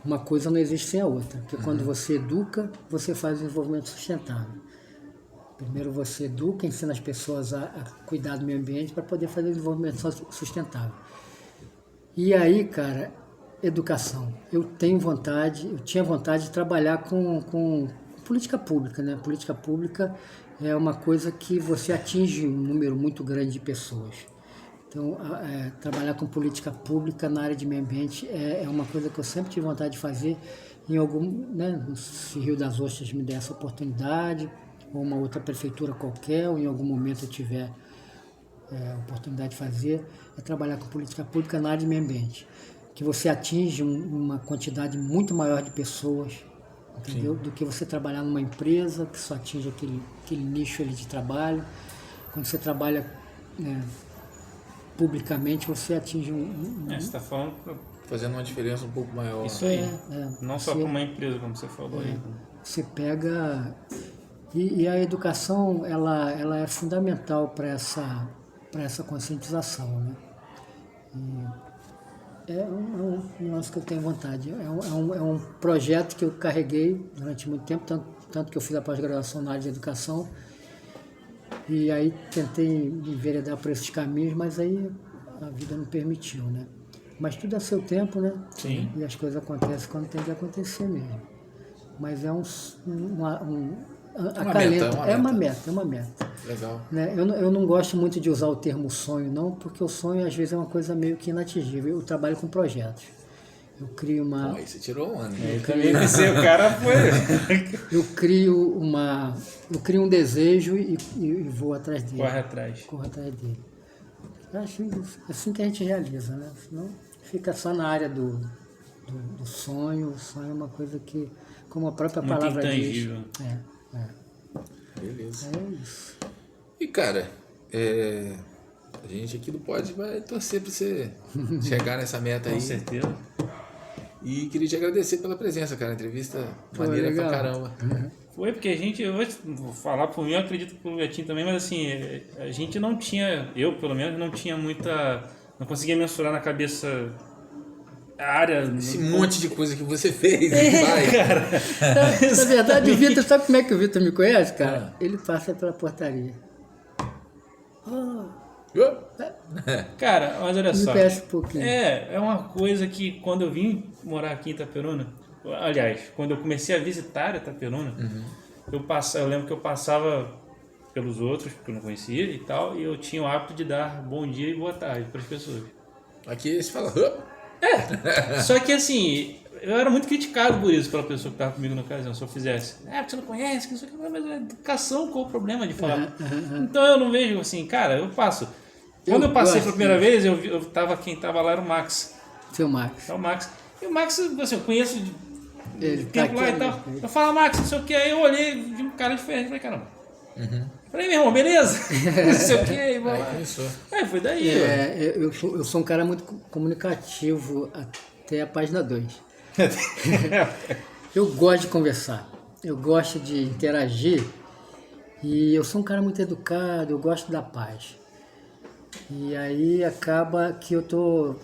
Uma coisa não existe sem a outra, porque quando você educa, você faz desenvolvimento sustentável. Primeiro você educa, ensina as pessoas a cuidar do meio ambiente para poder fazer desenvolvimento sustentável. E aí, cara, educação. Eu tinha vontade de trabalhar com política pública, né? Política pública é uma coisa que você atinge um número muito grande de pessoas. Então, trabalhar com política pública na área de meio ambiente é uma coisa que eu sempre tive vontade de fazer. Se Rio das Ostras me der essa oportunidade, ou uma outra prefeitura qualquer, ou em algum momento eu tiver oportunidade de fazer, é trabalhar com política pública na área de meio ambiente. Que você atinge uma quantidade muito maior de pessoas, entendeu? Do que você trabalhar numa empresa que só atinge aquele nicho ali de trabalho. Quando você trabalha publicamente, você atinge Você está falando fazendo uma diferença um pouco maior. Isso aí. Não só para uma empresa, como você falou aí. Você pega... E a educação, ela é fundamental para essa conscientização, né? É um negócio que eu tenho vontade. É um projeto que eu carreguei durante muito tempo, tanto que eu fiz a pós-graduação na área de educação. E aí tentei me enveredar por esses caminhos, mas aí a vida não permitiu, né? Mas tudo a seu tempo, né? Sim. E as coisas acontecem quando tem que acontecer mesmo. Mas é uma meta. Legal. Né? Eu não gosto muito de usar o termo sonho, não, porque o sonho às vezes é uma coisa meio que inatingível. Eu trabalho com projetos. Eu crio uma... Aí você tirou um ano. O cara foi... Eu crio um desejo e vou atrás dele. Corro atrás dele. Eu acho assim que a gente realiza, né? Senão fica só na área do sonho. O sonho é uma coisa que, como a própria muito palavra intangível. diz... Beleza. É isso. E, cara, a gente aqui do Pod vai torcer pra você chegar nessa meta aí. Com certeza. E queria te agradecer pela presença, cara. Entrevista maneira pra caramba. Foi porque eu vou falar por mim, eu acredito pro Betinho também, mas assim, a gente não tinha, eu pelo menos, não tinha não conseguia mensurar na cabeça a área... Esse monte de coisa que você fez, vai. Cara. Na verdade, o Vitor, sabe como é que o Vitor me conhece, cara? Ele passa pela portaria. Cara, mas olha Me só. conhece um pouquinho. É uma coisa que quando eu vim morar aqui em Itaperuna, aliás, quando eu comecei a visitar Itaperuna, eu lembro que eu passava pelos outros, que eu não conhecia e tal, e eu tinha o hábito de dar bom dia e boa tarde para as pessoas. Aqui eles falam... Só que assim, eu era muito criticado por isso, pela pessoa que estava comigo na ocasião, se eu fizesse. Porque você não conhece, que isso aqui, mas é educação, qual o problema de falar? Então eu não vejo assim, cara, eu passo. Quando eu passei pela primeira vez, quem tava lá era o Max. Seu Max. É o Max. E o Max, assim, eu conheço de tempo tá lá aqui, e tal. né? Eu falo, Max, não sei o que, aí eu olhei de um cara diferente, falei, caramba. Falei, meu irmão, beleza? Não sei o que, aí vamos lá. Começou. Foi daí, ó. Eu sou um cara muito comunicativo até a página 2. Eu gosto de conversar, eu gosto de interagir e eu sou um cara muito educado, eu gosto da paz. E aí acaba que eu tô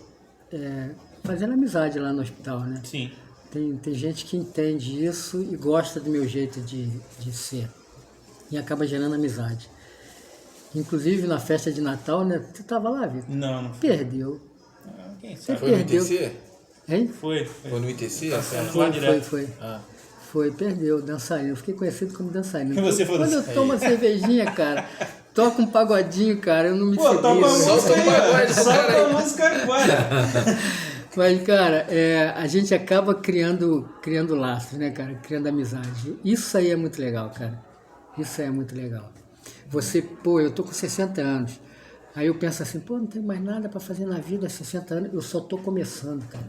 fazendo amizade lá no hospital, né? Sim. Tem gente que entende isso e gosta do meu jeito de ser. E acaba gerando amizade. Inclusive na festa de Natal, né? Tu tava lá, Vitor? Não. Perdeu. Quem Você sabe? Foi no perdeu. ITC? Hein? Foi. Foi no ITC? Tá sendo lá direto. Foi. Ah. Foi, perdeu, dançarino. Eu fiquei conhecido como dançarino. E você foi Quando eu dançarino? tomo uma cervejinha, cara, toco um pagodinho, cara, eu não me Pô, toca uma seguro. Solta música o pagode aí, pro solta cara aí. a música agora. Mas, cara, a gente acaba criando laços, né, cara? Criando amizade. Isso aí é muito legal, cara. Isso aí é muito legal. Você, eu tô com 60 anos. Aí eu penso assim, não tem mais nada para fazer na vida, 60 anos, eu só tô começando, cara.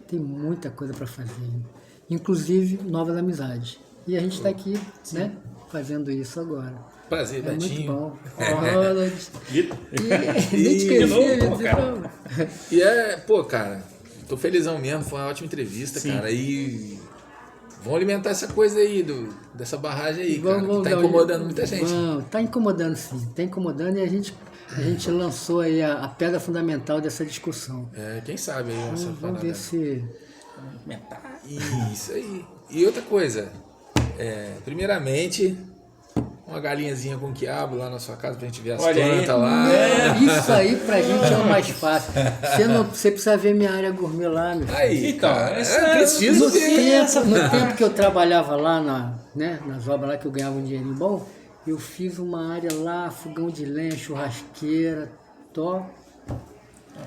Tem muita coisa para fazer ainda. Inclusive novas amizades. E a gente tá aqui, né, fazendo isso agora. Prazer, É muito Betinho. bom. Ronald. Vitor? Nem te esqueci, novo, pô, Vitor. cara. E cara, tô felizão mesmo, foi uma ótima entrevista, Sim. cara. E vamos alimentar essa coisa aí, dessa barragem aí, cara, que tá dar um- incomodando muita gente. Vamos, tá incomodando sim, tá incomodando e a gente lançou aí a pedra fundamental dessa discussão. Quem sabe aí essa Vamos parada. ver se... Isso aí. E outra coisa, primeiramente, uma galinhazinha com quiabo lá na sua casa pra gente ver as Olha aí. plantas lá. Isso aí pra gente é o mais fácil. Você precisa ver minha área gourmet lá, meu filho. Aí, Então, cara, essa- preciso ver. No tempo que eu trabalhava lá nas obras lá que eu ganhava um dinheirinho bom, eu fiz uma área lá, fogão de lenha, churrasqueira, top.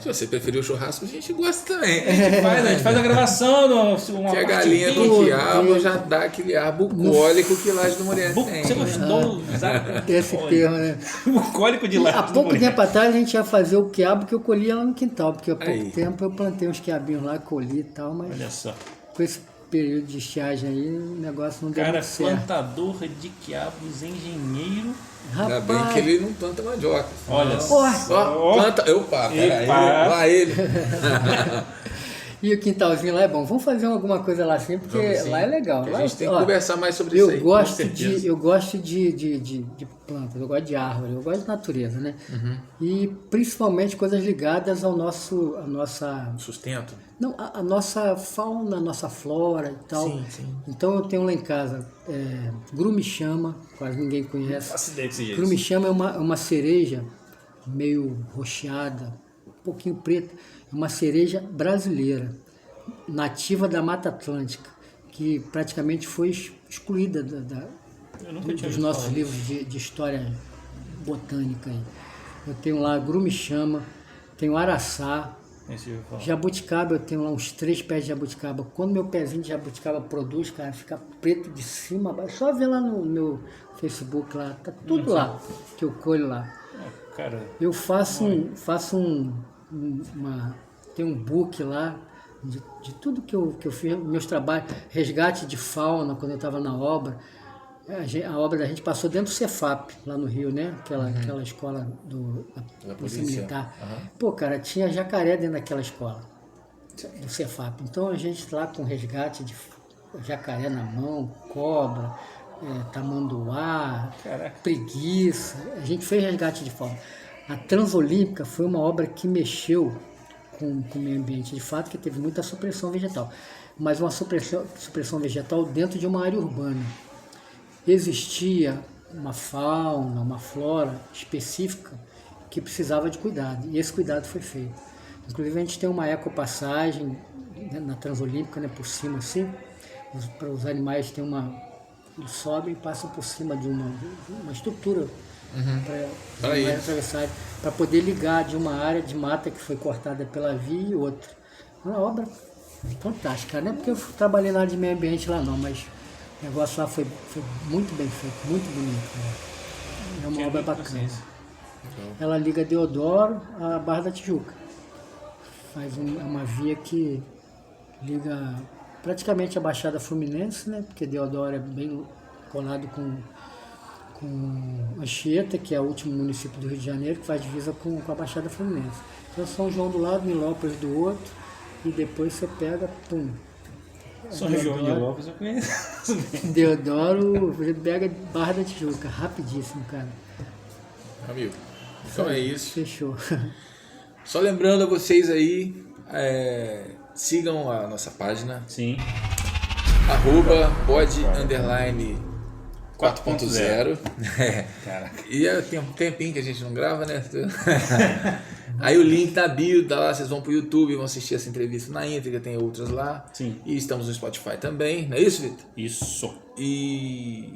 Se você preferiu o churrasco, a gente gosta também. A gente faz a gravação, uma Que a parte galinha bem- com quiabo já dá aquele ar bucólico que Laje do Moreira tem. Você gostou? Esse termo, né? Bucólico de E lá. há pouco tempo atrás a gente ia fazer o quiabo que eu colhia lá no quintal, porque há pouco Aí. tempo eu plantei uns quiabinhos lá, colhi e tal, mas Olha só. com esse período de estiagem aí, o negócio não deu Cara, muito certo. plantador de quiabos, engenheiro. Ainda bem que ele não planta mandioca. Olha Porra. Ó, planta. Opa, peraí. Epa. Lá ele. E o quintalzinho lá é bom. Vamos fazer alguma coisa lá assim, porque Vamos sim. lá é legal. Que Lá, a gente tem que ó, conversar mais sobre isso aí. Eu gosto de plantas, eu gosto de árvore, eu gosto de natureza, né? Uhum. E principalmente coisas ligadas à nossa, Sustento. não, a nossa fauna, a nossa flora e tal. Sim, sim. Então eu tenho lá em casa grumichama, quase ninguém conhece. Faço ideia desse jeito. Grumichama é uma cereja meio roxeada, um pouquinho preta. É uma cereja brasileira, nativa da Mata Atlântica, que praticamente foi excluída Eu nunca tinha dos ouvido nossos falar livros de história botânica. Aí. Eu tenho lá grumichama, tenho araçá, disso. Esse eu falo. jabuticaba, eu tenho lá uns 3 pés de jabuticaba. Quando meu pezinho de jabuticaba produz, cara, fica preto de cima a baixo. Só ver lá no meu Facebook lá, tá tudo lá que eu colho lá. Cara, Eu tem um book lá de tudo que eu fiz, meus trabalhos, resgate de fauna quando eu estava na obra. A obra da gente passou dentro do Cefap, lá no Rio, né? Aquela escola da Polícia Militar. Pô, cara, tinha jacaré dentro daquela escola, do Cefap. Então a gente lá com resgate de jacaré na mão, cobra, tamanduá, Caraca. preguiça. A gente fez resgate de fauna. A Transolímpica foi uma obra que mexeu com o meio ambiente, de fato, que teve muita supressão vegetal, mas uma supressão vegetal dentro de uma área urbana. Existia uma fauna, uma flora específica que precisava de cuidado, e esse cuidado foi feito. Inclusive a gente tem uma ecopassagem, né, na Transolímpica, né, por cima assim, para os animais tem eles sobem e passam por cima de uma estrutura para atravessar, para poder ligar de uma área de mata que foi cortada pela via e outra. Uma obra fantástico, cara. Não é porque eu trabalhei na área de meio ambiente lá não, mas o negócio lá foi muito bem feito, muito bonito, né? É uma Tinha obra muita bacana. consciência. Ela liga Deodoro à Barra da Tijuca. Faz uma via que liga praticamente a Baixada Fluminense, né? Porque Deodoro é bem colado com Anchieta, que é o último município do Rio de Janeiro, que faz divisa com a Baixada Fluminense. Então São João do lado, Nilópolis do outro, e depois você pega, pum. São João de Lopes eu conheço. Deodoro, você pega Barra da Tijuca, rapidíssimo, cara. Amigo, então é isso. Fechou. Só lembrando a vocês aí, sigam a nossa página, Sim. @pod_4.0. Caraca. E tem um tempinho que a gente não grava, né? Aí o link tá bio, tá lá, vocês vão pro YouTube, vão assistir essa entrevista na íntegra, tem outras lá. Sim. E estamos no Spotify também, não é isso, Vitor? Isso. E...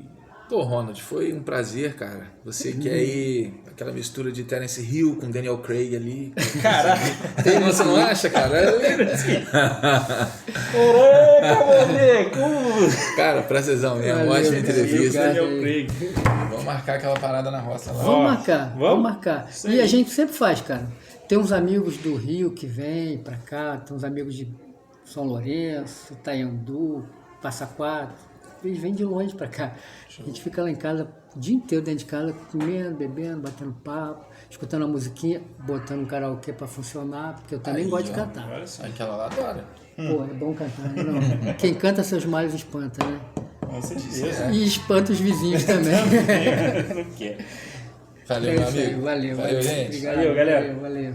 Pô, Ronald, foi um prazer, cara. Você que é aí, aquela mistura de Terence Hill com Daniel Craig ali. Caraca. Você não acha, cara? Caraca, moleque! Cara, prazerzão mesmo, Valeu, ótima entrevista. Daniel Craig. Vamos marcar aquela parada na roça lá. Vamos marcar, vamos? vamos marcar. Isso E aí. a gente sempre faz, cara. Tem uns amigos do Rio que vêm pra cá, tem uns amigos de São Lourenço, Itaiandu, Passa Quatro. Eles vêm de longe pra cá. A gente fica lá em casa o dia inteiro dentro de casa, comendo, bebendo, batendo papo, escutando a musiquinha, botando um karaokê pra funcionar, porque eu também Aí, gosto de ó. cantar. Olha só. Aquela lá adora. Pô, é bom cantar, né? Não. Quem canta seus males espanta, né? Com certeza. E espanta os vizinhos também. Não quer. Valeu, É meu isso aí, amigo. valeu, Valeu, gente. Obrigado, Valeu, galera. valeu.